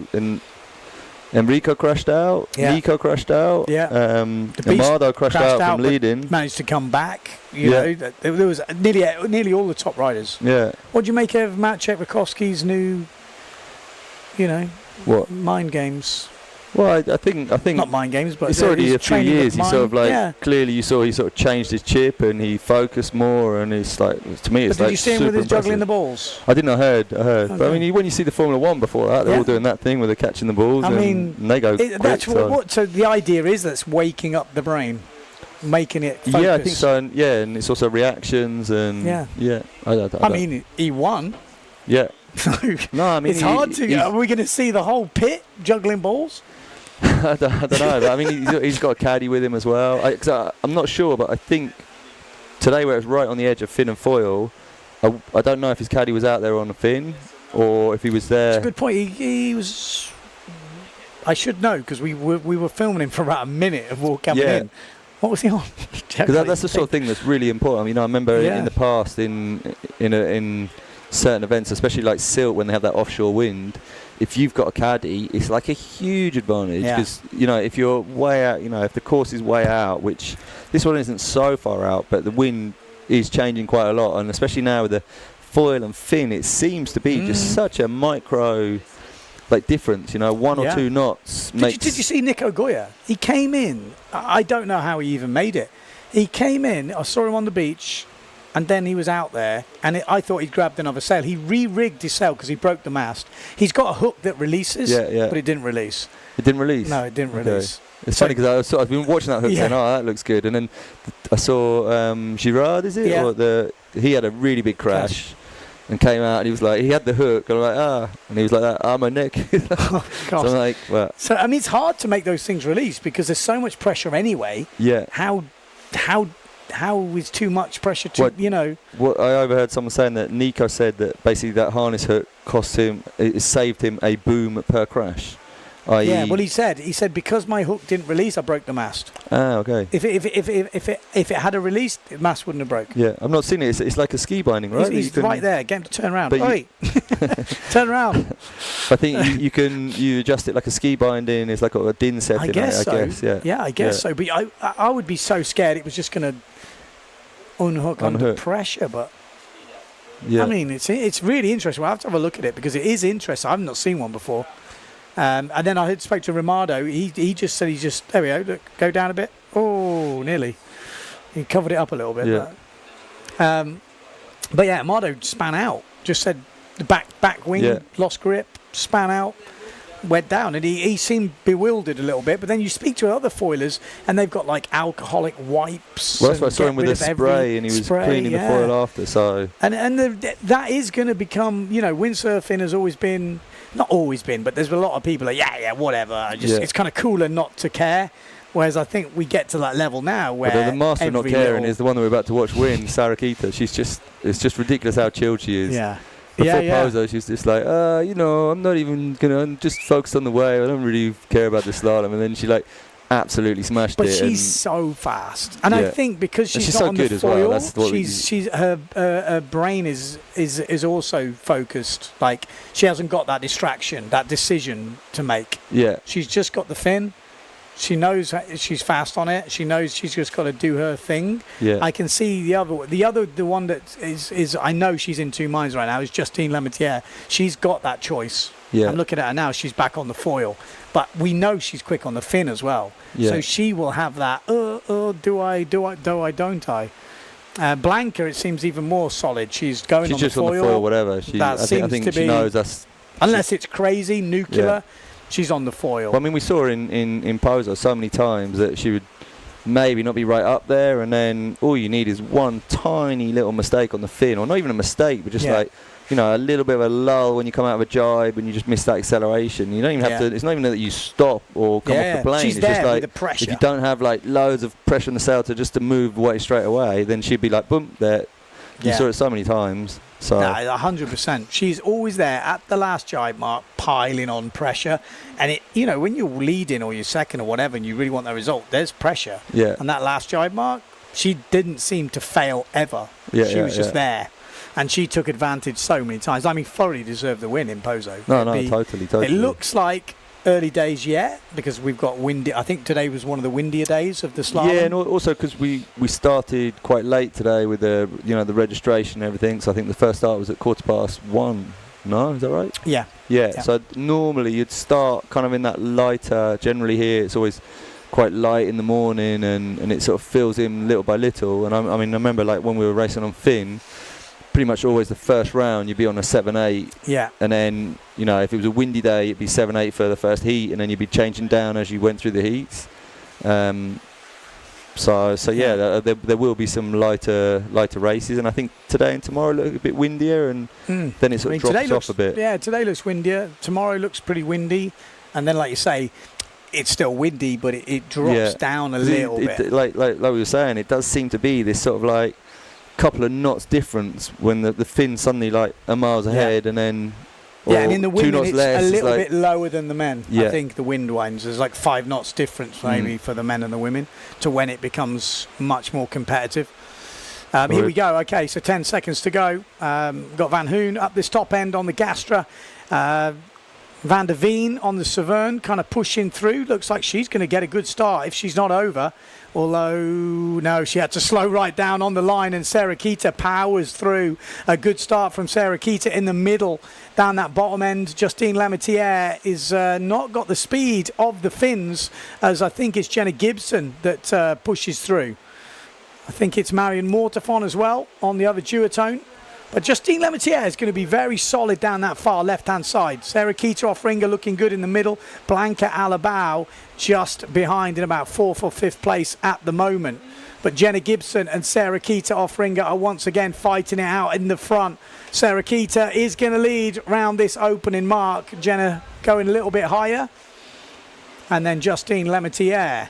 Enrico crashed out, Yeah. Nico crashed out, Yeah. The Beast Amado crashed out from but leading. managed to come back. You Yeah. know, there was nearly all the top riders. Yeah. What do you make of Maciej Rakowski's new, What? mind games? Well, I think Not mind games, but it's already his a few training of years. He sort of mind. like clearly you saw he sort of changed his chip and he focused more, and it's like, to me it's But did like you see him super with his juggling impressive. the balls? I didn't. I heard. But I Okay. mean, when you see the Formula One before that, they're Yeah. all doing that thing where they're catching the balls. I and mean, they go quick. that's So. so the idea is that's waking up the brain, making it focus. Yeah, I think so. And and it's also reactions and Yeah. I mean, he won. yeah. So No, I mean it's hard to. he's- Are we going to see the whole pit juggling balls? I don't know. But I mean, he's got a caddy with him as well. I'm not sure, but I think today, where it's right on the edge of fin and foil, I don't know if his caddy was out there on the fin or if he was there. That's a good point. He was. I should know because we were filming him for about a minute of walk coming in. What was he on? Because that's the sort of thing that's really important. You know, I remember in the past in certain events, especially like Silt, when they have that offshore wind, if you've got a caddy, it's like a huge advantage because if you're way out, if the course is way out, which this one isn't so far out, but the wind is changing quite a lot, and especially now with the foil and fin, it seems to be just such a micro difference. 1 or 2 knots makes. Did you see Nico Goya? He came in. I don't know how he even made it. He came in. I saw him on the beach. And then he was out there, and I thought he'd grabbed another sail. He re-rigged his sail because he broke the mast. He's got a hook that releases, but it didn't release. It didn't release? No, it didn't release. It's funny because I've been watching that hook saying, oh, that looks good. And then I saw Girard, is it? Yeah. Or he had a really big crash and came out, and he was like, he had the hook, and I'm like, and he was like that, my neck. So I'm like, well. So, I mean, it's hard to make those things release because there's so much pressure anyway. Yeah. How is too much pressure to, What I overheard someone saying that Nico said that basically that harness hook it saved him a boom per crash. Yeah, well, he said because my hook didn't release, I broke the mast. Ah, okay. If it had a release, the mast wouldn't have broke. Yeah, I've not seen it. It's like a ski binding, right? He's right there. Get him to turn around. But Oi, turn around. I think you adjust it like a ski binding. It's like a DIN setting. I guess so. I guess, yeah. I guess so. But I would be so scared it was just going to unhook under pressure. But yeah. I mean, it's really interesting. We'll have to have a look at it because it is interesting. I've not seen one before. And then I spoke to Romado. He just said there we go. Look, go down a bit. Oh, nearly. He covered it up a little bit. Yeah. But yeah, Amado span out. Just said the back wing lost grip, span out, went down, and he seemed bewildered a little bit. But then you speak to other foilers, and they've got like alcoholic wipes. Well, that's why I saw him with a spray, and he was cleaning the foil after. So that is going to become, windsurfing has always been, not always been, but there's a lot of people like, whatever. It's kind of cooler not to care. Whereas I think we get to that level now where the master of not caring is the one that we're about to watch win, Sarakita. It's just ridiculous how chilled she is. Yeah. Before Pozo, she's just like, I'm not even I'm just focused on the wave. I don't really care about the slalom. And then she absolutely smashed it. But she's so fast, and I think because she's not so on good the foil, as well. her brain is also focused. Like she hasn't got that distraction, that decision to make. Yeah. She's just got the fin. She knows she's fast on it. She knows she's just got to do her thing. Yeah. I can see the one that is I know she's in two minds right now is Justine Lemaitre. She's got that choice. Yeah. I'm looking at her now. She's back on the foil, but we know she's quick on the fin as well. Yeah. So she will have that. Don't I? Blanca, it seems even more solid. She's going on the foil. On the foil, whatever. I think she knows that's. Unless it's crazy nuclear. Yeah. She's on the foil. Well, I mean, we saw her in Pozo so many times that she would maybe not be right up there, and then all you need is one tiny little mistake on the fin, or not even a mistake, but just a little bit of a lull when you come out of a jibe and you just miss that acceleration. You don't even have to. It's not even that you stop or come off the plane. She's it's there just like with the pressure. If you don't have like loads of pressure on the sail to move away straight away, then she'd be like boom there. You saw it so many times. So 100%. She's always there at the last jibe mark, piling on pressure. And it, when you're leading or you're second or whatever, and you really want that result, there's pressure. Yeah. And that last jibe mark, she didn't seem to fail ever. She was just there, and she took advantage so many times. I mean, thoroughly deserved the win in Pozo. Totally. It looks like early days yet, because we've got windy. I think today was one of the windier days of the slalom. Yeah, and also because we started quite late today with the the registration and everything. So I think the first start was at 1:15. No, is that right? Yeah. So normally you'd start kind of in that lighter. Generally here it's always quite light in the morning, and it sort of fills in little by little. And I remember like when we were racing on Finn, pretty much always the first round you'd be on a 7-8. Yeah. And then if it was a windy day it'd be 7-8 for the first heat, and then you'd be changing down as you went through the heats. There will be some lighter races, and I think today and tomorrow look a bit windier, and then it sort of drops off a bit. Yeah, today looks windier. Tomorrow looks pretty windy, and then like you say, it's still windy, but it drops down a little bit. Like we were saying, it does seem to be this sort of like couple of knots difference when the fin suddenly like a miles ahead, and then and in the women it's less, a little bit lower than the men. Yeah. I think the wind winds, there's like 5 knots difference maybe for the men and the women to when it becomes much more competitive. Here we go. Okay, so 10 seconds to go. Got Van Hoon up this top end on the Gastra. Van der Veen on the Severn kind of pushing through. Looks like she's going to get a good start if she's not over. Although, no, she had to slow right down on the line, and Sarakita powers through. A good start from Sarakita in the middle, down that bottom end. Justine Lemaitre is not got the speed of the Finns, as I think it's Jenna Gibson that pushes through. I think it's Marion Mortafon as well on the other duotone. But Justine Lemaitre is going to be very solid down that far left-hand side. Sarakita Offringer looking good in the middle. Blanca Alabao just behind in about 4th or 5th place at the moment. But Jenna Gibson and Sarakita Offringer are once again fighting it out in the front. Sarakita is going to lead round this opening mark. Jenna going a little bit higher. And then Justine Lemaitre.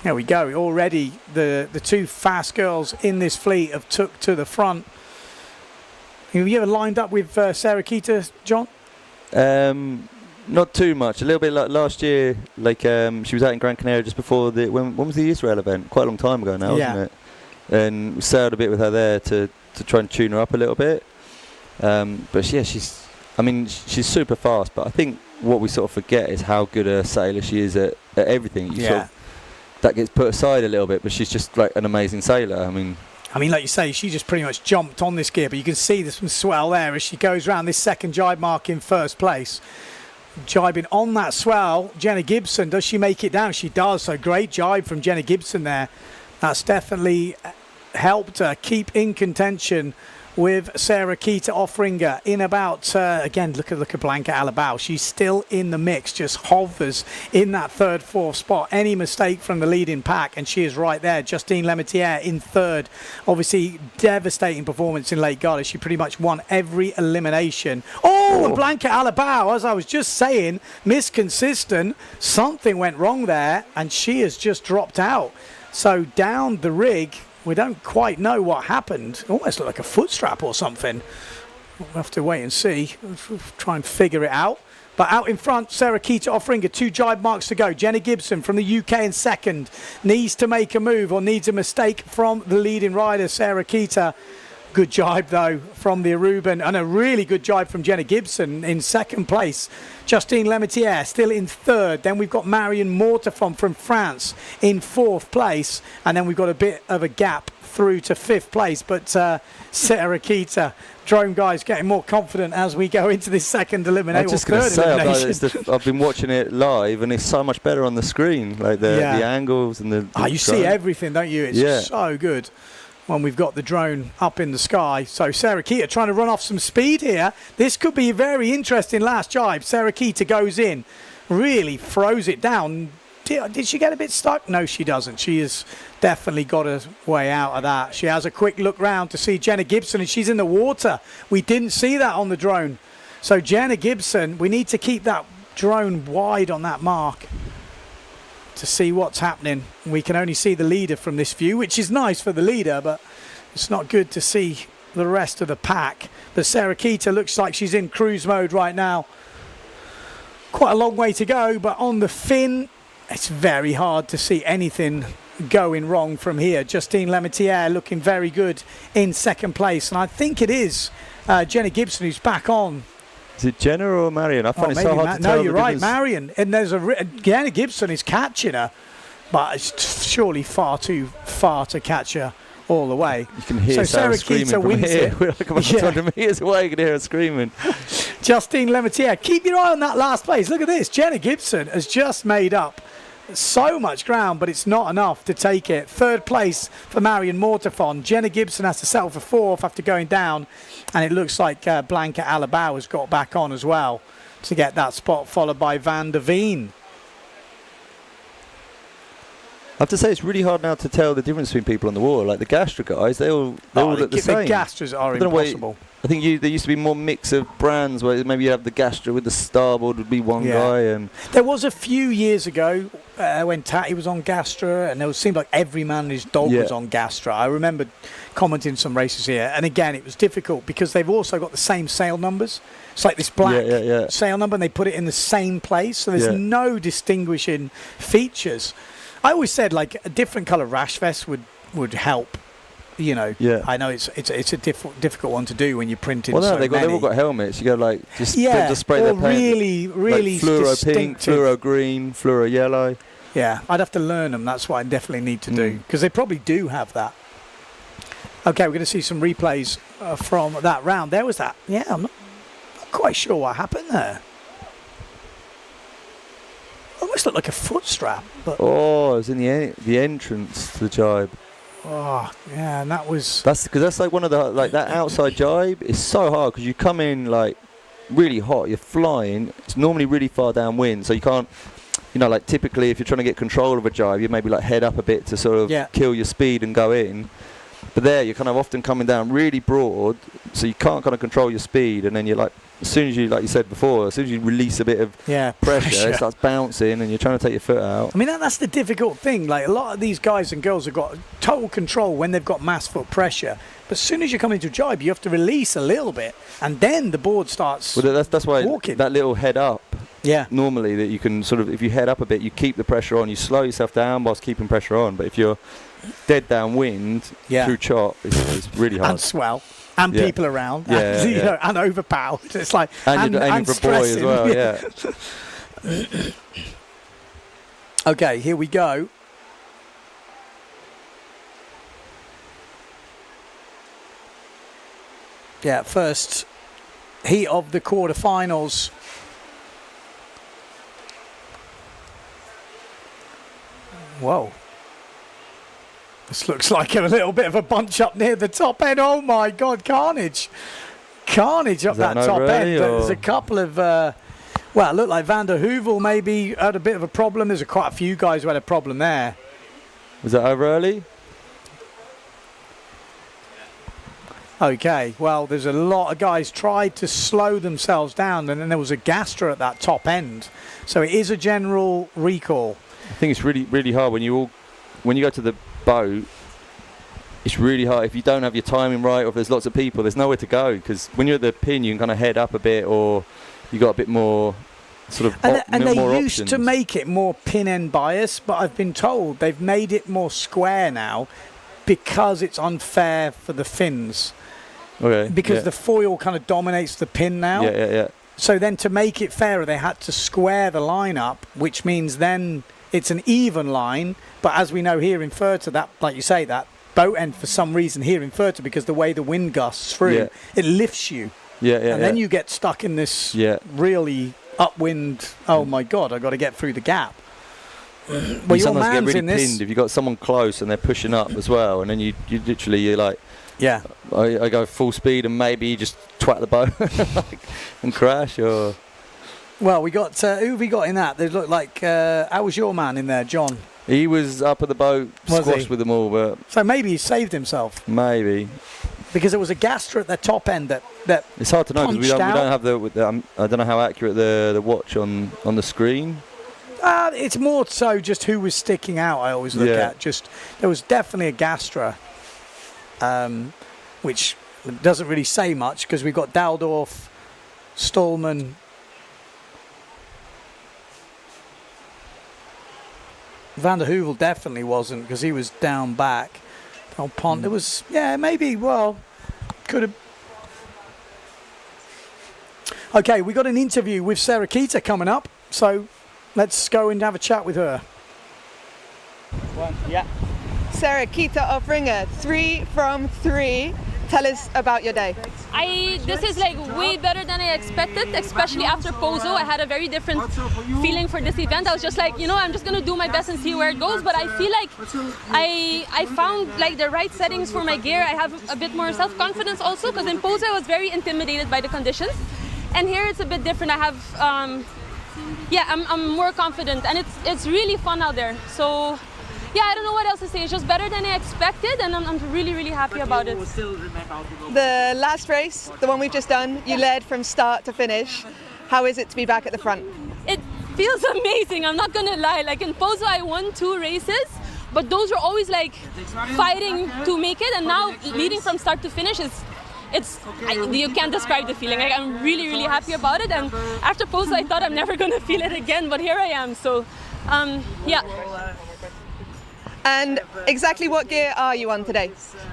There we go. Already the two fast girls in this fleet have took to the front. Have you ever lined up with Sarakita, John? Not too much. A little bit like last year. Like she was out in Gran Canaria just before when was the Israel event? Quite a long time ago now, wasn't it? And we sailed a bit with her there to try and tune her up a little bit. But yeah, she's super fast. But I think what we sort of forget is how good a sailor she is at everything. That gets put aside a little bit, but she's just like an amazing sailor. I mean, like you say, she just pretty much jumped on this gear, but you can see there's some swell there as she goes around this second jibe mark in first place. Jibing on that swell, Jenna Gibson, does she make it down? She does, so great jibe from Jenna Gibson there. That's definitely helped her keep in contention with Sarah Keita offering her in about, again, look at Blanca Alabao. She's still in the mix, just hovers in that third, fourth spot. Any mistake from the leading pack, and she is right there. Justine Lemaitre in third. Obviously, devastating performance in late Garda. She pretty much won every elimination. Oh, and Blanca Alabao, as I was just saying, misconsistent. Something went wrong there, and she has just dropped out. So down the rig, we don't quite know what happened. Almost looked like a foot strap or something. We'll have to wait and see. We'll try and figure it out. But out in front, Sarah Keita offering her 2 jibe marks to go. Jenna Gibson from the UK in second. Needs to make a move or needs a mistake from the leading rider, Sarah Keita. Good jibe, though, from the Aruban. And a really good jibe from Jenna Gibson in second place. Justine Lemaitre still in third. Then we've got Marion Mortefon from France in fourth place. And then we've got a bit of a gap through to fifth place. But Sarah Keita, drone guys, getting more confident as we go into this second elimination. I'm just going to say, I've been watching it live, and it's so much better on the screen. Like the angles and the you see everything, don't you? It's so good when we've got the drone up in the sky. So Sarah Keita trying to run off some speed here. This could be a very interesting last jibe. Sarah Keita goes in, really throws it down. Did she get a bit stuck? No, she doesn't. She has definitely got her way out of that. She has a quick look round to see Jenna Gibson, and she's in the water. We didn't see that on the drone. So Jenna Gibson, we need to keep that drone wide on that mark to see what's happening. We can only see the leader from this view, which is nice for the leader, but it's not good to see the rest of the pack. But Sarah Keita looks like she's in cruise mode right now. Quite a long way to go, but on the fin, it's very hard to see anything going wrong from here. Justine Lemaitre looking very good in second place, and I think it is Jenna Gibson who's back on. Is it Jenna or Marion? I find it so hard to tell. No, you're right, Marion. And there's Jenna Gibson is catching her, but it's surely far too far to catch her all the way. You can hear Sarah screaming from here. We're like about 200 metres away. You can hear her screaming. Justine Lemaitre, keep your eye on that last place. Look at this. Jenna Gibson has just made up so much ground, but it's not enough to take it. Third place for Marion Mortefon. Jenna Gibson has to settle for fourth after going down, and it looks like Blanca Alabao has got back on as well to get that spot, followed by Van der Veen. I have to say, it's really hard now to tell the difference between people on the water. Like the Gastra guys, they all look the same. The Gastras are impossible. I think there used to be more mix of brands where maybe you have the Gastra with the starboard would be one guy. And there was a few years ago when Tatty was on Gastra, and it seemed like every man and his dog was on Gastra. I remember commenting some races here, and again, it was difficult because they've also got the same sail numbers. It's like this black sail number, and they put it in the same place, so there's no distinguishing features. I always said like a different colour rash vest would help. You know, I know it's a difficult one to do when you're printing. Well, no, so they've all got helmets. You go like just spray their paint. Really like fluoro pink, fluoro green, fluoro yellow. Yeah, I'd have to learn them. That's what I definitely need to do, because they probably do have that. Okay, we're going to see some replays from that round. There was that. Yeah, I'm not quite sure what happened there. Almost looked like a foot strap. But it was in the entrance to the jibe. Oh, yeah, and that's because that's like one of the that outside jibe is so hard because you come in like really hot, you're flying. It's normally really far downwind, so you can't. You know, like typically if you're trying to get control of a jibe, you maybe like head up a bit to sort of kill your speed and go in. But there, you're kind of often coming down really broad, so you can't kind of control your speed, and then you're like, as soon as you, like you said before, as soon as you release a bit of pressure, it starts bouncing, and you're trying to take your foot out. I mean, that's the difficult thing. Like a lot of these guys and girls have got total control when they've got mass foot pressure, but as soon as you come into a jibe, you have to release a little bit, and then the board starts. Well, that's why walking. That little head up. Yeah. Normally, that you can sort of, if you head up a bit, you keep the pressure on. You slow yourself down whilst keeping pressure on. But if you're dead downwind through chop, it's really hard. And swell. And people around. And, you know, and overpowered. It's like and you're aiming for a boy as well. Yeah. Okay, here we go. Yeah, first heat of the quarterfinals. Whoa. This looks like a little bit of a bunch up near the top end. Oh my God, carnage. Carnage up that top end. There's a couple of, well, it looked like Van der Heuvel maybe had a bit of a problem. There's quite a few guys who had a problem there. Was that over early? Okay, well, there's a lot of guys tried to slow themselves down, and then there was a Gastra at that top end. So it is a general recall. I think it's really, really hard when you go to the boat. It's really hard if you don't have your timing right, or if there's lots of people. There's nowhere to go, because when you're at the pin, you can kind of head up a bit, or you got a bit more sort of. And they more used options to make it more pin end bias, but I've been told they've made it more square now because it's unfair for the fins. Okay. Because the foil kind of dominates the pin now. Yeah. So then to make it fairer, they had to square the line up, which means then it's an even line. But as we know here in Fuerte, that, like you say, that boat end for some reason here in Fuerte, because the way the wind gusts through, it lifts you. And then you get stuck in this really upwind. Oh my God, I've got to get through the gap. Well, you your sometimes man's get really in this. pinned if you've got someone close and they're pushing up as well, and then you literally, you're like, yeah, I go full speed and maybe you just twat the boat and crash. Or well, we got who have we got in that? They look like how was your man in there, John? He was up at the boat, squashed with them all, but so maybe he saved himself. Maybe because there was a Gastra at the top end that it's hard to know, because we don't have the I don't know how accurate the watch on the screen. It's more so just who was sticking out. I always look at just there was definitely a Gastra. Which doesn't really say much, because we've got Daldorf, Stallman, Van der Heuvel definitely wasn't, because he was down back. Pont, there was, maybe, well, could have. Okay, we got an interview with Sarah Kita coming up, so let's go and have a chat with her. Sarah Kita of Ringer, 3 from 3. Tell us about your day. This is like way better than I expected, especially after Pozo. I had a very different feeling for this event. I was just like, I'm just gonna do my best and see where it goes. But I feel like I found like the right settings for my gear. I have a bit more self-confidence also, because in Pozo I was very intimidated by the conditions, and here it's a bit different. I have, I'm more confident, and it's really fun out there. So. Yeah, I don't know what else to say. It's just better than I expected, and I'm really, really happy about it. The last race, the one we've just done, you led from start to finish. How is it to be back at the front? It feels amazing, I'm not gonna lie. Like in Pozo, I won 2 races, but those were always like fighting to make it, and now leading from start to finish you can't describe the feeling. Like, I'm really, really happy about it, and after Pozo, I thought I'm never gonna feel it again, but here I am. So, yeah. And exactly what gear are you on today?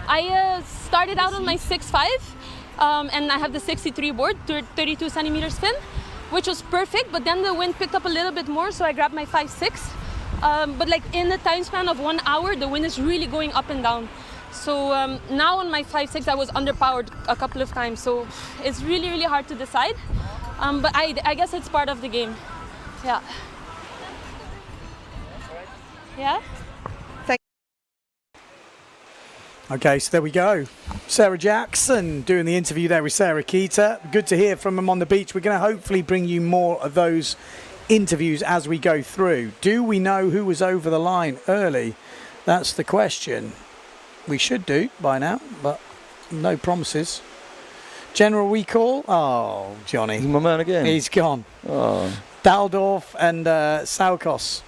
I started out on my 6.5, and I have the 63 board, 32 centimeters fin, which was perfect, but then the wind picked up a little bit more, so I grabbed my 5.6. But like in the time span of 1 hour, the wind is really going up and down. So now on my 5.6, I was underpowered a couple of times, so it's really, really hard to decide. But I guess it's part of the game. Yeah. Yeah? Okay, so there we go. Sarah Jackson doing the interview there with Sarah Kita. Good to hear from them on the beach. We're going to hopefully bring you more of those interviews as we go through. Do we know who was over the line early? That's the question. We should do by now, but no promises. General recall. Oh, Johnny. He's my man again. He's gone. Oh. Daldorf and Saukos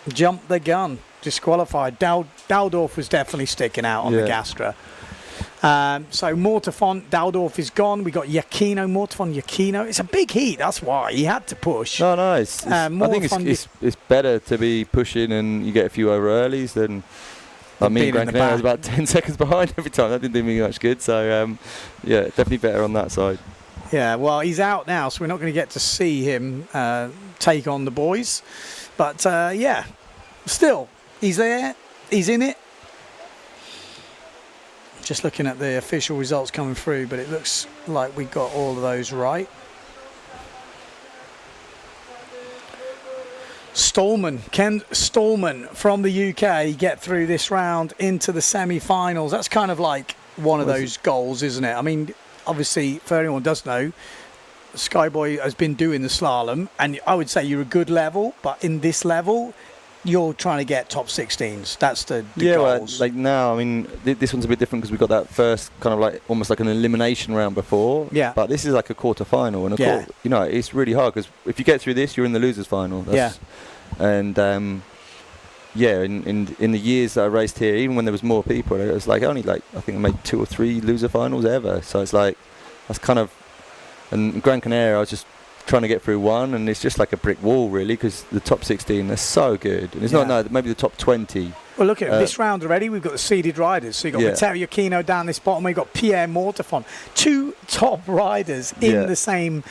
jumped the gun. Disqualified. Daldorf was definitely sticking out on the Gastra. So Mortefont, Daldorf is gone. We got Giacchino, Mortefont, Giacchino. It's a big heat, that's why. He had to push. No, I think it's better to be pushing and you get a few over earlies than me and Gran Canaria was about 10 seconds behind every time. That didn't do me much good. So, definitely better on that side. Yeah, well, he's out now, so we're not going to get to see him take on the boys. But, still, he's there. He's in it. Just looking at the official results coming through, but it looks like we got all of those right. Stallman, Ken Stallman from the UK get through this round into the semi-finals. That's kind of like one of those goals, isn't it? I mean, obviously, for anyone who does know, Skyboy has been doing the slalom, and I would say you're a good level, but in this level, you're trying to get top 16s. That's the goals. Well, like now, I mean, this one's a bit different because we got that first kind of like almost like an elimination round before. Yeah. But this is like a quarter final, and you know, it's really hard because if you get through this, you're in the losers final. And in the years that I raced here, even when there was more people, it was like only like I think I made 2 or 3 loser finals ever. So it's like that's kind of, and Gran Canaria, I was just trying to get through one, and it's just like a brick wall really because the top 16 they're so good, and it's not maybe the top 20. Well, look at this round already. We've got the seeded riders. So you've got Matteo Iachino down this bottom. We've got Pierre Mortefon. 2 top riders in the same,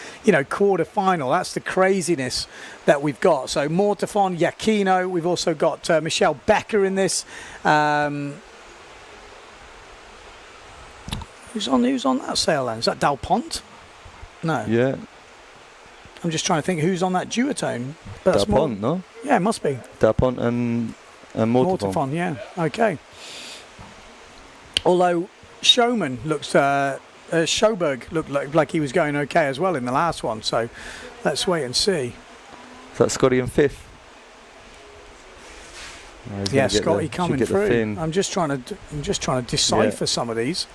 quarter final. That's the craziness that we've got. So Mortefon, Iachino. We've also got Michelle Becker in this. Who's on that sail then? Is that Dal Pont? No. Yeah. I'm just trying to think who's on that duotone. Dal Pont, no? Yeah, it must be. Dal Pont and Mortefon. Yeah. Okay. Although Showman looks, Schoberg looked like he was going okay as well in the last one. So let's wait and see. Is that Scotty in 5th? Scotty coming through. I'm just trying to decipher some of these.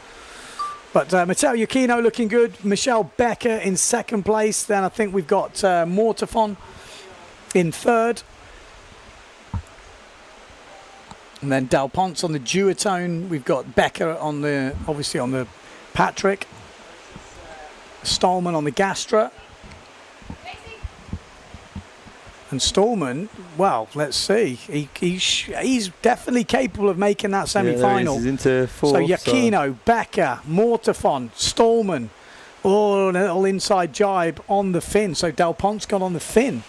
But Matteo Iachino looking good. Michelle Becker in 2nd place. Then I think we've got Mortefon in 3rd. And then Dal Pont's on the duotone. We've got Becker on the Patrick. Stallman on the Gastra. And Stallman, well, let's see. He's definitely capable of making that semi-final. He's into 4th. So Iachino, Becker, Mortefon, Stallman, all a little inside jibe on the fin. So Dal Pont's got on the fin.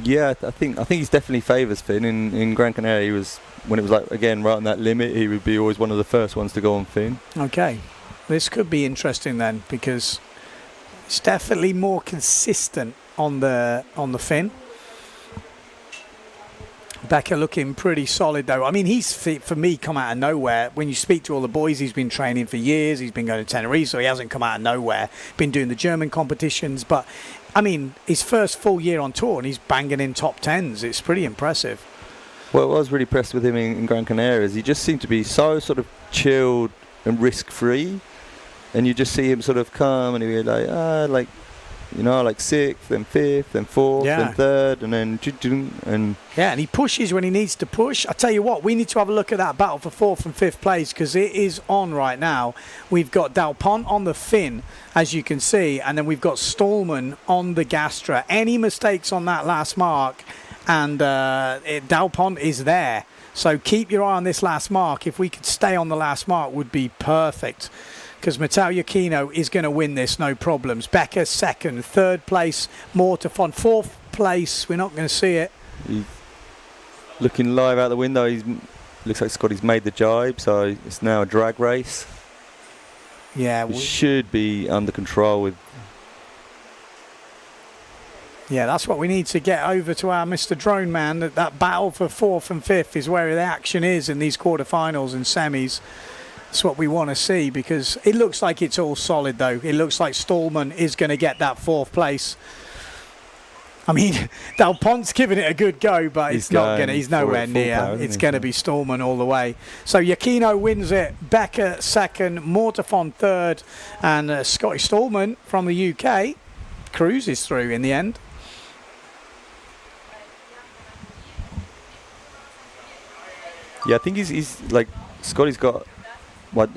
Yeah, I think he's definitely favours Finn. In Gran Canaria, he was, when it was like again right on that limit, he would be always one of the first ones to go on Finn. Okay, this could be interesting then because it's definitely more consistent on the fin. Becker looking pretty solid though. I mean, he's for me come out of nowhere. When you speak to all the boys, he's been training for years. He's been going to Tenerife, so he hasn't come out of nowhere. Been doing the German competitions, but I mean, his first full year on tour and he's banging in top 10s. It's pretty impressive. Well, I was really impressed with him in Gran Canaria is he just seemed to be so sort of chilled and risk-free, and you just see him sort of come and he'd be like 6th, then 5th, then 4th, then 3rd, and then and he pushes when he needs to push. I tell you what, we need to have a look at that battle for 4th and 5th place because it is on right now. We've got Dal Pont on the fin, as you can see, and then we've got Stallman on the Gastra. Any mistakes on that last mark, and Dal Pont is there. So keep your eye on this last mark. If we could stay on the last mark, would be perfect. Because Matteo Iachino is going to win this, no problems. Becker 2nd, 3rd place, Mortefon 4th place. We're not going to see it. He's looking live out the window. Looks like Scotty's made the jibe, so it's now a drag race. Yeah, it should be under control with. Yeah, that's what we need to get over to our Mr. Drone Man. That battle for 4th and 5th is where the action is in these quarterfinals and semis. That's what we want to see because it looks like it's all solid though. It looks like Stallman is going to get that 4th place. I mean, Dal Pont's giving it a good go, but he's nowhere near. It's going to be Stallman all the way. So Iachino wins it, Becker 2nd, Mortefon 3rd, and Scotty Stallman from the UK cruises through in the end. Yeah, I think he's like, Scotty's got, at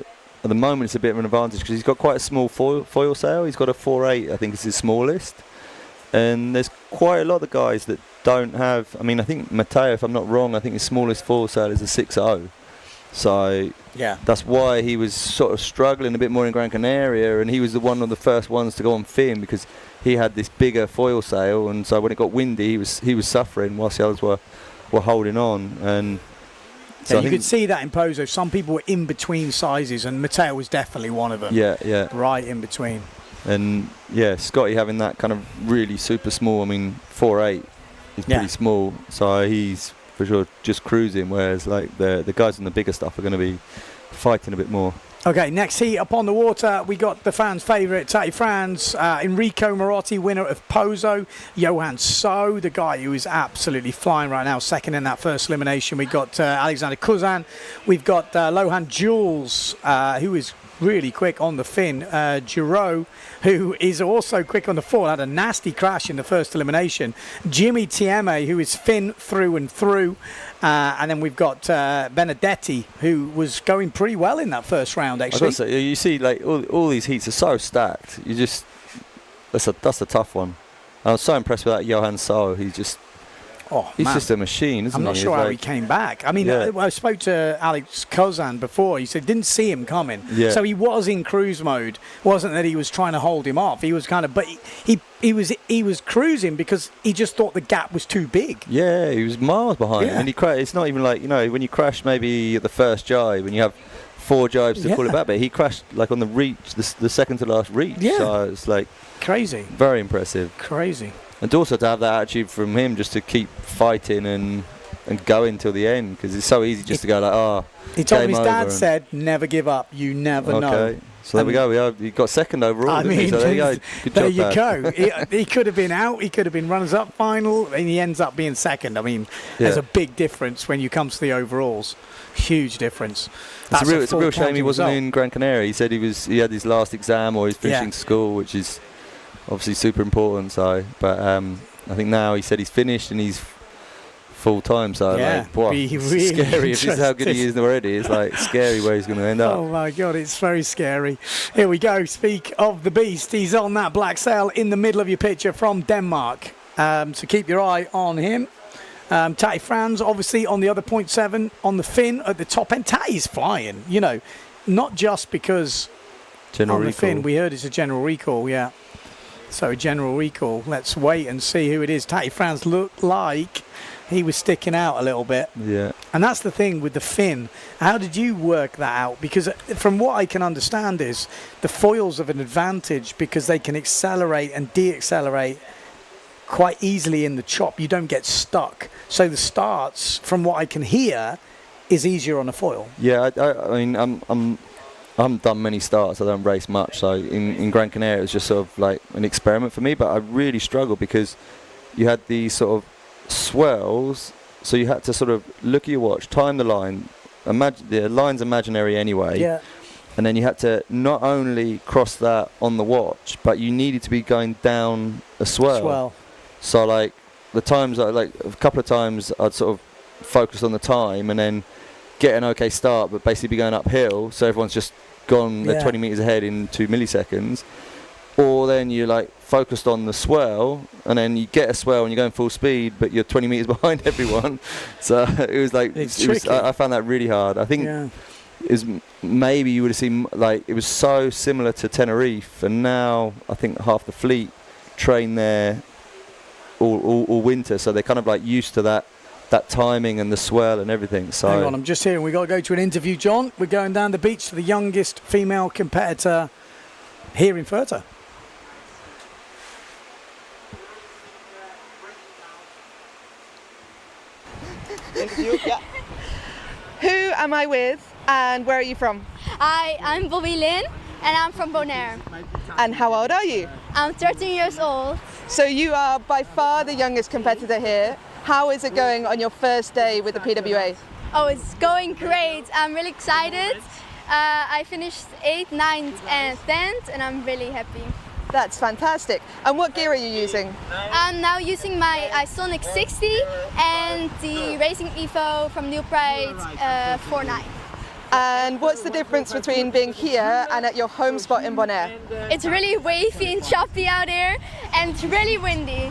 the moment it's a bit of an advantage because he's got quite a small foil sail. He's got a 4.8, I think it's his smallest. And there's quite a lot of guys that don't have, I mean, I think Matteo, if I'm not wrong, I think his smallest foil sail is a 6.0. So yeah, that's why he was sort of struggling a bit more in Gran Canaria, and he was one of the first ones to go on fin because he had this bigger foil sail, and so when it got windy, he was suffering whilst the others were holding on. And so you could see that in Pozo. Some people were in between sizes, and Matteo was definitely one of them. Yeah. Right in between. And yeah, Scotty having that kind of really super small, I mean, 4.8, He's Yeah. pretty small, so he's for sure just cruising. Whereas like the guys in the bigger stuff are going to be fighting a bit more. Okay, next heat up on the water, we got the fans' favourite, Tati Franz, Enrico Marotti, winner of Pozo, Johan So, the guy who is absolutely flying right now, second in that first elimination. We got Alexander Kuzan, we've got Lohan Jules, who is really quick on the fin, Giro, who is also quick on the fall, had a nasty crash in the first elimination, Jimmy Tieme, who is fin through and through, and then we've got Benedetti, who was going pretty well in that first round, actually. I gotta say, you see, like all these heats are so stacked. You just that's a tough one. I was so impressed with that Johan So. He's just a machine, isn't he? I'm not sure how he came back. I mean, I spoke to Alex Kozan before. He said didn't see him coming. Yeah. So he was in cruise mode. Wasn't that he was trying to hold him off. He was kind of, but he was cruising because he just thought the gap was too big. Yeah, he was miles behind. Yeah. And it's not even like, when you crash maybe at the first jibe when you have 4 jibes to pull it back, but he crashed like on the reach, the second to last reach. Yeah. So it's like crazy. Very impressive. Crazy. And also to have that attitude from him just to keep fighting and going till the end, because it's so easy just to go like, He told me his game dad over said, never give up. You never know. Okay. So there we go. He got second overall. I didn't he? mean, So there you go. Good there job, you Dad. go. He could have been out. He could have been runners-up final, and he ends up being second. I mean, there's a big difference when you come to the overalls. Huge difference. It's a real shame he wasn't result. in Gran Canaria. He said he had his last exam or he's finishing school, which is obviously super important. So, but I think now he said he's finished and he's full time. So, like, boy, be it's really scary. If this is how good he is already, it's like scary where he's going to end up. Oh my God, it's very scary. Here we go. Speak of the beast. He's on that black sail in the middle of your picture from Denmark. So keep your eye on him. Tati Franz, obviously, on the other 0.7 on the fin at the top end. Tati's flying, not just because General on the recall. fin, we heard it's a general recall, yeah. So general recall. Let's wait and see who it is. Tati Franz looked like he was sticking out a little bit. Yeah. And that's the thing with the fin. How did you work that out? Because from what I can understand is the foils have an advantage because they can accelerate and deaccelerate quite easily in the chop. You don't get stuck. So the starts, from what I can hear, is easier on a foil. Yeah, I mean, I haven't done many starts. I don't race much. So in Gran Canaria, it was just sort of like an experiment for me. But I really struggled because you had these sort of swells. So you had to sort of look at your watch, time the line. The line's imaginary anyway. Yeah. And then you had to not only cross that on the watch, but you needed to be going down a swell. So like the times, like a couple of times, I'd sort of focus on the time and then get an okay start, but basically be going uphill. So everyone's just gone, they're 20 meters ahead in 2 milliseconds. Or then you're like focused on the swell, and then you get a swell and you're going full speed, but you're 20 meters behind everyone. So it was like, I found that really hard. I think is maybe you would have seen, like, it was so similar to Tenerife, and now I think half the fleet train there all winter, so they're kind of like used to that timing and the swell and everything. So hang on, I'm just hearing we got to go to an interview, John. We're going down the beach to the youngest female competitor here in Fuerte. Who am I with and where are you from? I'm Bobby Lynn and I'm from Bonaire. And how old are you? I'm 13 years old. So you are by far the youngest competitor here. How is it going on your first day with the PWA? Oh, it's going great. I'm really excited. I finished 8th, 9th and 10th and I'm really happy. That's fantastic. And what gear are you using? I'm now using my Isonic 60 and the Racing Evo from New Pride 49. And what's the difference between being here and at your home spot in Bonaire? It's really wavy and choppy out here and it's really windy.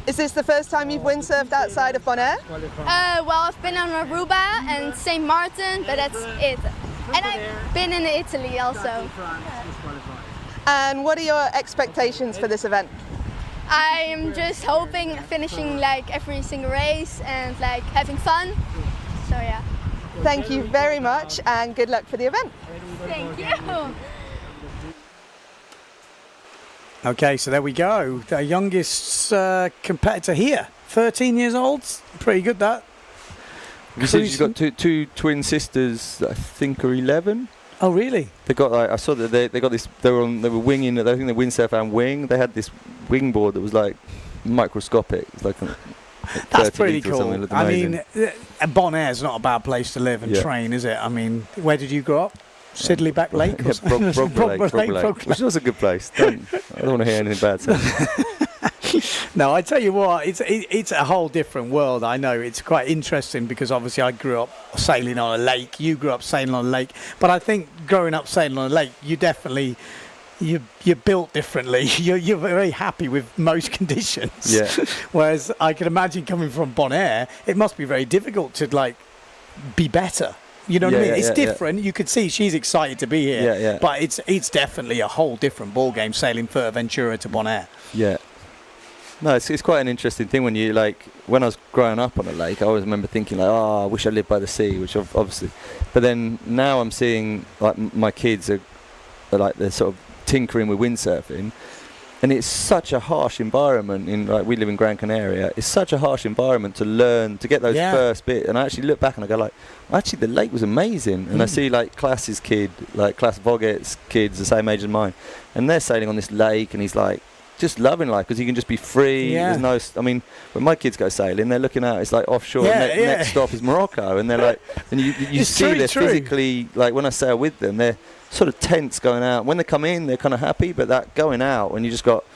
Is this the first time you've windsurfed outside of Bonaire? Well, I've been on Aruba and St. Martin, but that's it. And I've been in Italy also. And what are your expectations for this event? I'm just hoping finishing like every single race and like having fun. So yeah. Thank you very much and good luck for the event. Thank you. Okay, so there we go. The youngest competitor here 13 years old. Pretty good, that. You said she's got two twin sisters that I think are 11. Oh, really? They got like, I saw that they got this. They were winging. I think they windsurf and wing. They had this wing board that was like microscopic. It's like that's pretty or something. cool. Looked I amazing. mean, Bonaire's not a bad place to live and train, is it? I mean, where did you grow up? Sidleyback Lake? Yeah, Brogber Lake, which was a good place. I don't want to hear anything bad said. No, I tell you what, it's a whole different world. I know it's quite interesting because obviously I grew up sailing on a lake. You grew up sailing on a lake, but I think growing up sailing on a lake, you're built differently. You're very happy with most conditions. Yeah. Whereas I can imagine coming from Bonaire, it must be very difficult to like be better. You know what I mean? It's different. You could see she's excited to be here. Yeah. But it's definitely a whole different ball game sailing Fuerteventura to Bonaire. Yeah. No, it's quite an interesting thing when you like. When I was growing up on a lake, I always remember thinking like, oh, I wish I lived by the sea, which obviously. But then now I'm seeing like my kids are like they're sort of tinkering with windsurfing, and it's such a harsh environment. In like we live in Gran Canaria, it's such a harsh environment to learn to get those first bit. And I actually look back and I go like, actually the lake was amazing. And I see like Klaas's kid, like Klaas Voget's kids, the same age as mine, and they're sailing on this lake, and he's like. Just loving life because you can just be free. Yeah. There's no. I mean, when my kids go sailing, they're looking out. It's like offshore. Next stop is Morocco, and they're like, and you see they're physically like when I sail with them, they're sort of tense going out. When they come in, they're kind of happy, but that going out when you just got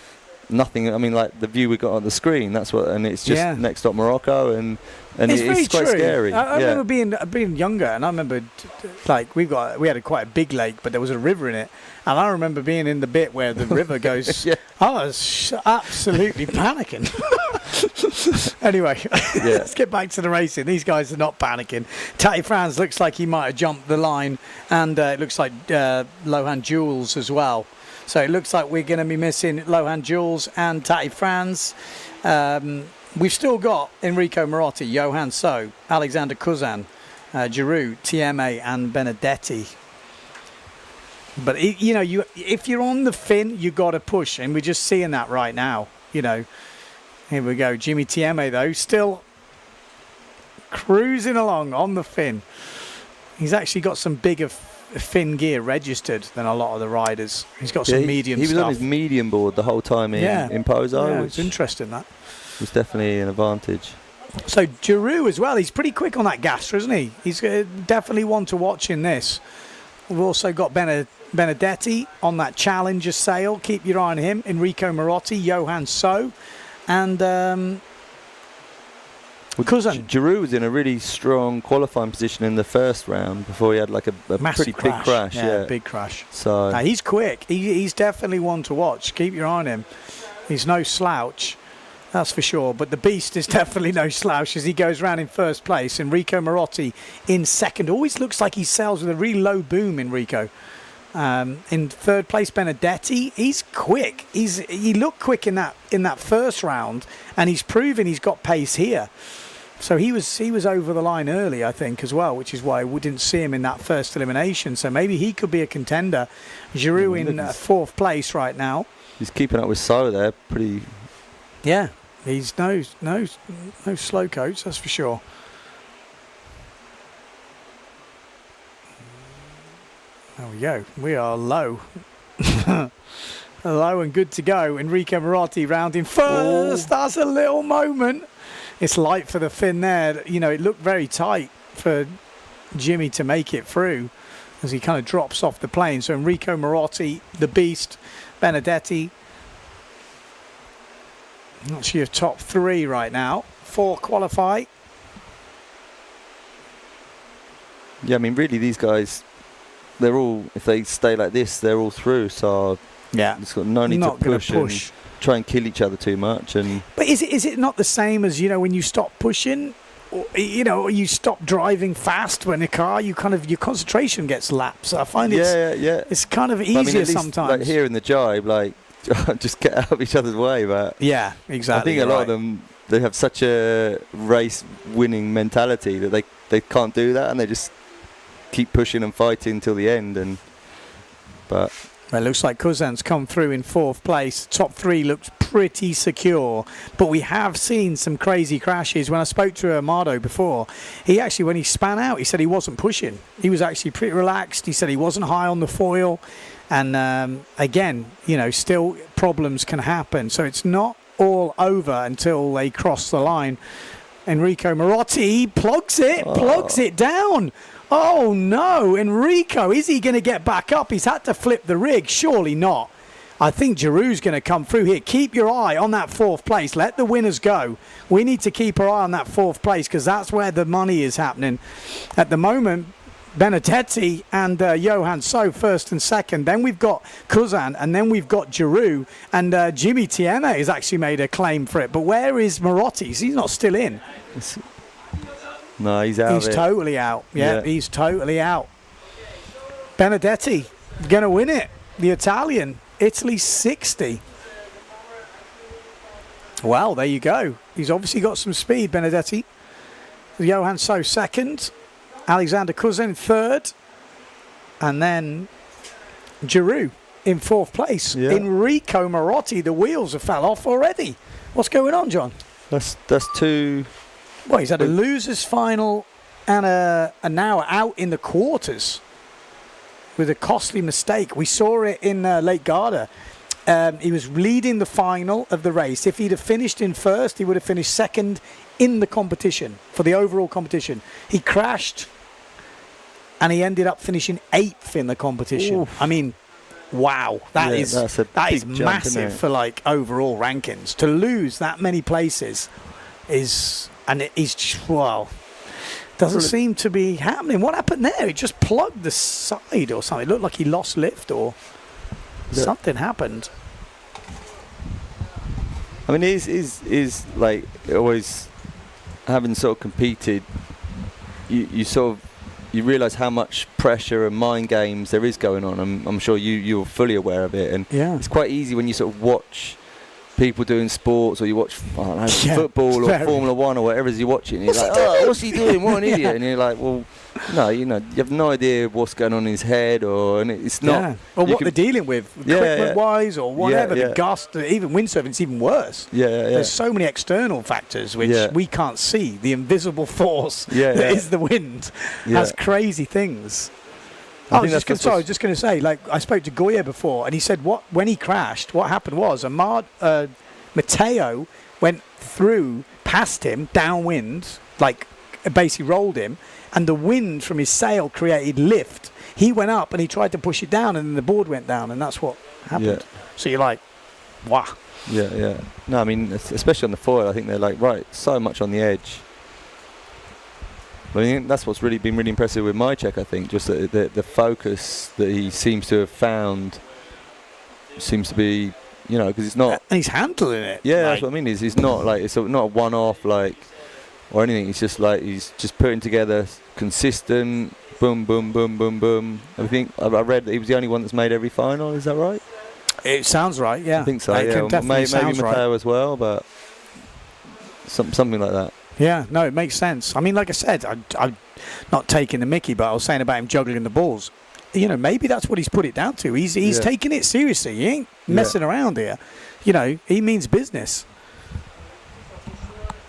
nothing. I mean, like the view we got on the screen. That's what, and it's just next stop Morocco, and it's quite scary. I remember being younger, and I remember like we had quite a big lake, but there was a river in it. And I remember being in the bit where the river goes. I was absolutely panicking. Anyway, let's get back to the racing. These guys are not panicking. Tati Frans looks like he might have jumped the line, and it looks like Lohan Jules as well. So it looks like we're going to be missing Lohan Jules and Tati Frans. We've still got Enrico Marotti, Johan So, Alexander Kuzan, Giroux, TMA, and Benedetti. But if you're on the fin, you got to push, and we're just seeing that right now. Here we go. Jimmy Tieme though, still cruising along on the fin. He's actually got some bigger fin gear registered than a lot of the riders. He's got some medium. He was stuff. on his medium board the whole time in Pozo, which it's interesting. That was definitely an advantage. So Giroux as well. He's pretty quick on that gasser, isn't he? He's definitely one to watch in this. We've also got Benedetti on that Challenger sail. Keep your eye on him. Enrico Marotti, Johan So, and Kuzan. Giroux was in a really strong qualifying position in the first round before he had like a pretty big crash. Yeah, big crash. So he's quick. He's definitely one to watch. Keep your eye on him. He's no slouch. That's for sure. But the Beast is definitely no slouch as he goes round in first place. Enrico Marotti in second. Always looks like he sails with a really low boom, Enrico. In third place, Benedetti. He's quick. He looked quick in that first round, and he's proven he's got pace here. So he was over the line early, I think, as well, which is why we didn't see him in that first elimination. So maybe he could be a contender. Giroux in fourth place right now. He's keeping up with So there, pretty. Yeah. He's no slow coach, that's for sure. There we go. We are low. Low and good to go. Enrico Marotti rounding first. That's a little moment. It's light for the fin there. It looked very tight for Jimmy to make it through as he kind of drops off the plane. So Enrico Marotti, the Beast, Benedetti. That's your top three right now. 4 qualify. Yeah, I mean, really, these guys, they're all, if they stay like this, they're all through. So it's got no need to push and try and kill each other too much. But is it not the same as when you stop pushing, or you stop driving fast when a car, your concentration gets lapsed. I find it's kind of easier sometimes. Like here in the jibe, like. Just get out of each other's way, but yeah, exactly. I think a lot of them, they have such a race-winning mentality that they can't do that, and they just keep pushing and fighting till the end. But Well, it looks like Kuzan's come through in 4th place. Top 3 looks pretty secure, but we have seen some crazy crashes. When I spoke to Amado before, he actually, when he span out, he said he wasn't pushing. He was actually pretty relaxed. He said he wasn't high on the foil. And again, you know, still problems can happen. So it's not all over until they cross the line. Enrico Marotti plugs it down. Oh no, Enrico, is he going to get back up? He's had to flip the rig. Surely not. I think Giroux's going to come through here. Keep your eye on that 4th place. Let the winners go. We need to keep our eye on that 4th place because that's where the money is happening. At the moment, Benedetti and Johan So 1st and 2nd. Then we've got Kuzan, and then we've got Giroux, and Jimmy Tieme has actually made a claim for it. But where is Marotti? He's not still in. No, he's out. He's totally out. Yeah, he's totally out. Benedetti going to win it. The Italian. Italy 60. Well, there you go. He's obviously got some speed, Benedetti. Johan So 2nd. Alexander Kuzan 3rd. And then Giroux in 4th place. Yeah. Enrico Marotti, the wheels have fell off already. What's going on, John? That's 2. Well, he's had a losers final and now out in the quarters with a costly mistake. We saw it in Lake Garda. He was leading the final of the race. If he'd have finished in 1st, he would have finished 2nd in the competition, for the overall competition. He crashed and he ended up finishing 8th in the competition. Oof. I mean, wow. That is massive for like overall rankings. To lose that many places is... And it's just, wow, doesn't seem to be happening. What happened there? It just plugged the side or something. It looked like he lost lift or something happened. I mean, is like always having sort of competed, you sort of, you realise how much pressure and mind games there is going on. I'm sure you're fully aware of it. And it's quite easy when you sort of watch people doing sports, or you watch football or Formula 1 or whatever it is you're watching, and you're like, oh, what's he doing? What an idiot. And you're like, well, no, you have no idea what's going on in his head, and it's not. Or what they're dealing with, equipment-wise or whatever, the gust, even windsurfing's even worse. There's so many external factors which we can't see. The invisible force that is the wind has crazy things. I was just going to say, like, I spoke to Goya before, and he said when he crashed, what happened was Matteo went through past him downwind, like basically rolled him, and the wind from his sail created lift. He went up and he tried to push it down, and then the board went down, and that's what happened. So you're like, wow. No, I mean, especially on the foil, I think they're like, right, so much on the edge. I think that's what's really been really impressive with my check. I think just the focus that he seems to have found seems to be, because it's not. And he's handling it. Yeah, that's what I mean. He's not like, it's not a one-off like or anything. It's just like he's just putting together consistent boom, boom, boom, boom, boom. I think I read that he was the only one that's made every final. Is that right? It sounds right. Yeah, I think so. Maybe Matteo as well, but something like that. Yeah, no, it makes sense. I mean, like I said, I'm not taking the mickey, but I was saying about him juggling the balls. Maybe that's what he's put it down to. He's taking it seriously. He ain't messing around here. He means business.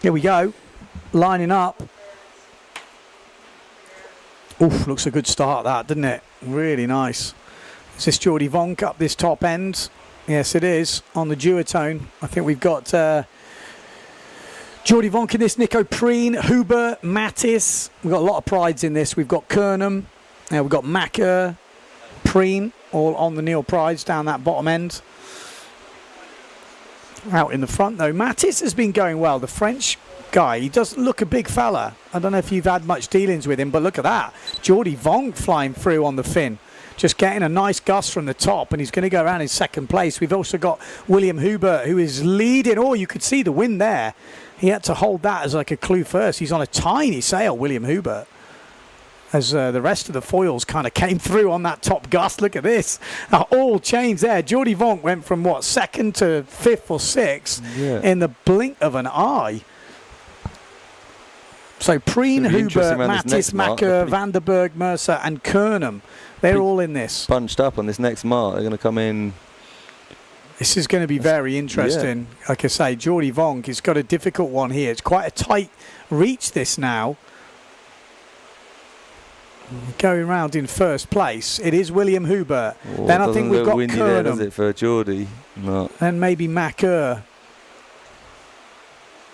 Here we go. Lining up. Oof, looks a good start, that, doesn't it? Really nice. Is this Jordi Vonk up this top end? Yes, it is. On the duotone. I think we've got... Jordi Vonk in this, Nico Preen, Huber, Mattis. We've got a lot of prides in this. We've got Kernam. We've got Macker, Preen, all on the Neil prides down that bottom end. Out in the front, though. Mattis has been going well. The French guy, he doesn't look a big fella. I don't know if you've had much dealings with him, but look at that. Jordi Vonk flying through on the fin. Just getting a nice gust from the top, and he's going to go around in 2nd place. We've also got William Huber, who is leading. Oh, you could see the wind there. He had to hold that as like a clue first. He's on a tiny sail, William Huber, as the rest of the foils kind of came through on that top gust. Look at this. All changed there. Jordi Vonk went from, 2nd to 5th or 6th in the blink of an eye. So Preen, Huber, Mattis, Macker, Vanderberg, Mercer and Kernam They're all in this. Bunched up on this next mark. They're going to come in. This is going to be very interesting. Yeah. Like I say, Jordi Vonk has got a difficult one here. It's quite a tight reach, this now. Going round in first place, it is William Hubert. Oh, then I think we've got windy there, does it, for Jordi? No. Then maybe Macker.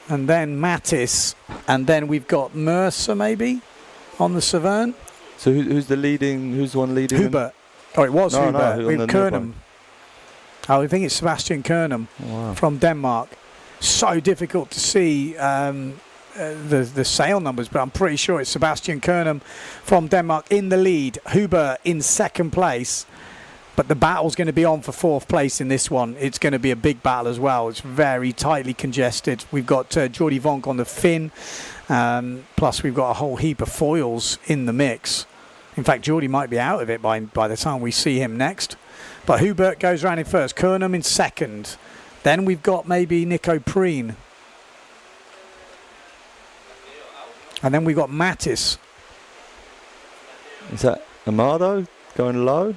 And then Mattis. And then we've got Mercer, maybe, on the Severn. So who's the one leading? Hubert. Oh, it was Hubert. With Kernum. I think it's Sebastian Kernum from Denmark. So difficult to see the sale numbers, but I'm pretty sure it's Sebastian Kernum from Denmark in the lead. Hubert in second place. But the battle's going to be on for fourth place in this one. It's going to be a big battle as well. It's very tightly congested. We've got Jordi Vonk on the fin. Plus, we've got a whole heap of foils in the mix. In fact, Jordi might be out of it by the time we see him next. But Hubert goes round in first. Kernum in second. Then we've got maybe Nico Preen. And then we've got Mattis. Is that Amado going low?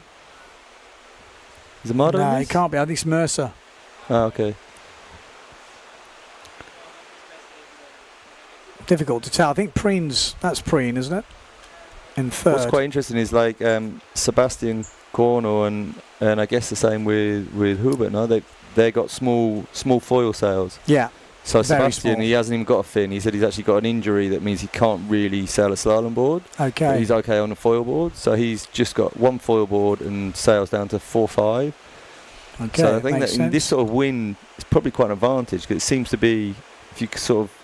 Is Amado? No, it can't be. I think it's Mercer. Oh, okay. Difficult to tell. I think that's Preen, isn't it? In third. What's quite interesting is like Sebastian Cornell and I guess the same with Hubert. No, they got small foil sails. Yeah. So Sebastian, he hasn't even got a fin. He said he's actually got an injury that means he can't really sail a slalom board. Okay. But he's okay on a foil board. So he's just got one foil board and sails down to 4.5. Okay. So I think that in this sort of wind, it's probably quite an advantage because it seems to be if you sort of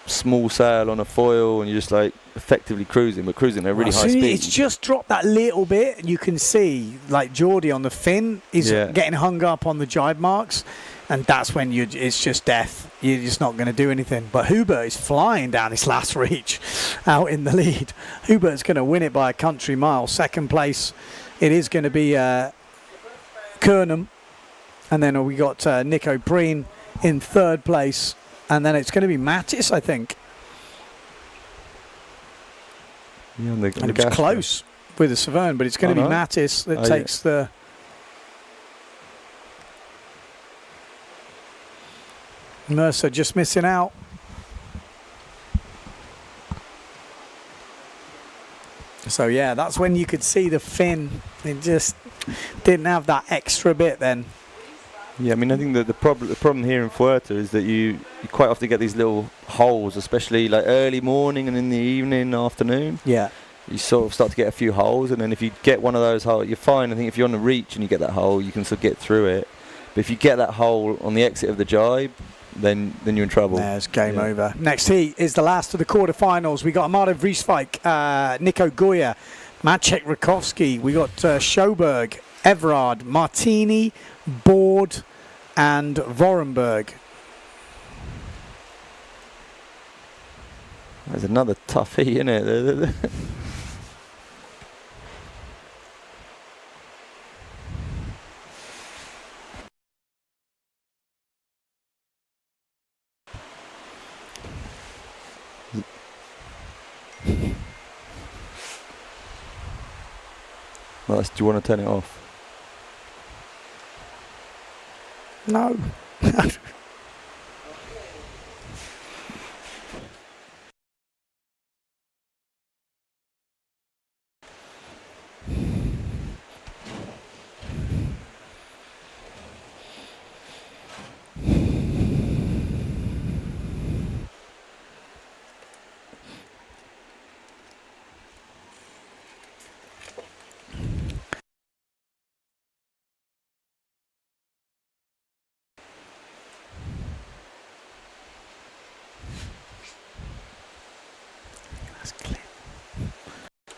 small sail on a foil and you're just like effectively cruising, but cruising at a really high speed. It's just dropped that little bit, and you can see like Jordi on the fin is getting hung up on the jibe marks, and that's when it's just death. You're just not going to do anything. But Hubert is flying down this last reach out in the lead. Hubert's going to win it by a country mile. Second place, it is going to be Kernum, and then we got Nico Preen in third place. And then it's going to be Mattis, I think. Yeah, and it's close with the Severn, but it's going to be Mattis that takes the... Mercer just missing out. So, yeah, that's when you could see the fin. It just didn't have that extra bit then. Yeah, I mean, I think that the problem here in Fuerte is that you quite often get these little holes, especially like early morning and in the evening, afternoon. Yeah. You sort of start to get a few holes, and then if you get one of those holes, you're fine. I think if you're on the reach and you get that hole, you can sort of get through it. But if you get that hole on the exit of the jibe, then you're in trouble. There's game over. Next heat is the last of the quarterfinals. We got Amado Vrieswijk, Nico Goya, Maciek Rakowski. We got Schoberg, Everard, Martini, Board, and Vorenberg. There's another tough heat, isn't it? Well, do you want to turn it off? No.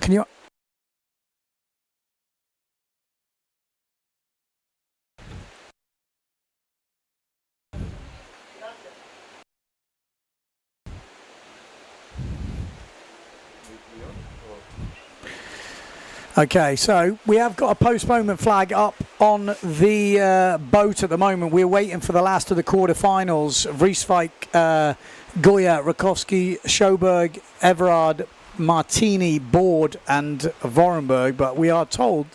Can you... Okay, so we have got a postponement flag up on the boat at the moment. We're waiting for the last of the quarterfinals. Vrieswijk, Goya, Rakowski, Schoberg, Everard, Martini, Board and Vorenberg, but we are told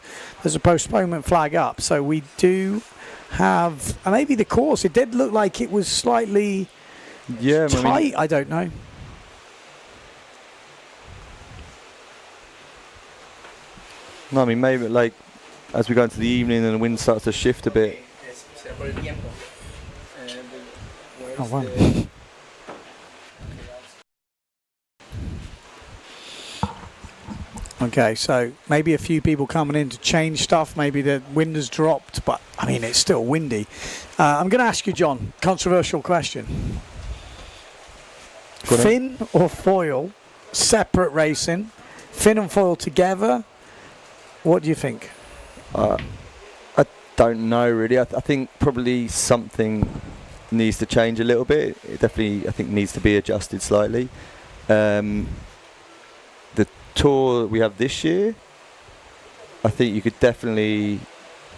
there's a postponement flag up. So we do have maybe the course. It did look like it was slightly tight. I don't know. No, I mean, maybe like as we go into the evening and the wind starts to shift a bit. Oh, wow. Okay, so maybe a few people coming in to change stuff. Maybe the wind has dropped, but I mean, it's still windy. I'm going to ask you, John, controversial question. Fin or foil, separate racing, fin and foil together. What do you think? I don't know, really. I think probably something needs to change a little bit. It definitely, I think, needs to be adjusted slightly. The tour we have this year, I think you could definitely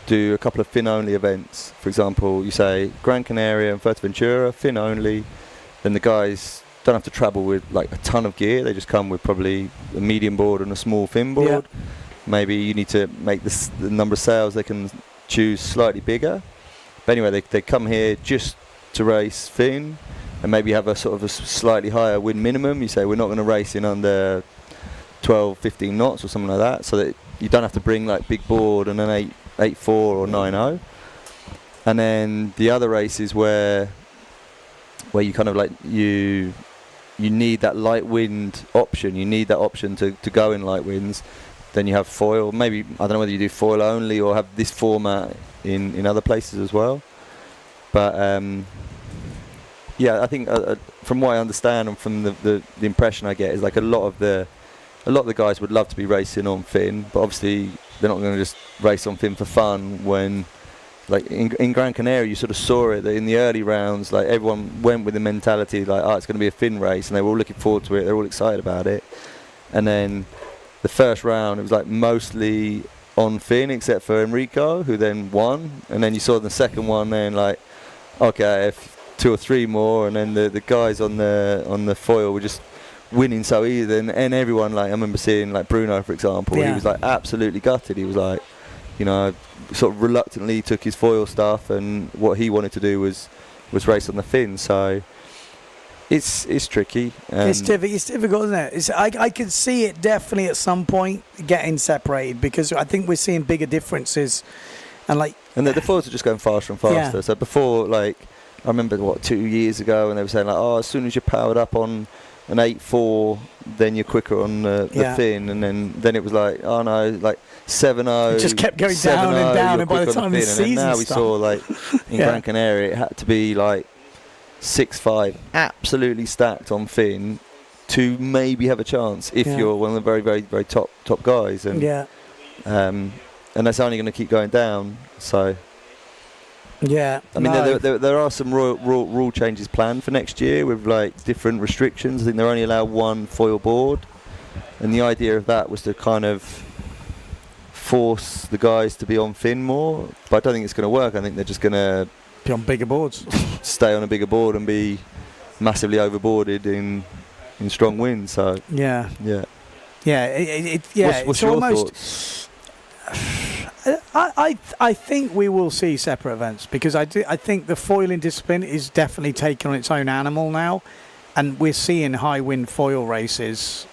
do a couple of fin-only events. For example, you say Gran Canaria and Fuerteventura, fin-only, then the guys don't have to travel with like a ton of gear. They just come with probably a medium board and a small fin board. Yeah. Maybe you need to make the number of sails they can choose slightly bigger. But anyway, they come here just to race fin, and maybe have a sort of a slightly higher wind minimum. You say we're not going to race in under 12, 15 knots or something like that, so that you don't have to bring like big board and an 8.4 or 9.0. And then the other races where you kind of like you need that light wind option. You need that option to go in light winds. Then you have foil. Maybe, I don't know whether you do foil only or have this format in other places as well. But yeah, I think from what I understand and from the impression I get is like a lot of the guys would love to be racing on fin, but obviously they're not going to just race on fin for fun. When like in Gran Canaria, you sort of saw it that in the early rounds, like everyone went with the mentality like, oh, it's going to be a fin race, and they were all looking forward to it. They're all excited about it. And then the first round, it was like mostly on fin, except for Enrico, who then won. And then you saw the second one, then like, okay, if 2 or 3 more, and then the guys on the foil were just winning so easy. And everyone, like I remember seeing like Bruno, for example, he was like absolutely gutted. He was like, you know, sort of reluctantly took his foil stuff, and what he wanted to do was race on the fin. So it's tricky. It's difficult, isn't it? I can see it definitely at some point getting separated, because I think we're seeing bigger differences, and the foils are just going faster and faster. So before, like I remember 2 years ago, and they were saying like, oh, as soon as you're powered up on an 8.4, then you're quicker on the fin, and then it was like, oh no, like 7.0. It just kept going down and down, and by the time the season now we saw like in Gran Canaria, it had to be like 6.5, absolutely stacked on fin to maybe have a chance if you're one of the very, very, very top guys, and and that's only going to keep going down. So I mean, there are some rule changes planned for next year with like different restrictions. I think they're only allowed 1 foil board, and the idea of that was to kind of force the guys to be on fin more. But I don't think it's going to work. I think they're just going to be on bigger boards, stay on a bigger board, and be massively overboarded in strong winds. So what's your thoughts? I think we will see separate events, because I think the foiling discipline is definitely taking on its own animal now, and we're seeing high wind foil races.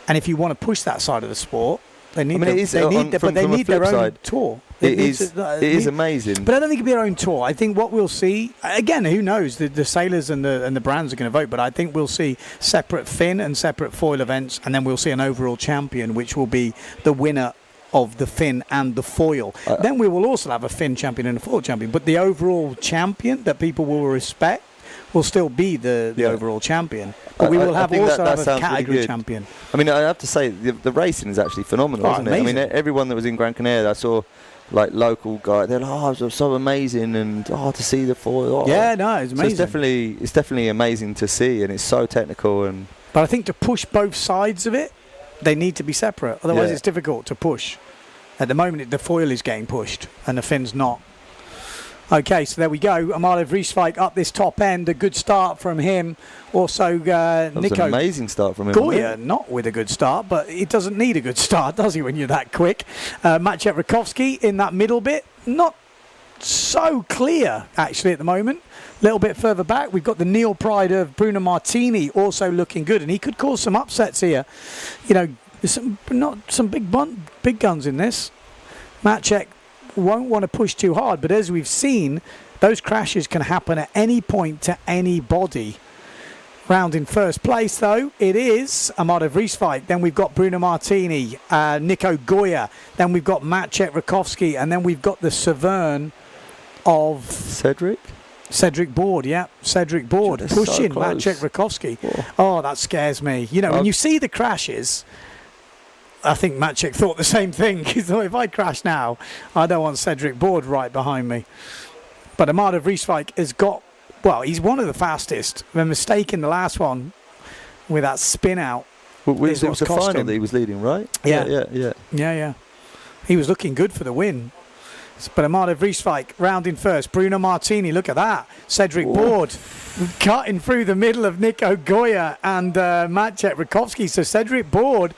And if you want to push that side of the sport, they need their own tour. It is amazing. But I don't think it'll be their own tour. I think what we'll see, again, who knows, the sailors and the brands are going to vote, but I think we'll see separate fin and separate foil events, and then we'll see an overall champion, which will be the winner of the fin and the foil. Then we will also have a fin champion and a foil champion, but the overall champion that people will respect will still be the overall champion. But we will have also have a category champion. I mean, I have to say, the racing is actually phenomenal, isn't it? I mean, everyone that was in Gran Canaria, I saw like local guy, they're like, oh, it was so amazing, and to see the foil. Yeah, no, it's amazing. So it's definitely amazing to see, and it's so technical. But I think to push both sides of it, they need to be separate. Otherwise, it's difficult to push. At the moment, the foil is getting pushed, and the fin's not. Okay, so there we go. Amado Vrieswijk up this top end. A good start from him. Also, That was Nico an amazing start from him. Goya, not with a good start, but he doesn't need a good start, does he, when you're that quick? Maciej Rakowski in that middle bit. Not so clear, actually, at the moment. A little bit further back, we've got the Neil Pride of Bruno Martini also looking good, and he could cause some upsets here. You know, there's some big guns in this. Maciej won't want to push too hard, but as we've seen, those crashes can happen at any point to anybody. Round in first place, though, it is Amado Vrieswijk. Then we've got Bruno Martini, Nico Goya. Then we've got Maciej Rakowski, and then we've got the Severn of Cedric Board, yeah. Cedric Board pushing so Maciej Rakowski. Oh, that scares me. You know, when you see the crashes, I think Maciej thought the same thing. He thought, if I crash now, I don't want Cedric Board right behind me. But Amado Vrieswijk has got, well, he's one of the fastest. The mistake in the last one with that spin out. Well, it was the final that he was leading, right? Yeah. He was looking good for the win. But Amado Vrieswijk rounding first. Bruno Martini, look at that. Cedric Board cutting through the middle of Nico Goya and Maciej Rakowski. So Cedric Board,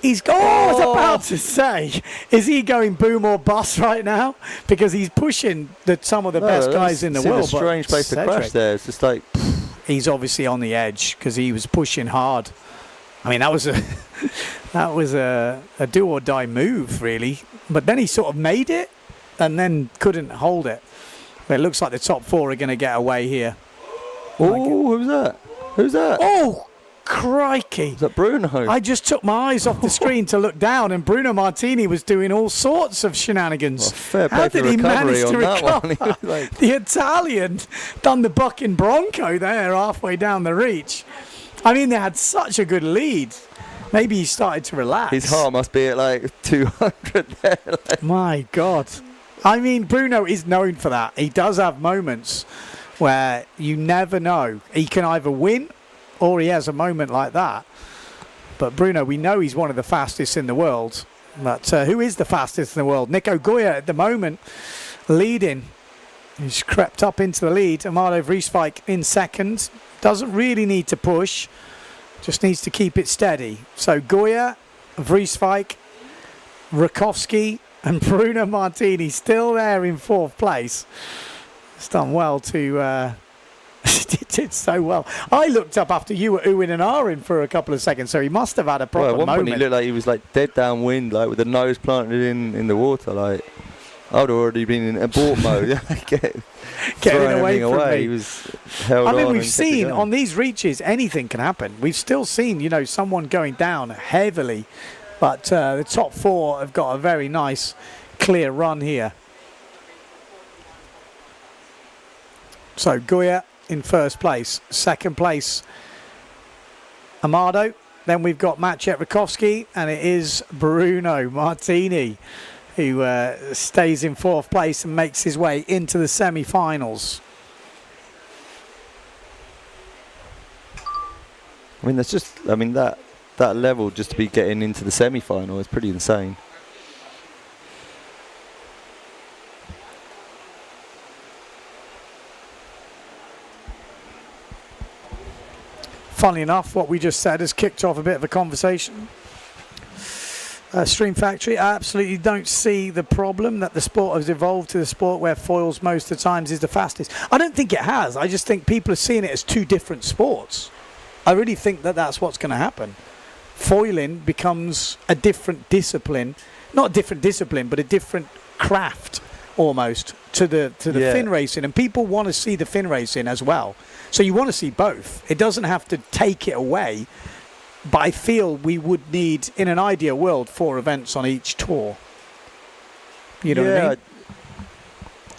I was about to say, is he going boom or bust right now? Because he's pushing some of the best guys in the world. It's a strange place to crash there. It's just like... He's obviously on the edge because he was pushing hard. I mean, that was a do or die move, really. But then he sort of made it and then couldn't hold it. But it looks like the top four are going to get away here. Oh, who's that? Who's that? Oh, crikey. Is that Bruno? I just took my eyes off the screen to look down, and Bruno Martini was doing all sorts of shenanigans. Well, fair play How did he manage to recover? Like... The Italian done the bucking bronco there halfway down the reach. I mean, they had such a good lead. Maybe he started to relax. His heart must be at like 200 there. My God. I mean, Bruno is known for that. He does have moments where you never know. He can either win or he has a moment like that. But Bruno, we know he's one of the fastest in the world. But who is the fastest in the world? Nico Goya at the moment leading. He's crept up into the lead. Amado Vrieswijk in second. Doesn't really need to push. Just needs to keep it steady. So Goya, Vrieswijk, Rakowski and Bruno Martini still there in fourth place. It's done well to... did so well. I looked up after you were oohing and ahhing for a couple of seconds, so he must have had a proper at one moment. point he looked like he was like dead downwind, like with the nose planted in the water. Like I'd already been in abort mode. Getting away from me. He was held I mean, on we've and seen on these reaches anything can happen. We've still seen, you know, someone going down heavily, but the top four have got a very nice, clear run here. So Goya in first place. Second place, Amado. Then we've got Maciej Rakowski, and it is Bruno Martini who stays in fourth place and makes his way into the semi-finals. I mean, that's just, I mean, that level just to be getting into the semi-final is pretty insane. Funnily enough, what we just said has kicked off a bit of a conversation. Stream Factory, I absolutely don't see the problem that the sport has evolved to the sport where foils most of the times is the fastest. I don't think it has. I just think people are seeing it as two different sports. I really think that that's what's going to happen. Foiling becomes a different discipline. Not a different discipline, but a different craft almost to the fin racing. And people want to see the fin racing as well. So you want to see both. It doesn't have to take it away. But I feel we would need, in an ideal world, 4 events on each tour. You know what I mean?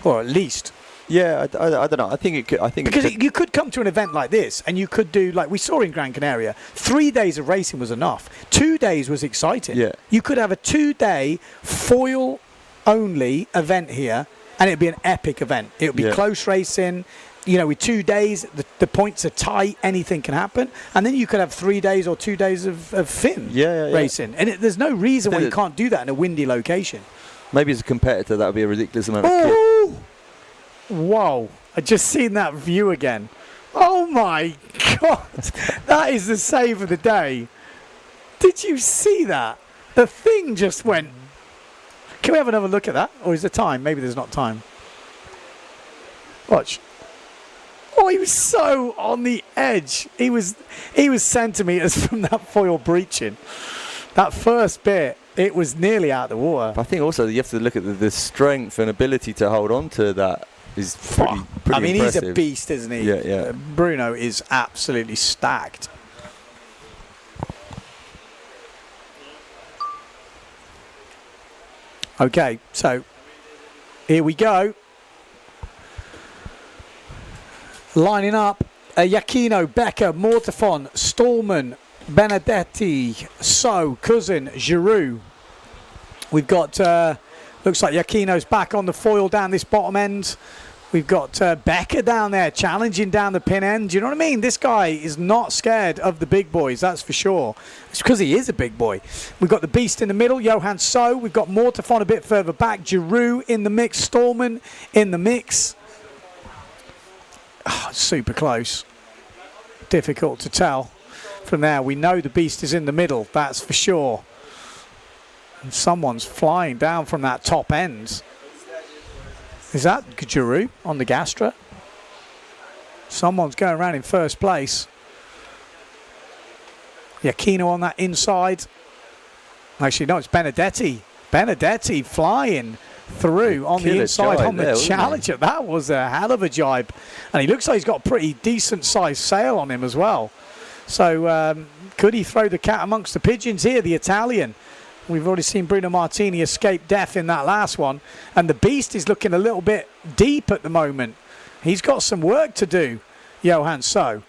Or at least. Yeah, I don't know. I think it could. Because you could come to an event like this, and you could do, like we saw in Gran Canaria, 3 days of racing was enough. 2 days was exciting. Yeah. You could have a 2-day foil-only event here, and it'd be an epic event. It would be close racing. You know, with 2 days, the points are tight, anything can happen. And then you could have 3 days or 2 days of fin racing. And there's no reason why you can't do that in a windy location. Maybe as a competitor, that would be a ridiculous amount of kit. Whoa, I just seen that view again. Oh my God, that is the save of the day. Did you see that? The thing just went. Can we have another look at that? Or is there time? Maybe there's not time. Watch. Oh, he was so on the edge. He was centimetres from that foil breaching. That first bit, it was nearly out of the water. I think also you have to look at the strength and ability to hold on to that is pretty I mean, impressive. he's a beast, isn't he? Yeah, yeah. Bruno is absolutely stacked. Okay, so here we go. Lining up, Iachino, Becker, Mortafon, Stallman, Benedetti, So, Cousin, Giroux. We've got, looks like Iachino's back on the foil down this bottom end. We've got Becker down there challenging down the pin end. Do you know what I mean? This guy is not scared of the big boys, that's for sure. It's because he is a big boy. We've got the Beast in the middle, Johan So. We've got Mortafon a bit further back. Giroux in the mix. Stallman in the mix. Oh, super close. Difficult to tell from there. We know the Beast is in the middle, that's for sure. And someone's flying down from that top end. Is that Giroux on the Gastra? Someone's going around in first place. Iachino on that inside. Actually, no, it's Benedetti. Benedetti flying through on the inside on the Challenger. That was a hell of a jibe. And he looks like he's got a pretty decent sized sail on him as well. So could he throw the cat amongst the pigeons here, the Italian? We've already seen Bruno Martini escape death in that last one. And the Beast is looking a little bit deep at the moment. He's got some work to do, Johan So.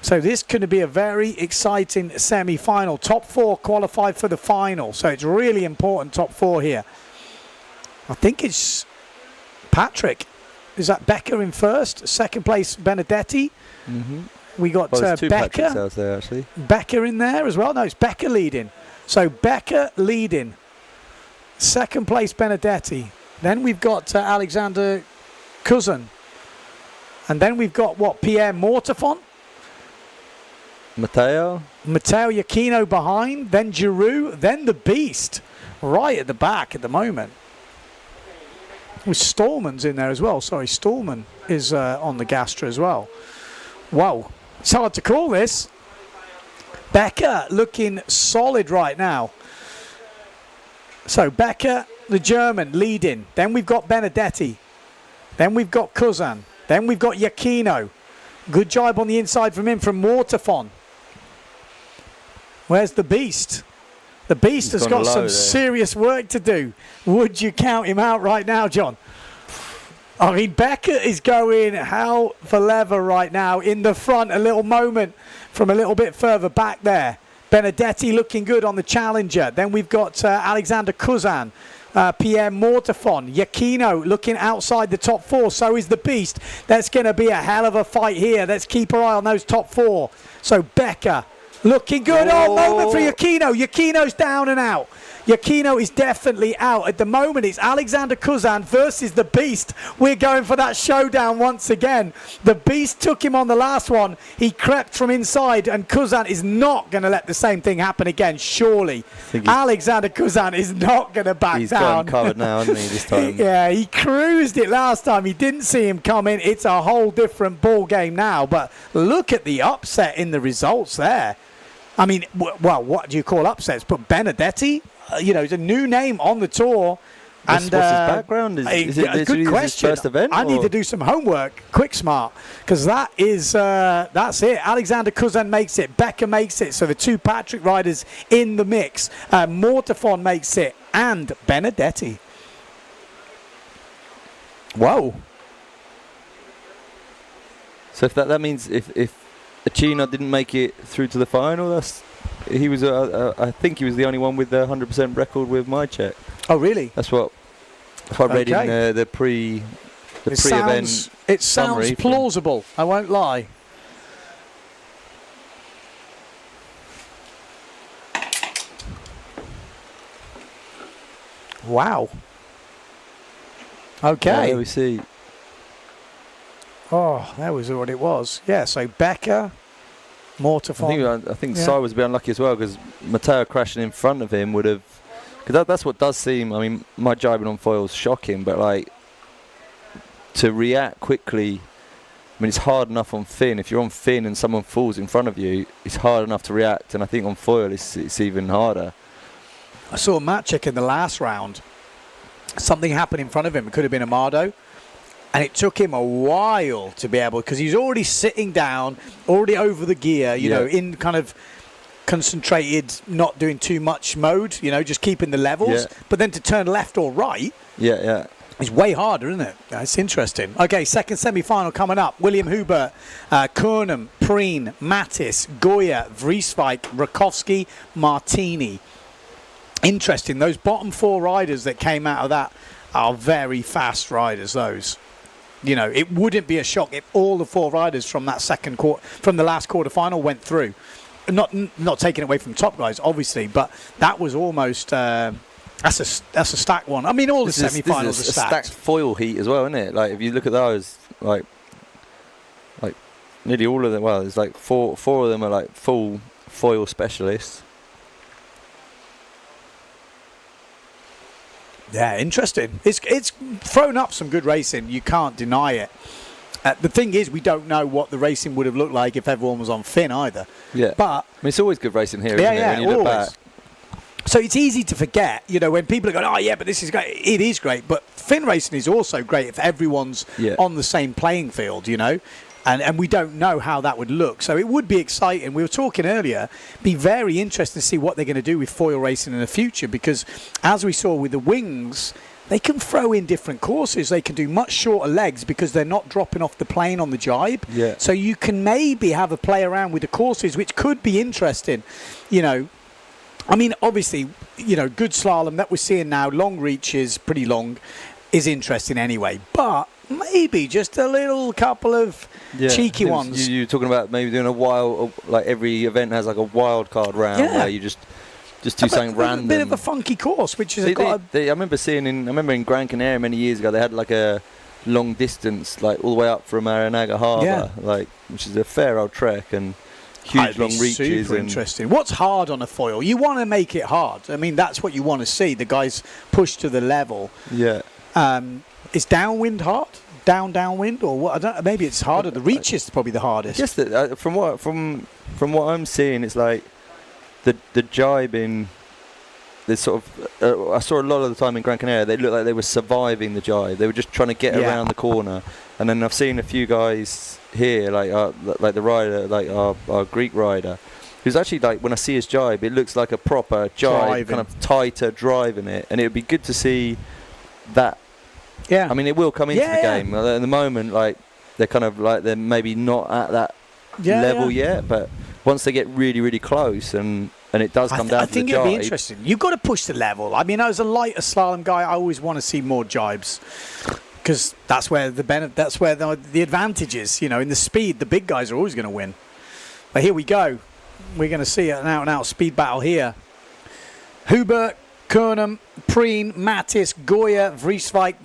So this could be a very exciting semi-final. Top four qualified for the final. So it's really important, top four here. I think it's Patrick. Is that Becker in first? Second place, Benedetti. Mm-hmm. We got Becker. There, actually. Becker in there as well. No, it's Becker leading. So Becker leading. Second place, Benedetti. Then we've got Alexander Cousin. And then we've got, what, Pierre Mortafon? Matteo Iachino behind. Then Giroux. Then the Beast. Right at the back at the moment. With Stallman's in there as well. Sorry, Stallman is on the Gastra as well. Wow. It's hard to call this. Becker looking solid right now. So Becker, the German, leading. Then we've got Benedetti. Then we've got Cousin. Then we've got Iachino. Good job on the inside from him from Mortafon. Where's the Beast? The Beast has got some serious work to do. Would you count him out right now, John? I mean, Becker is going hell for leather right now. In the front, a little moment from a little bit further back there. Benedetti looking good on the Challenger. Then we've got Alexander Cousin, Pierre Mortafon, Iachino looking outside the top four. So is the Beast. That's going to be a hell of a fight here. Let's keep our eye on those top four. So Becker looking good. Oh, moment for Iachino. Iachino's down and out. Iachino is definitely out. At the moment, it's Alexander Cousin versus the Beast. We're going for that showdown once again. The Beast took him on the last one. He crept from inside, and Cousin is not going to let the same thing happen again, surely. Alexander Cousin is not going to back down. He's got him covered now, hasn't he, this time? Yeah, he cruised it last time. He didn't see him coming. It's a whole different ball game now. But look at the upset in the results there. I mean, well, what do you call upsets? But Benedetti, you know, he's a new name on the tour. What's his background? Is it good question. His first event? I need to do some homework, quick smart, because that is that's it. Alexander Cousin makes it, Becker makes it, so the two Patrick riders in the mix. Mortafon makes it, and Benedetti. Whoa! So if that means if Iachino didn't make it through to the final, he was I think he was the only one with the 100% record with my check. Oh, really? That's what I read in the pre-event. It sounds plausible. I won't lie. Wow. Okay. Yeah, we see. Oh, that was what it was. Yeah, so Becker, Mortifon. I think Sai was a bit unlucky as well because Matteo crashing in front of him would have. Because that's what does seem. I mean, my jibing on foil is shocking, but like to react quickly. I mean, it's hard enough on fin. If you're on fin and someone falls in front of you, it's hard enough to react. And I think on foil, it's even harder. I saw Matt check in the last round. Something happened in front of him. It could have been Amado. And it took him a while to be able, because he's already sitting down, already over the gear, you know, in kind of concentrated, not doing too much mode, you know, just keeping the levels. Yeah. But then to turn left or right, it's way harder, isn't it? It's interesting. Okay, second semi-final coming up. William Hubert, Kernam, Preen, Mattis, Goya, Vrieswijk, Rakowski, Martini. Interesting. Those bottom four riders that came out of that are very fast riders, those. You know, it wouldn't be a shock if all the four riders from that from the last quarter-final went through. Not taking away from top guys, obviously, but that was almost that's a stacked one. I mean, all the semi-finals are stacked. Stacked foil heat as well, isn't it? Like if you look at those, like nearly all of them. Well, there's like four of them are like full foil specialists. Yeah, interesting. It's thrown up some good racing. You can't deny it. The thing is, we don't know what the racing would have looked like if everyone was on fin either. Yeah. But I mean, it's always good racing here, isn't it? When you look back. So it's easy to forget, you know, when people are going, oh, yeah, but this is great. It is great. But fin racing is also great if everyone's on the same playing field, you know. And we don't know how that would look. So it would be exciting. We were talking earlier, be very interesting to see what they're going to do with foil racing in the future, because as we saw with the wings, they can throw in different courses. They can do much shorter legs because they're not dropping off the plane on the jibe. Yeah. So you can maybe have a play around with the courses, which could be interesting. You know, I mean, obviously, you know, good slalom that we're seeing now, long reaches, pretty long, is interesting anyway. But maybe just a little couple of cheeky ones. You're talking about maybe doing a wild, like every event has like a wild card round where you just do something random. A bit of a funky course, which is I remember seeing in Gran Canaria many years ago, they had like a long distance, like all the way up from Aranaga Harbour, like which is a fair old trek and huge long reaches. Super interesting. What's hard on a foil? You want to make it hard. I mean, that's what you want to see. The guys push to the level. Yeah. Is downwind hard? Downwind, or what? I don't. Maybe it's harder. The reach is probably the hardest. Just that, from what I'm seeing, it's like the jibing. There's sort of I saw a lot of the time in Gran Canaria. They looked like they were surviving the jibe. They were just trying to get around the corner. And then I've seen a few guys here, like the rider, like our Greek rider, who's actually like when I see his jibe, it looks like a proper jibe, kind of tighter driving it. And it would be good to see that. Yeah, I mean, it will come into the game. At the moment, like they're kind of like they're maybe not at that level yet, but once they get really, really close and it does come down to the jibe. I think it'll be interesting. You've got to push the level. I mean, as a lighter slalom guy, I always want to see more jibes because that's where the advantage is. You know, in the speed, the big guys are always going to win. But here we go. We're going to see an out-and-out speed battle here. Hubert, Kernam, Preen, Mattis, Goya, Vrieswijk,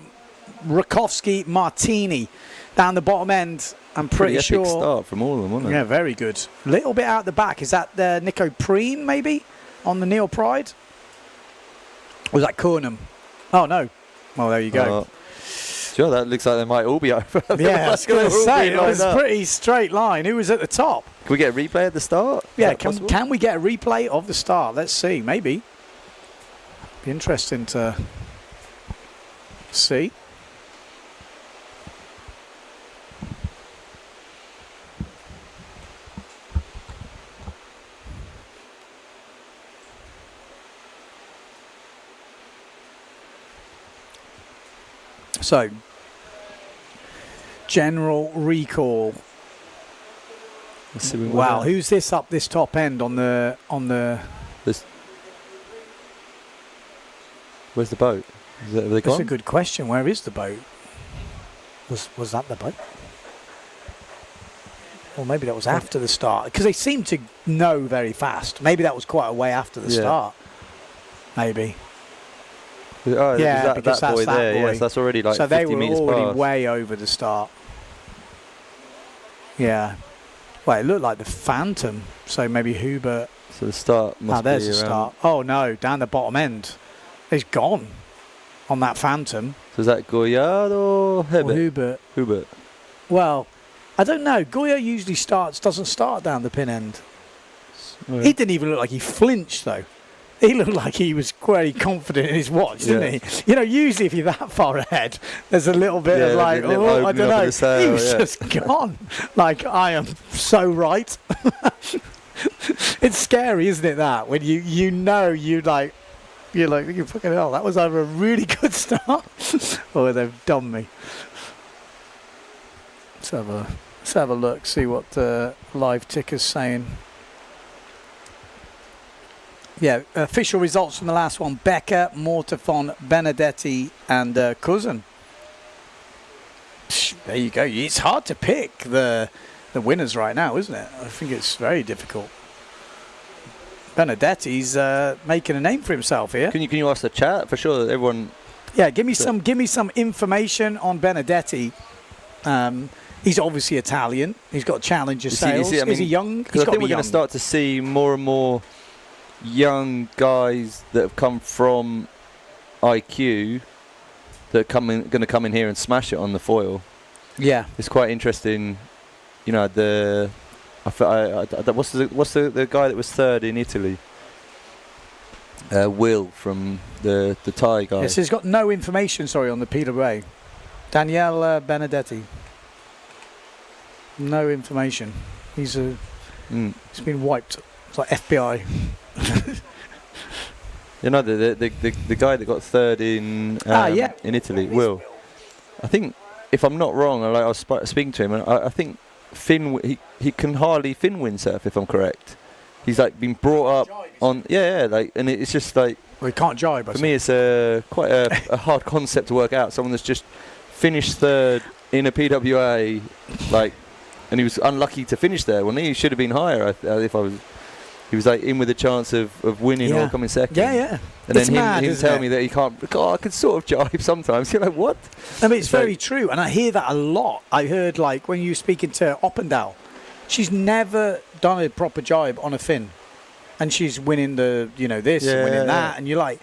Rakowski, Martini down the bottom end. I'm pretty sure. Epic start from all of them, wasn't it? Yeah, very good. A little bit out the back. Is that Nico Preen maybe on the Neil Pride? Or was that Kernam? Oh no. Well, there you go. Sure, that looks like they might all be over. Yeah, I was going to say it was a pretty straight line. Who was at the top? Can we get a replay at the start? Yeah, can we get a replay of the start? Let's see. Maybe. Be interesting to see. So, general recall. Wow, who's this up this top end on the? Where's the boat? That's a good question. Where is the boat? Was that the boat? Or maybe that was after the start, because they seem to know very fast. Maybe that was quite a way after the start. Maybe. Oh, yeah, because that boy that's that there. boy. Yes, that's already like so 50 they were meters already past. way over the start. Yeah. Well, it looked like the Phantom, so maybe Hubert. So the start must be there's the start. Oh no, down the bottom end. He's gone on that Phantom. So is that Goyard or Hubert? Or Hubert. Hubert. Well, I don't know. Goya usually doesn't start down the pin end. Oh, yeah. He didn't even look like he flinched though. He looked like he was very confident in his watch, didn't he? You know, usually if you're that far ahead, there's a little bit of like, oh, I don't know. He was just gone. Like, I am so right. It's scary, isn't it, that? When you know you're like, you fucking hell, that was either a really good start or they've done me. Let's have a look, see what the live ticker's saying. Yeah, official results from the last one. Becker, Mortafon, Benedetti and Cousin. There you go. It's hard to pick the winners right now, isn't it? I think it's very difficult. Benedetti's making a name for himself here. Can you ask the chat? For sure, everyone... Yeah, give me some information on Benedetti. He's obviously Italian. He's got Challenger sales. Is he young? Because I think we're going to start to see more and more young guys that have come from IQ that are going to come in here and smash it on the foil. Yeah, it's quite interesting. You know, what's the guy that was third in Italy? Will from the Thai guy. Yes, he's got no information. Sorry, on the PWA. Daniele Benedetti. No information. He's been wiped. It's like FBI. You know, the guy that got third in Italy, Will. I think, if I'm not wrong, I was speaking to him, and I think he can hardly fin windsurf, if I'm correct. He's like been brought up on and it's just like, well, he can't jibe. For me, it's quite a hard concept to work out. Someone that's just finished third in a PWA, and he was unlucky to finish there. Well, he should have been higher. He was like in with a chance of winning or coming second. Yeah. And it's then him tell me that he can't. Oh, I can sort of jibe sometimes. You're like, what? I mean, it's very true, and I hear that a lot. I heard like when you were speaking to Oppendahl, she's never done a proper jibe on a fin, and she's winning the this and winning that, and you're like.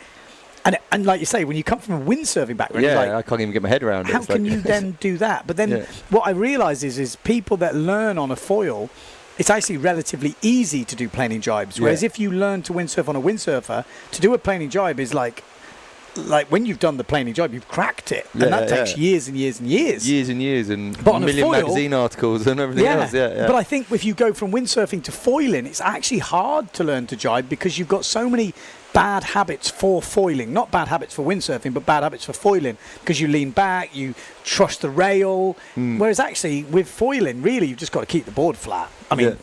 And like you say, when you come from a windsurfing background, you're like, I can't even get my head around it. How can you then do that? But then what I realise is people that learn on a foil, it's actually relatively easy to do planing jibes. Whereas if you learn to windsurf on a windsurfer, to do a planing jibe is like when you've done the planing jibe, you've cracked it. And that takes years and years and years. Years and years and but a million magazine articles and everything else. Yeah. But I think if you go from windsurfing to foiling, it's actually hard to learn to jibe because you've got so many bad habits for foiling, not bad habits for windsurfing, but bad habits for foiling, because you lean back, you trust the rail, whereas actually with foiling, really, you've just got to keep the board flat. I mean,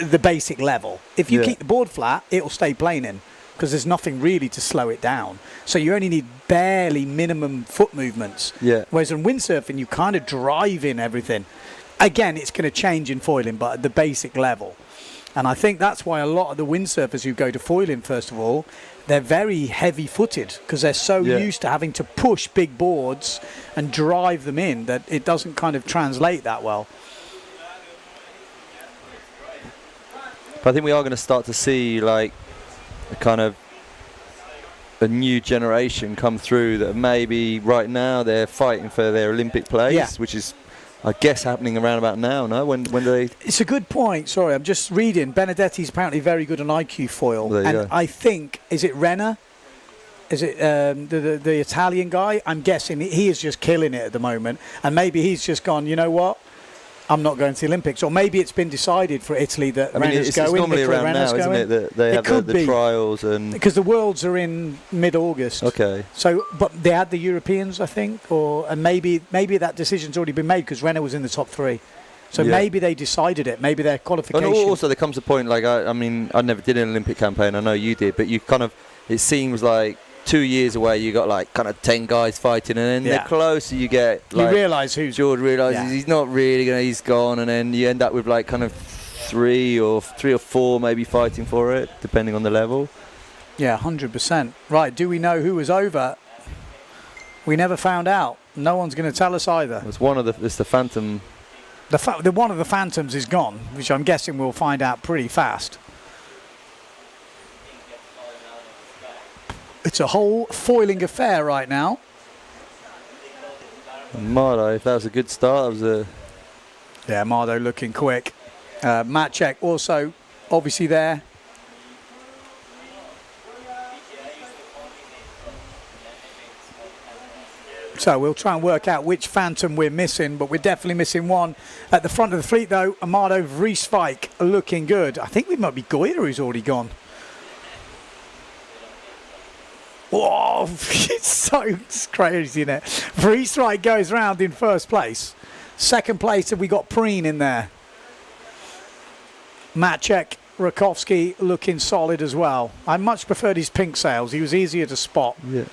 the basic level. If you keep the board flat, it'll stay planing, because there's nothing really to slow it down. So you only need barely minimum foot movements. Whereas in windsurfing, you kind of drive in everything. Again, it's going to change in foiling, but at the basic level. And I think that's why a lot of the windsurfers who go to foiling, first of all, they're very heavy-footed because they're so used to having to push big boards and drive them in that it doesn't kind of translate that well. But I think we are going to start to see like a kind of a new generation come through that maybe right now they're fighting for their Olympic place, which is, I guess, happening around about now, no? When do they... It's a good point. Sorry, I'm just reading. Benedetti's apparently very good on IQ foil. And I think, is it Renner? Is it the Italian guy? I'm guessing he is just killing it at the moment. And maybe he's just gone, you know what? I'm not going to the Olympics. Or maybe it's been decided for Italy that Renner's going. It's normally around now, isn't it? That they have the trials and... Because the Worlds are in mid-August. Okay. So, but they had the Europeans, I think, and maybe that decision's already been made because Renner was in the top 3. So maybe they decided it. Maybe their qualification... And also there comes a point, like, I mean, I never did an Olympic campaign. I know you did. But you kind of... It seems like 2 years away, you got like kind of 10 guys fighting, and then the closer you get, like, you realise who's... George realises he's not really going to... He's gone, and then you end up with like kind of 3 or 4 maybe fighting for it, depending on the level. Yeah, 100%. Right, do we know who was over? We never found out. No one's going to tell us either. It's the Phantom One of the Phantoms is gone, which I'm guessing we'll find out pretty fast. It's a whole foiling affair right now. Mardo, if that was a good start, that was a... Yeah, Mardo looking quick. Maciek also obviously there. So we'll try and work out which Phantom we're missing, but we're definitely missing one. At the front of the fleet, though, Amado Vrieswijk looking good. I think we might be Goya who's already gone. Whoa, it's crazy, isn't it? Vrieswijk goes round in first place. Second place, have we got Preen in there. Maciek, Rakowski looking solid as well. I much preferred his pink sails. He was easier to spot. Yeah.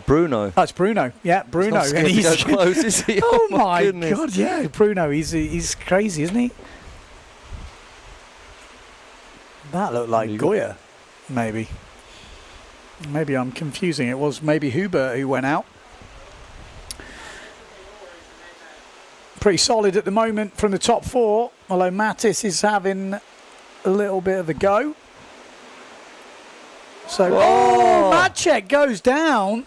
Bruno. That's Bruno. Yeah, Bruno. He's not scared to go close, is he? Oh my goodness. God, yeah, Bruno. He's crazy, isn't he? That looked like Goya, maybe. Maybe I'm confusing. It was maybe Hubert who went out. Pretty solid at the moment from the top four, although Mattis is having a little bit of a go. So, Maciek goes down.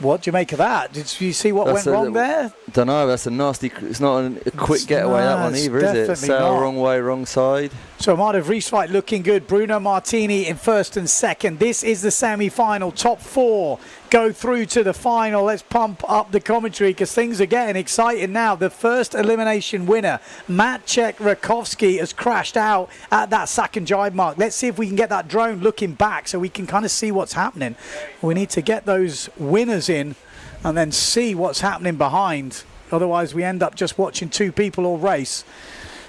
What do you make of that? Did you see what went wrong there? Don't know. That's a nasty. It's not a quick getaway, that one either, is it? Sail wrong way, wrong side. So Amado Vrieswijk looking good. Bruno Martini in first and second. This is the semi-final. Top four go through to the final. Let's pump up the commentary because things are getting exciting now. The first elimination winner, Maciek Rakowski, has crashed out at that second jibe mark. Let's see if we can get that drone looking back so we can kind of see what's happening. We need to get those winners in and then see what's happening behind. Otherwise, we end up just watching two people all race.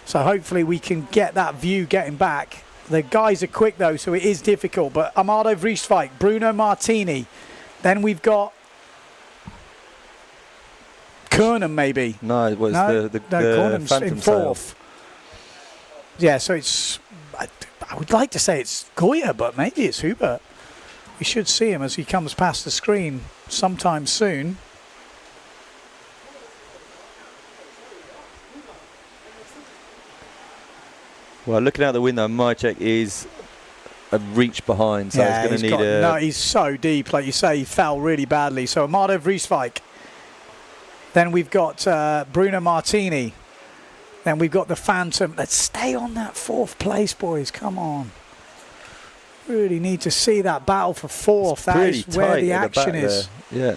So hopefully we can get that view getting back. The guys are quick though, so it is difficult. But Amado Vrieswijk, Bruno Martini. Then we've got Kernan maybe. No, it was the Kernan's Phantom in fourth. Yeah, so it's... I would like to say it's Goya, but maybe it's Hubert. We should see him as he comes past the screen sometime soon. Well, looking out the window, Maciek is a reach behind, so he's going to need a... No, he's so deep. Like you say, he fell really badly. So Amado Vrieswijk. Then we've got Bruno Martini. Then we've got the Phantom. Let's stay on that fourth place, boys. Come on. Really need to see that battle for fourth. That is where the action is. Yeah.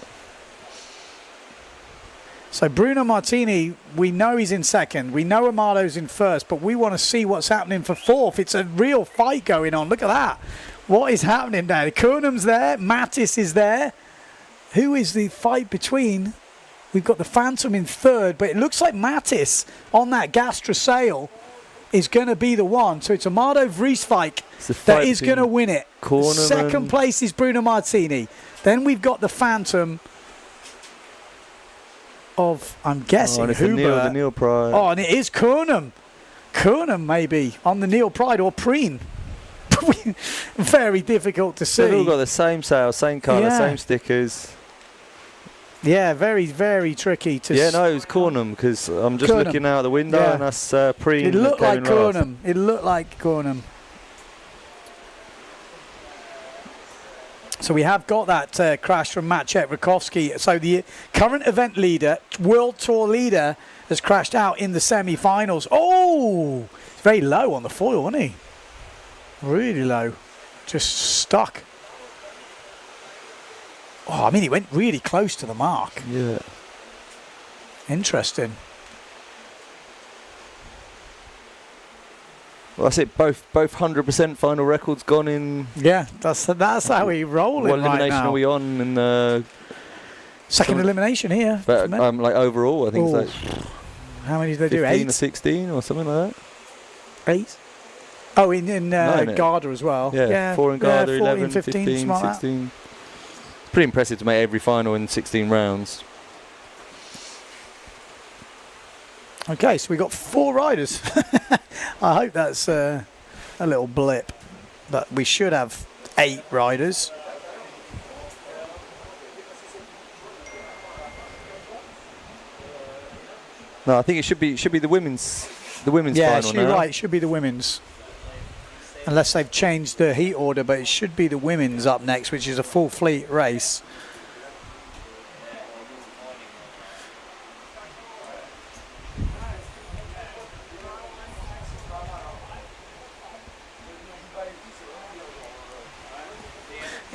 So Bruno Martini, we know he's in second. We know Amado's in first, but we want to see what's happening for fourth. It's a real fight going on. Look at that. What is happening there? Kernan's there. Mattis is there. Who is the fight between? We've got the Phantom in third, but it looks like Mattis on that Gastra sail is going to be the one. So it's Amado Vrieswijk that is going to win it. Second place is Bruno Martini. Then we've got the Phantom of, I'm guessing, Hubert. The Neil Pride. Oh, and it is Kernan. Kernan maybe on the Neil Pride or Preen. Very difficult to see. They've all got the same sail, same colour, same stickers. Yeah, very, very tricky to... Yeah, no, it was Cornham because I'm just looking out the window and that's Preen. It looked like Cornham. It looked like Cornham. So we have got that crash from Maciek Rakowski. So the current event leader, World Tour leader, has crashed out in the semi-finals. Oh! It's very low on the foil, wasn't he? Really low. Just stuck. Oh, I mean, he went really close to the mark. Yeah. Interesting. Well, that's it. Both 100% final records gone in. Yeah, that's how we roll it right now. What elimination are we on in the second elimination here? But like overall, I think it's like how many did they do? 15 8 or 16 or something like that. 8. Oh, in Garda as well. Yeah, 4 in Garda, 11, 15, 16. Pretty impressive to make every final in 16 rounds. Okay, so we got 4 riders. I hope that's a little blip, but we should have 8 riders. No, I think it should be the women's Yeah, final you're now. right. It should be the women's. Unless they've changed the heat order, but it should be the women's up next, which is a full fleet race.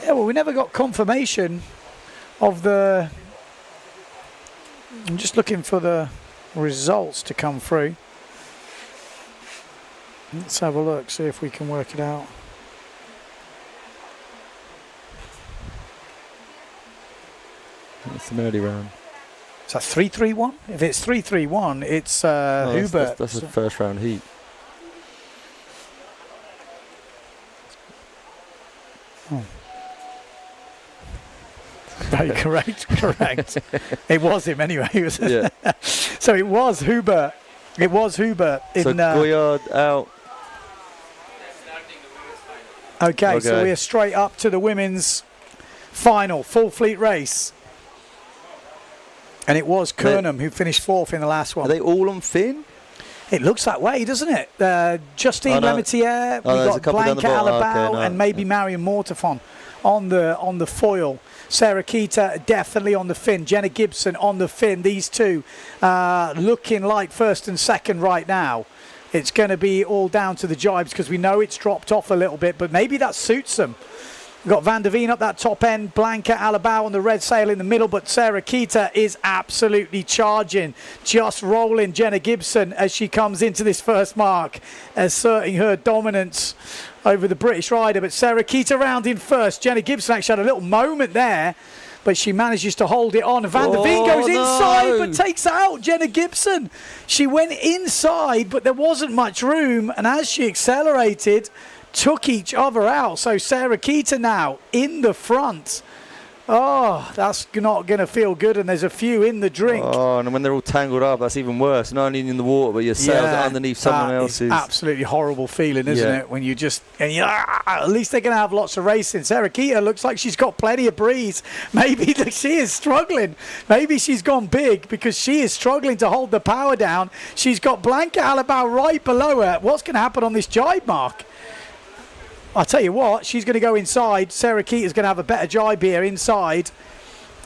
Yeah, well, we never got confirmation of the... I'm just looking for the results to come through. Let's have a look, see if we can work it out. It's an early round. Is that 3-3-1? If it's 3-3-1, it's No, Hubert. That's a first round heat. Oh. Right, correct. It was him anyway. Yeah. So it was Hubert. It was Hubert. So Goyard out. Okay, so Okay. we're straight up to the women's final, full fleet race. And it was Kernham who finished 4th in the last one. Are they all on Finn? It looks that way, doesn't it? Justine Lemaitre, there's a we've got couple down the Blanca bottom. Alabau, Okay, no. and maybe Marion Mortafon on the foil. Sarah Keita definitely on the fin. Jenna Gibson on the fin. These two looking like first and second right now. It's going to be all down to the jibes because we know it's dropped off a little bit, but maybe that suits them. We've got Van der Veen up that top end, Blanca Alabau on the red sail in the middle, but Sarah Keita is absolutely charging, just rolling Jenna Gibson as she comes into this first mark, asserting her dominance over the British rider. But Sarah Keita round in first. Jenna Gibson actually had a little moment there, but she manages to hold it on. Van der Veen goes inside, but takes out Jenna Gibson. She went inside, but there wasn't much room, and as she accelerated, took each other out. So Sarah Keita now in the front. Oh, that's not going to feel good, and there's a few in the drink. Oh, and when they're all tangled up, that's even worse. Not only in the water, but your sails are underneath someone else's. Absolutely horrible feeling, isn't it? When you just, at least they're going to have lots of racing. Sarah Keita looks like she's got plenty of breeze. Maybe she is struggling. Maybe she's gone big because she is struggling to hold the power down. She's got Blanca Alabau right below her. What's going to happen on this jibe mark? I'll tell you what, she's going to go inside. Sarah Keita's going to have a better jibe here inside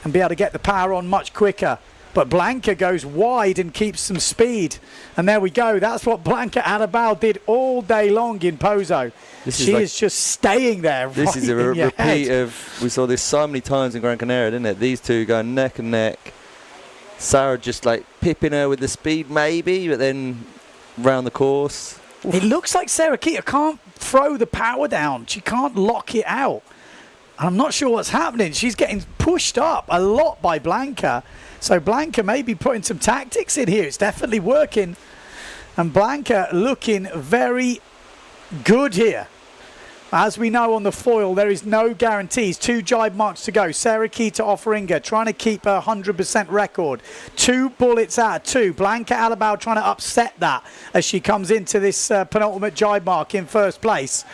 and be able to get the power on much quicker. But Blanca goes wide and keeps some speed. And there we go. That's what Blanca Alabau did all day long in Pozo. She is just staying there. This is a repeat of, we saw this so many times in Gran Canaria, didn't it? These two going neck and neck. Sarah just like pipping her with the speed maybe, but then round the course. It looks like Sarah Keita can't throw the power down. She can't lock it out. I'm not sure what's happening. She's getting pushed up a lot by Blanca. So Blanca may be putting some tactics in here. It's definitely working. And Blanca looking very good here. As we know on the foil, there is no guarantees. 2 jibe marks to go. Sarah Keita Offeringa trying to keep her 100% record. 2 bullets out of 2. Blanca Alabau trying to upset that as she comes into this penultimate jibe mark in first place.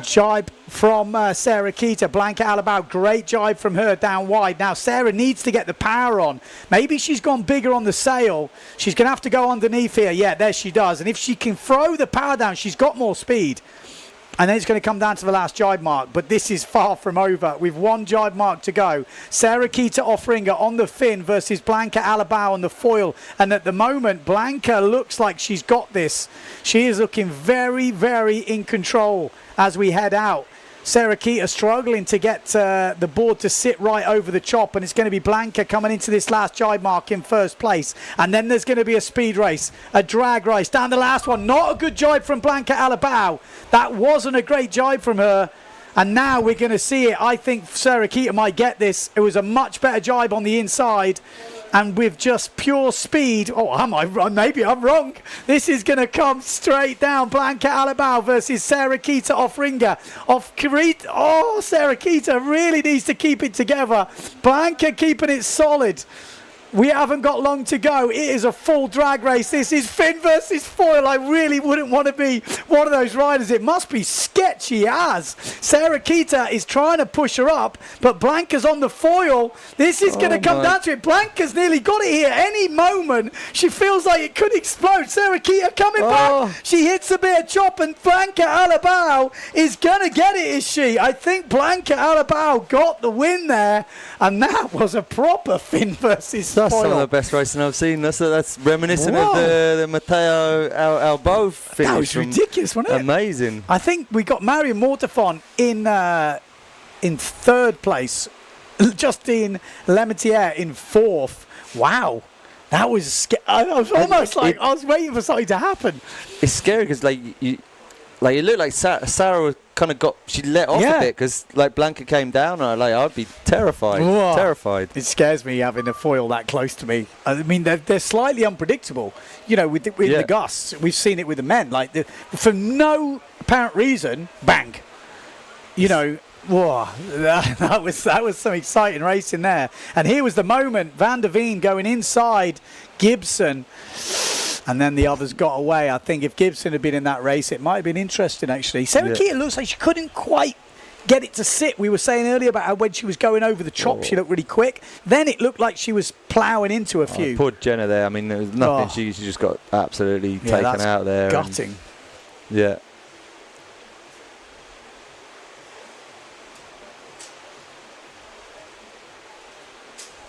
Jibe from Sarah Keita. Blanca Alabau, great jibe from her down wide. Now Sarah needs to get the power on. Maybe she's gone bigger on the sail. She's going to have to go underneath here. Yeah, there she does. And if she can throw the power down, she's got more speed. And then it's going to come down to the last jibe mark. But this is far from over. We've 1 jibe mark to go. Sarah Keita Offeringa on the fin versus Blanca Alabau on the foil. And at the moment, Blanca looks like she's got this. She is looking very, very in control as we head out. Sarah Keita struggling to get the board to sit right over the chop, and it's going to be Blanca coming into this last jibe mark in first place. And then there's going to be a speed race, a drag race down the last one. Not a good jibe from Blanca Alabau. That wasn't a great jibe from her. And now we're going to see it. I think Sarah Keita might get this. It was a much better jibe on the inside. And with just pure speed, maybe I'm wrong. This is going to come straight down. Blanca Alabau versus Sarah Keita Offeringa. Sarah Keita really needs to keep it together. Blanca keeping it solid. We haven't got long to go. It is a full drag race. This is Finn versus Foyle. I really wouldn't want to be one of those riders. It must be sketchy as. Sarah Kita is trying to push her up, but Blanca's on the foil. This is going to come down to it. Blanca's nearly got it here. Any moment, she feels like it could explode. Sarah Kita coming back. She hits a bit of chop, and Blanca Alabao is going to get it, is she? I think Blanca Alabao got the win there, and that was a proper Finn versus That's Foyle. some of the best racing I've seen. That's reminiscent of the Matteo Albo finish. That was ridiculous, wasn't it? Amazing. I think we got Marion Mortefon in third place, Justine Lemaitre in fourth. Wow. That was I was almost I was waiting for something to happen. It's scary because it looked like Sarah kind of she let off a bit because like Blanca came down and I'd be terrified. Whoa. Terrified. It scares me having a foil that close to me. I mean, they're slightly unpredictable. You know, with the gusts, we've seen it with the men. Like for no apparent reason, bang. You know. Whoa, that was some exciting racing there. And here was the moment, Van der Veen going inside Gibson, and then the others got away. I think if Gibson had been in that race, it might have been interesting, actually. Sarah Kita looks like she couldn't quite get it to sit. We were saying earlier about how when she was going over the chop, she looked really quick. Then it looked like she was ploughing into a few. Poor Jenna there. I mean, there was nothing. She just got absolutely taken out there. Gutting. Yeah.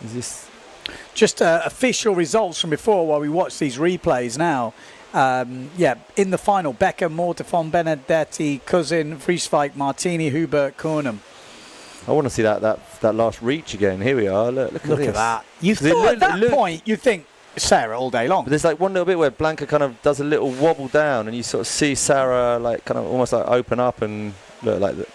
Is this just official results from before while we watch these replays now? In the final, Becker, Mortefon, Benedetti, Cousin, Frieswijk, Martini, Hubert, Kornum. I want to see that last reach again. Here we are. Look at that. You thought at that point, you think Sarah all day long. But there's like one little bit where Blanca kind of does a little wobble down, and you sort of see Sarah like kind of almost like open up and look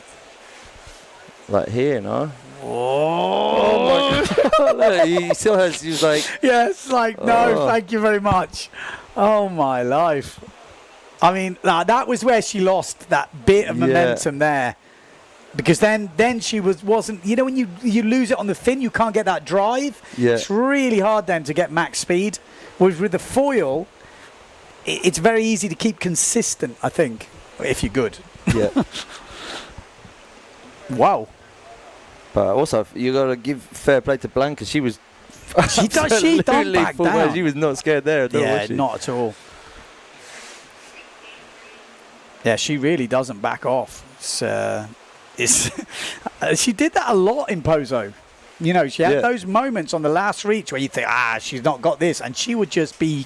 like here, no? Oh my God! Look, he still has. He was like, yes, like no, thank you very much. Oh my life! I mean, that was where she lost that bit of momentum there, because then she wasn't. You know, when you lose it on the fin, you can't get that drive. Yeah. It's really hard then to get max speed. Whereas with the foil, it's very easy to keep consistent. I think if you're good. Yeah. Wow. But also, you got to give fair play to Blanca. She was she done back down. She was not scared there at all, was she? Not at all. Yeah, she really doesn't back off. She did that a lot in Pozo. You know, she had those moments on the last reach where you think, she's not got this, and she would just be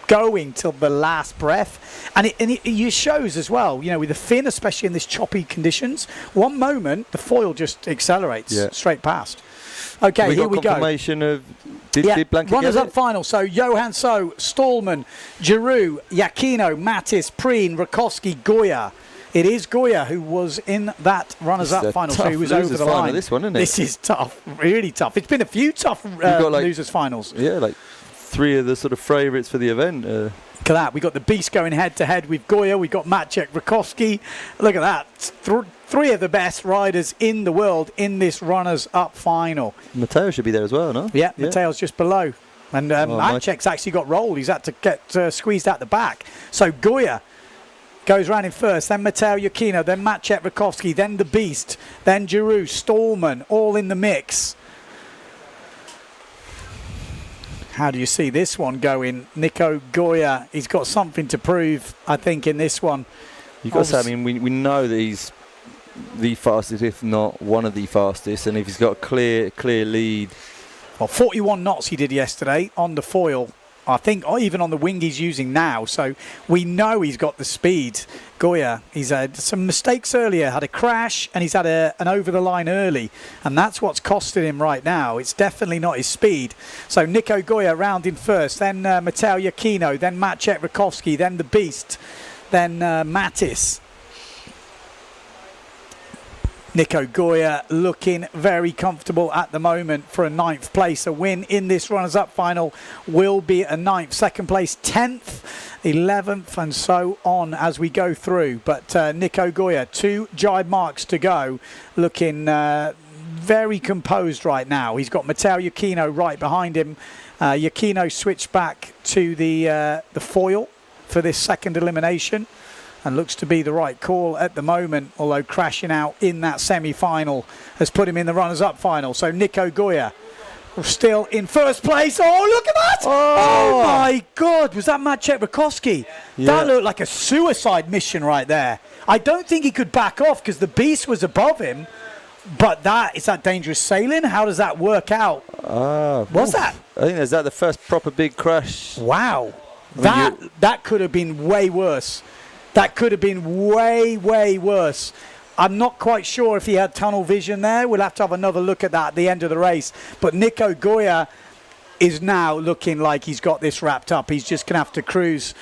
going till the last breath, and it shows as well. You know, with the fin, especially in this choppy conditions, one moment the foil just accelerates straight past. Okay, here we go. Confirmation of did Blanca runners get up final. So Johan So, Stallman, Giroux, Iachino, Mattis, Preen, Rakowski, Goya. It is Goya who was in that runners-up final, so he was over the line. This one, isn't it? This is tough, really tough. It's been a few tough losers' finals. Yeah, like 3 of the sort of favourites for the event. Look at that. We got the beast going head-to-head with Goya. We got Maciek, Rakowski. Look at that. 3 of the best riders in the world in this runners-up final. Matteo should be there as well, no? Yeah, Matteo's just below. And Maciek's actually got rolled. He's had to get squeezed out the back. So Goya goes round in first, then Matteo Iachino, then Maciek, Rakowski, then the beast, then Giroux, Stallman, all in the mix. How do you see this one going? Nico Goya, he's got something to prove, I think, in this one. You've got to say, I mean, we know that he's the fastest, if not one of the fastest, and if he's got a clear lead. Well, 41 knots he did yesterday on the foil, I think, or even on the wing he's using now. So we know he's got the speed. Goya, he's had some mistakes earlier, had a crash, and he's had an over the line early, and that's what's costing him right now. It's definitely not his speed. So Nico Goya round in first, then Matteo Iachino, then Maciek Rakowski, then the beast, then Mattis. Nico Goya looking very comfortable at the moment for a 9th place. A win in this runners-up final will be a 9th. 2nd place, 10th, 11th, and so on as we go through. But Nico Goya, 2 jibe marks to go. Looking very composed right now. He's got Matteo Iachino right behind him. Iachino switched back to the foil for this second elimination, and looks to be the right call at the moment, although crashing out in that semi-final has put him in the runners-up final. So Nico Goya still in first place. Oh, look at that! Oh my God, was that Maciej Rakowski? Yeah. That looked like a suicide mission right there. I don't think he could back off because the beast was above him, but is that dangerous sailing? How does that work out? What's that? I think is that the first proper big crash. Wow. That could have been way worse. That could have been way, way worse. I'm not quite sure if he had tunnel vision there. We'll have to have another look at that at the end of the race. But Nico Goya is now looking like he's got this wrapped up. He's just going to have to cruise.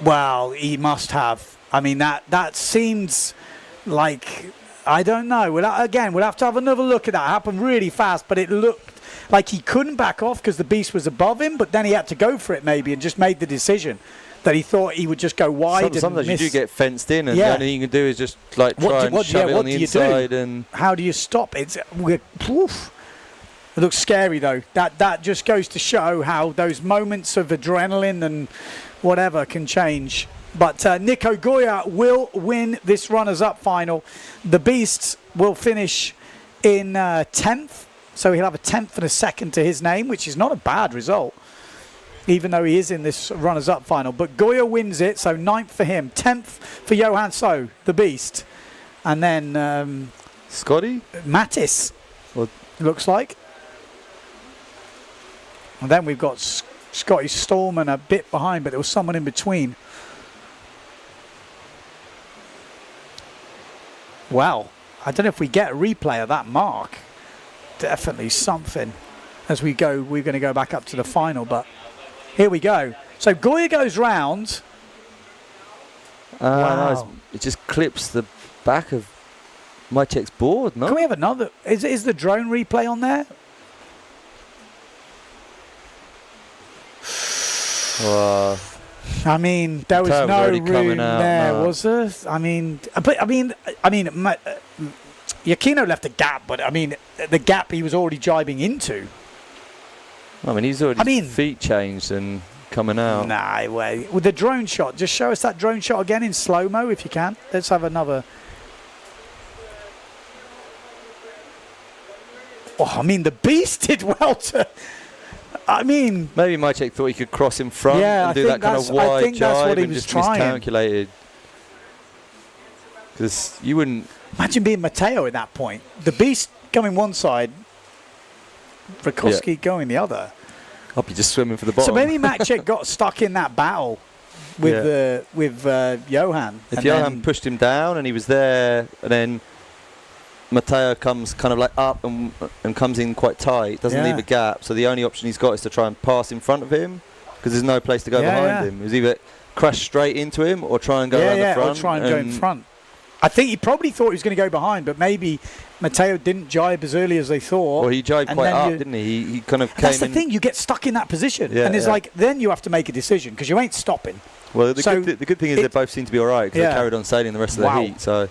Well, he must have. I mean, that seems like, I don't know. We'll have to have another look at that. It happened really fast, but it looked like he couldn't back off because the beast was above him, but then he had to go for it maybe and just made the decision that he thought he would just go wide. Sometimes and you do get fenced in, and the only thing you can do is just like try and shove it on the inside. And how do you stop it? It looks scary though. That just goes to show how those moments of adrenaline and whatever can change. But Nico Goya will win this runners-up final. The Beast will finish in 10th, so he'll have a 10th and a second to his name, which is not a bad result, even though he is in this runners-up final. But Goya wins it, so 9th for him, 10th for Johan So, the Beast. And then Scotty? Mattis, looks like. And then we've got Scotty Stallman a bit behind, but there was someone in between. Wow, I don't know if we get a replay of that mark. Definitely something. As we go, we're going to go back up to the final, but here we go. So Goya goes round. Wow. No, it just clips the back of Maciej's board, no? Can we have another? Is the drone replay on there? I mean, there was no room there, was there? I mean, Iachino left a gap, but I mean, the gap he was already jibing into. I mean, he's already feet changed and coming out. Nah, way. With the drone shot, just show us that drone shot again in slow-mo if you can. Let's have another. Oh, I mean, the Beast did well to... I mean... Maybe Maciej thought he could cross in front and do that kind of wide jibe and just miscalculated. Because you wouldn't... Imagine being Matteo at that point. The Beast coming one side, Rakowski going the other. I'll be just swimming for the bottom. So maybe Maciej got stuck in that battle with Johan. If Johan pushed him down and he was there, and then Matteo comes kind of like up and comes in quite tight, doesn't leave a gap, so the only option he's got is to try and pass in front of him because there's no place to go behind him. It was either crash straight into him or try and go around the front. Or try and go in front. I think he probably thought he was going to go behind, but maybe Matteo didn't jibe as early as they thought. Well, he jibed quite up, didn't he? He kind of came in. That's the thing, you get stuck in that position. And it's like, then you have to make a decision because you ain't stopping. Well, the good thing is they both seem to be all right because they carried on sailing the rest of the heat. So.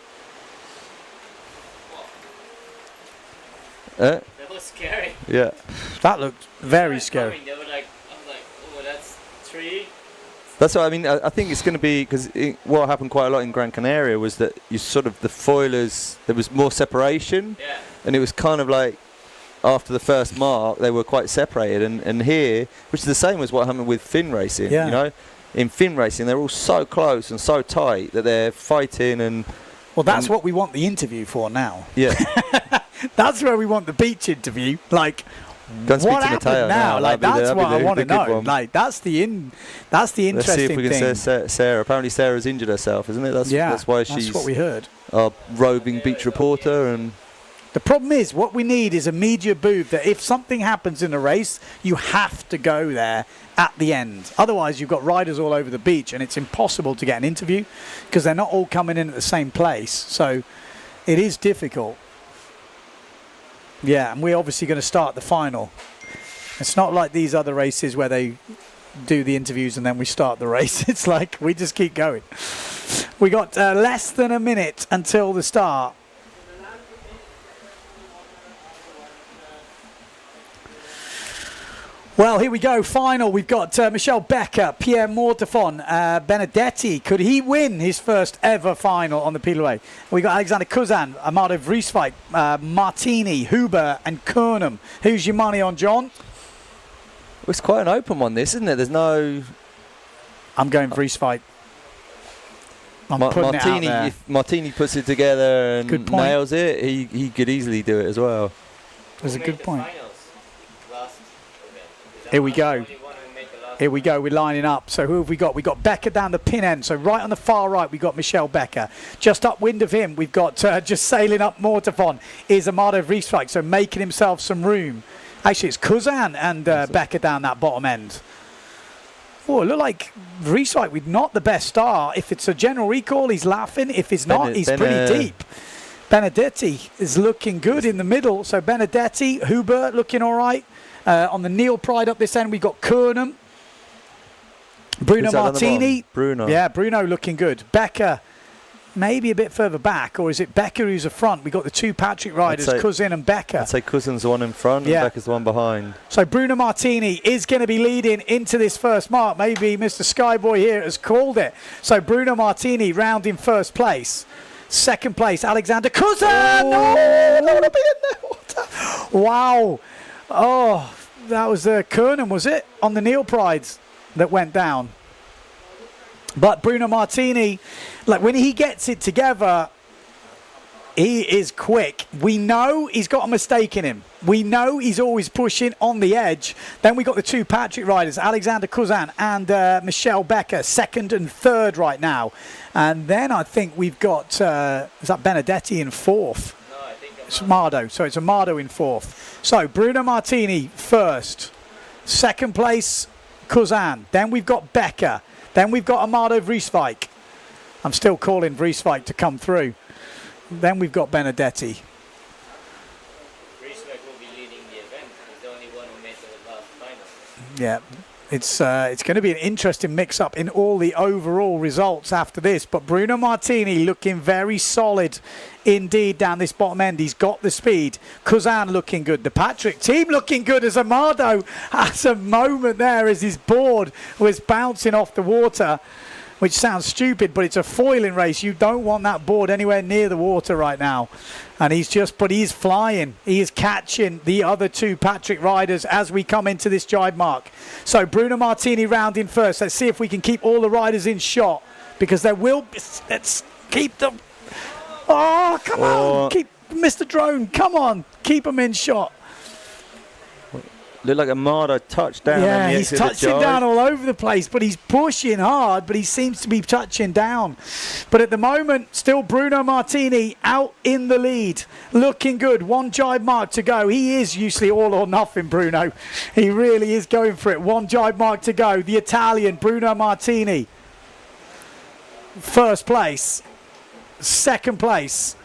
That was scary. Yeah. That looked very scary. They were like, I was like, oh, that's 3. That's what I mean. I think it's going to be because what happened quite a lot in Gran Canaria was that you sort of the foilers, there was more separation, and it was kind of like after the first mark they were quite separated, and here, which is the same as what happened with fin racing. You know, in fin racing they're all so close and so tight that they're fighting and. Well, that's what we want the interview for now. Yeah. That's where we want the beach interview. Like, what happened now? Like, that's what I want to know. Like, that's the interesting thing. Let's see if we can say Sarah. Apparently, Sarah's injured herself, isn't it? That's why she's. That's what we heard. Our roving beach reporter, and the problem is, what we need is a media booth that if something happens in a race, you have to go there at the end. Otherwise, you've got riders all over the beach, and it's impossible to get an interview because they're not all coming in at the same place. So, it is difficult. Yeah, and we're obviously going to start the final. It's not like these other races where they do the interviews and then we start the race. It's like we just keep going. We got less than a minute until the start. Well, here we go. Final. We've got Michel Becker, Pierre Mortefon, Benedetti. Could he win his first ever final on the PWA? We got Alexander Kuzan, Amado Vrieswijk, Martini, Huber, and Kernum. Who's your money on, John? Well, it's quite an open one, this, isn't it? There's no. I'm going Vrieswijk. I'm putting Martini. it out there. If Martini puts it together and Good point. nails it, he could easily do it as well. That's a good point. Here we go. Here we go. We're lining up. So who have we got? We've got Becker down the pin end. So right on the far right, we've got Michel Becker. Just upwind of him, we've got just sailing up Mortefon is Amado Vrieswijk. So making himself some room. Actually, it's Kuzan and Becker down that bottom end. Oh, it looked like Vrieswijk with not the best start. If it's a general recall, he's laughing. If it's not, he's pretty deep. Benedetti is looking good in the middle. So Benedetti, Huber looking all right. On the Neil Pride up this end, we've got Kernum. Bruno Martini. Bruno. Yeah, Bruno looking good. Becker, maybe a bit further back. Or is it Becker who's the front? We've got the two Patrick riders, Cousin and Becker. I'd say Cousin's the one in front and Becker's the one behind. So Bruno Martini is going to be leading into this first mark. Maybe Mr. Skyboy here has called it. So Bruno Martini round in first place. Second place, Alexander Cousin. Oh, no, be in the water. Wow. Oh, that was Kernum, was it? On the Neil Prides that went down. But Bruno Martini, like when he gets it together, he is quick. We know he's got a mistake in him. We know he's always pushing on the edge. Then we got the two Patrick riders, Alexander Kuzan and Michel Becker, second and third right now. And then I think we've got, is that Benedetti in fourth? No, I think it's Amado. So it's Amado in fourth. So Bruno Martini first. Second place, Kuzan. Then we've got Becker. Then we've got Amado Vrieswijk. I'm still calling Vrieswijk to come through. Then we've got Benedetti. Vrieswijk will be leading the event. He's the only one who made the last final. Yeah, it's going to be an interesting mix-up in all the overall results after this. But Bruno Martini looking very solid indeed down this bottom end. He's got the speed. Kuzan looking good. The Patrick team looking good as Amado has a moment there as his board was bouncing off the water. Which sounds stupid, but it's a foiling race. You don't want that board anywhere near the water right now. And but he's flying. He is catching the other two Patrick riders as we come into this jibe mark. So Bruno Martini round in first. Let's see if we can keep all the riders in shot. Because there will be, let's keep them. Oh, come on. Keep Mr. Drone. Come on. Keep them in shot. Looked like Amado touched down. Yeah, he's touching down all over the place, but he's pushing hard, but he seems to be touching down. But at the moment, still Bruno Martini out in the lead. Looking good. One jibe mark to go. He is usually all or nothing, Bruno. He really is going for it. One jibe mark to go. The Italian, Bruno Martini. First place. Second place.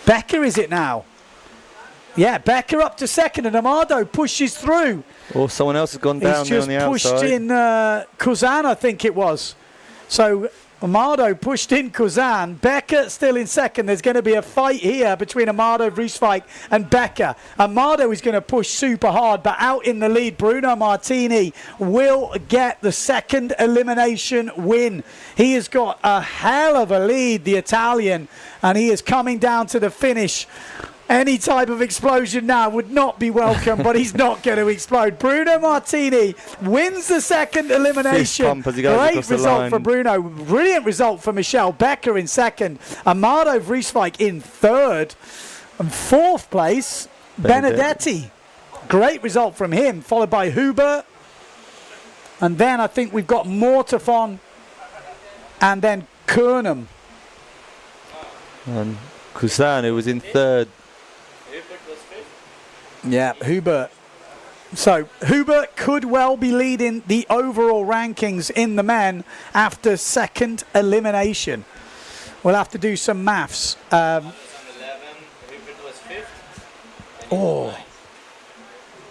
Becker is it now? Yeah, Becker up to second, and Amado pushes through. Or someone else has gone down there on the outside. He's just pushed in Kuzan, I think it was. So Amado pushed in Kuzan. Becker still in second. There's going to be a fight here between Amado Vrieswijk and Becker. Amado is going to push super hard, but out in the lead, Bruno Martini will get the second elimination win. He has got a hell of a lead, the Italian, and he is coming down to the finish. Any type of explosion now would not be welcome, but he's not going to explode. Bruno Martini wins the second elimination. Great result for Bruno. Brilliant result for Michel Becker in second. Amado Vrieswijk in third. And fourth place, Benedetti. Great result from him, followed by Huber. And then I think we've got Mortefon and then Kernum. And Kuzan, who was in third. Yeah, Hubert. So Hubert could well be leading the overall rankings in the men after second elimination. We'll have to do some maths.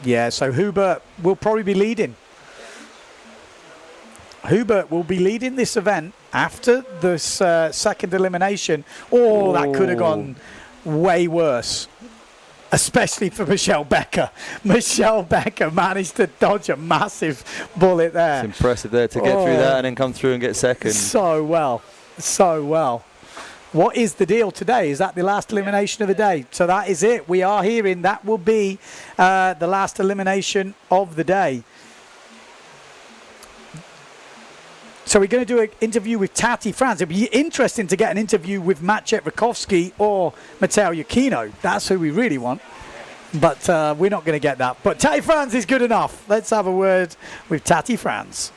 Yeah, so Hubert will probably be leading. Hubert will be leading this event after this second elimination. That could have gone way worse. especially for Michelle Becker. Michelle Becker managed to dodge a massive bullet there. It's impressive there to get through that and then come through and get second. So well, so well. What is the deal today? Is that the last elimination of the day? So that is it. We are hearing that will be the last elimination of the day. So we're going to do an interview with Tati Franz. It'd be interesting to get an interview with Maciej Rakowski or Matteo Iachino. That's who we really want. But we're not going to get that. But Tati Franz is good enough. Let's have a word with Tati Franz.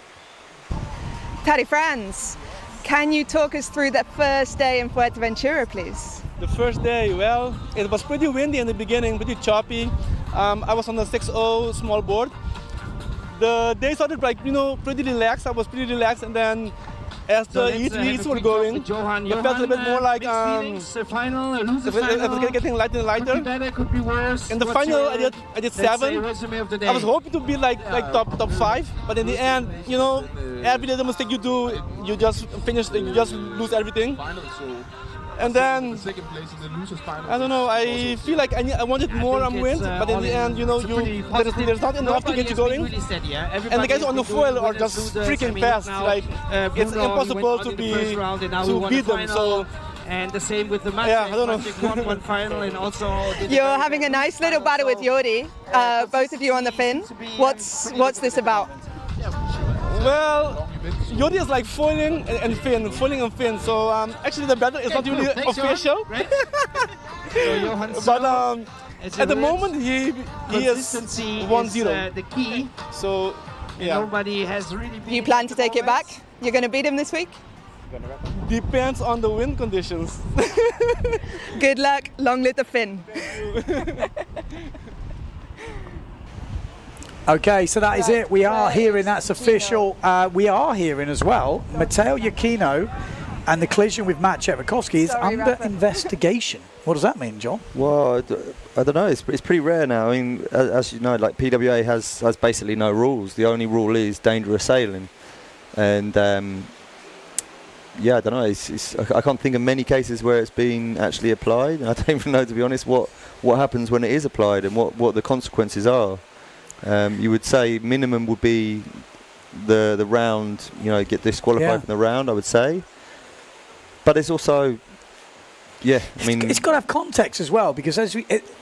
Tati Franz, can you talk us through that first day in Fuerteventura, please? The first day, well, it was pretty windy in the beginning, pretty choppy. I was on the 6-0 small board. The day started like, pretty relaxed. I was pretty relaxed, and then as the heats were going, it felt a little bit more like it was getting lighter and lighter. In the final, I did 7. I was hoping to be like top 5, but in the end, every little mistake you do, you just finish, you just lose everything. And then, I don't know, I feel like I wanted more wins, but in the end, there's not enough to get you going. And the guys on the foil are just freaking fast. Like, it's impossible to beat them. So, and the same with the match. Yeah, I don't know. One final, and also you're having a nice little battle with Jordi, both of you on the fin. What's this about? Well, Jordi is like foiling and fin. So actually the battle is not really official. But at the moment he is 1-0. The key. So yeah. Nobody has really. You plan to take it back? You're going to beat him this week? Depends on the wind conditions. Good luck. Long live the fin. Okay, so that is it. We are hearing, that's official. We are hearing as well, Matteo Iachino and the collision with Maciej Rakowski is under investigation. What does that mean, John? Well, I don't know. It's pretty rare now. I mean, as you know, like PWA has basically no rules. The only rule is dangerous sailing. And yeah, I don't know. I can't think of many cases where it's been actually applied. I don't even know, to be honest, what happens when it is applied and what the consequences are. You would say minimum would be the round, get disqualified from the round, I would say. But it's also, yeah, I mean... It's got to have context as well, because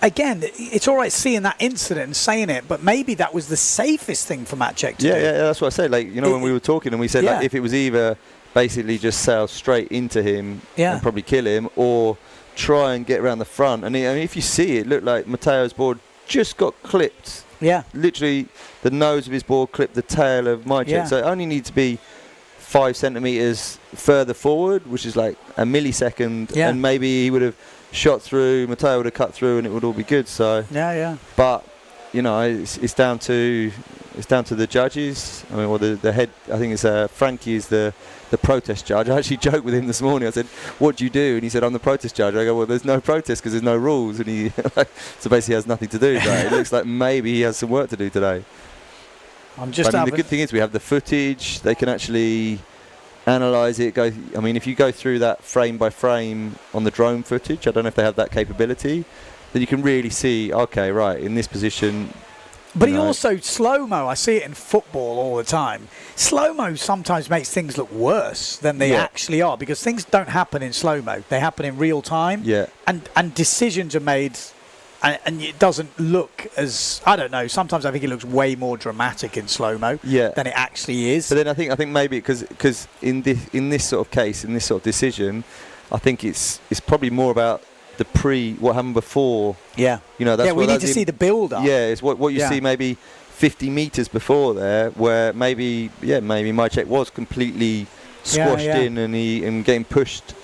again, it's all right seeing that incident and saying it, but maybe that was the safest thing for Maciej to do. Yeah, that's what I said. Like, when we were talking and we said, like, if it was either basically just sail straight into him and probably kill him, or try and get around the front. And if you see it, looked like Matteo's board just got clipped. Yeah. Literally, the nose of his board clipped the tail of Maciej. Yeah. So it only needs to be 5 centimetres further forward, which is like a millisecond, and maybe he would have shot through, Matteo would have cut through, and it would all be good. So yeah. But it's down to the judges. I mean, well, the head, I think it's Frankie is the protest judge. I actually joked with him this morning. I said, "What do you do?" And he said, "I'm the protest judge." I go, "Well, there's no protest because there's no rules." And he so basically has nothing to do today. It looks like maybe he has some work to do today. The good thing is we have the footage. They can actually analyze it. If you go through that frame by frame on the drone footage, I don't know if they have that capability, then you can really see, okay, right, in this position. But he also, slow-mo, I see it in football all the time. Slow-mo sometimes makes things look worse than they actually are, because things don't happen in slow-mo. They happen in real time. Yeah. And decisions are made, and it doesn't look as, I don't know, sometimes I think it looks way more dramatic in slow-mo than it actually is. But then I think maybe because in this sort of case, in this sort of decision, I think it's probably more about what happened before. Yeah. That's we need to see the build-up. Yeah, it's what you see maybe 50 meters before there, where maybe Maciej was completely squashed in and getting pushed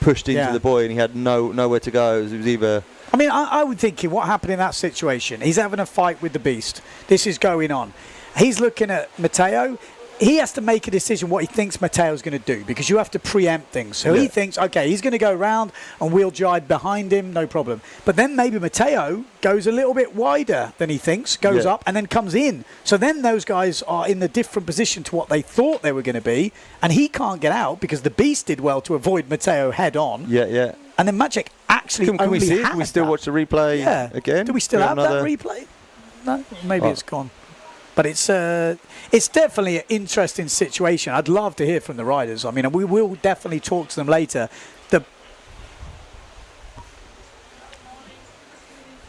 into the buoy, and he had nowhere to go. It was either. I mean, I would think what happened in that situation. He's having a fight with the beast. This is going on. He's looking at Matteo. He has to make a decision what he thinks Matteo's going to do, because you have to preempt things. So he thinks, okay, he's going to go around and we'll jibe behind him, no problem. But then maybe Matteo goes a little bit wider than he thinks, goes up and then comes in. So then those guys are in a different position to what they thought they were going to be, and he can't get out because the beast did well to avoid Matteo head on. Yeah. And then Maciek actually Can we only see it? had Can we still that. watch the replay again? Do we still We have another... that replay? No, maybe it's gone. But it's definitely an interesting situation. I'd love to hear from the riders. I mean, we will definitely talk to them later.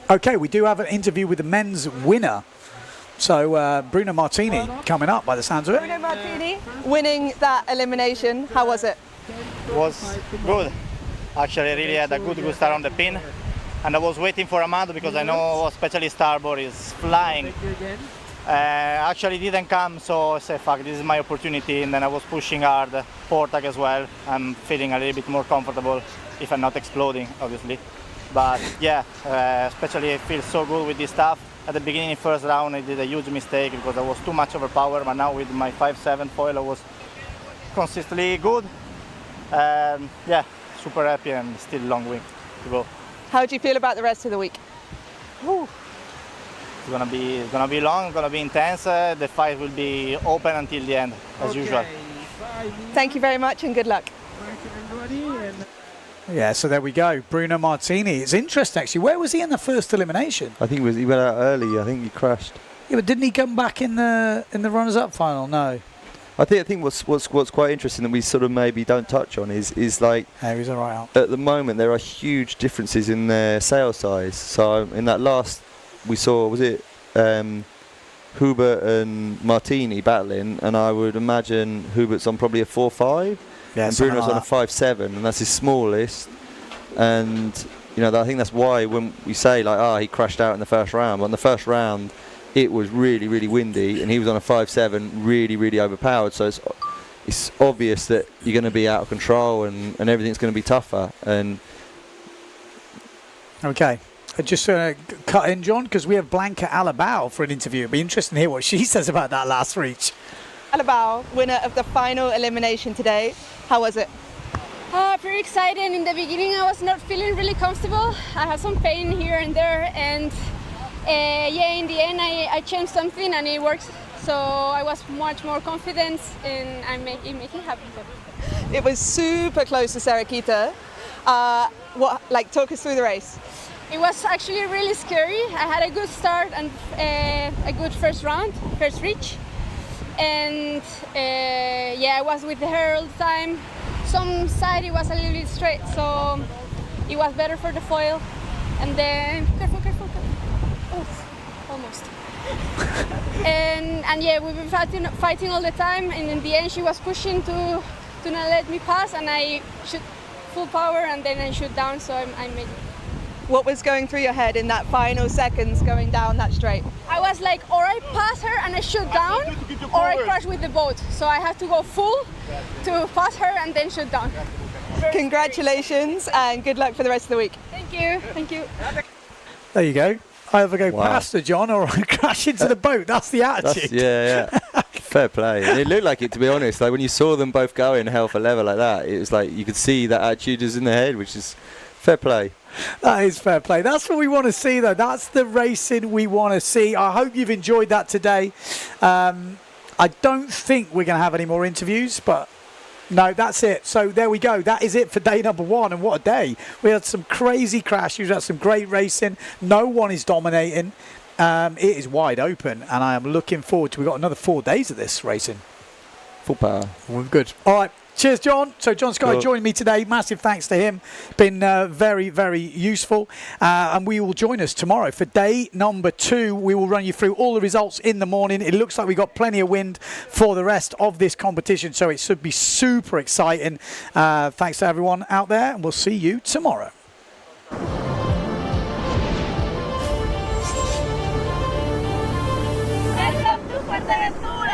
Okay, we do have an interview with the men's winner. So Bruno Martini coming up by the sounds of it. Bruno Martini winning that elimination. How was it? Was good. Actually, I really had a good start on the pin. And I was waiting for Amado because I know especially starboard is flying. Actually didn't come, so I said, fuck, this is my opportunity. And then I was pushing hard, Portag as well. I'm feeling a little bit more comfortable if I'm not exploding, obviously. But yeah, especially I feel so good with this stuff. At the beginning, first round, I did a huge mistake because I was too much overpowered. But now with my 5.7 foil, I was consistently good. Yeah, super happy and still a long week to go. How do you feel about the rest of the week? Whew. It's gonna be long, gonna be intense. The fight will be open until the end, as usual. Thank you very much and good luck. Yeah, so there we go. Bruno Martini. It's interesting, actually. Where was he in the first elimination? I think he went out early. I think he crashed. Yeah, but didn't he come back in the runners-up final? No. I think what's quite interesting that we sort of maybe don't touch on is like he was all right out. At the moment there are huge differences in their sail size. So in that last we saw, was it Hubert and Martini battling, and I would imagine Hubert's on probably a 4.5. Yeah, and Bruno's like on a 5.7, and that's his smallest. And you know, I think that's why when we say like, he crashed out in the first round. But in the first round, it was really, really windy, and he was on a 5.7, really, really overpowered. So it's obvious that you're going to be out of control, and everything's going to be tougher. And okay, just cut in, John, because we have Blanca Alabao for an interview. It'd be interesting to hear what she says about that last reach. Alabao, winner of the final elimination today. How was it? Pretty exciting. In the beginning I was not feeling really comfortable. I had some pain here and there, and yeah, in the end I changed something and it works. So I was much more confident and I'm making happen. It was super close to Sarakita. Talk us through the race. It was actually really scary. I had a good start and a good first reach. And yeah, I was with her all the time. Some side it was a little bit straight, so it was better for the foil. And then careful. Oh, almost. and yeah, we've been fighting all the time. And in the end, she was pushing to not let me pass, and I shoot full power, and then I shoot down. So I made it. What was going through your head in that final seconds going down that straight? I was like, or I pass her and I shoot down, or I crash with the boat. So I have to go full to pass her and then shoot down. Congratulations and good luck for the rest of the week. Thank you. There you go. I either go past her, John, or I crash into the boat. That's the attitude. Yeah. Fair play. And it looked like it, to be honest. Like when you saw them both going hell for leather like that, it was like you could see that attitude is in their head, which is fair play. That is fair play. That's what we want to see, though. That's the racing we want to see. I hope you've enjoyed that today. I don't think we're going to have any more interviews, but no, that's it. So there we go. That is it for day number 1. And what a day. We had some crazy crashes. We had some great racing. No one is dominating. It is wide open, and I am looking forward to. We've got another 4 days of this racing. Full power. We're good. All right. Cheers, John. So John Sky joined me today. Massive thanks to him. Been very, very useful. And we will join us tomorrow for day number 2. We will run you through all the results in the morning. It looks like we've got plenty of wind for the rest of this competition, so it should be super exciting. Thanks to everyone out there, and we'll see you tomorrow. Welcome to Fuerteventura.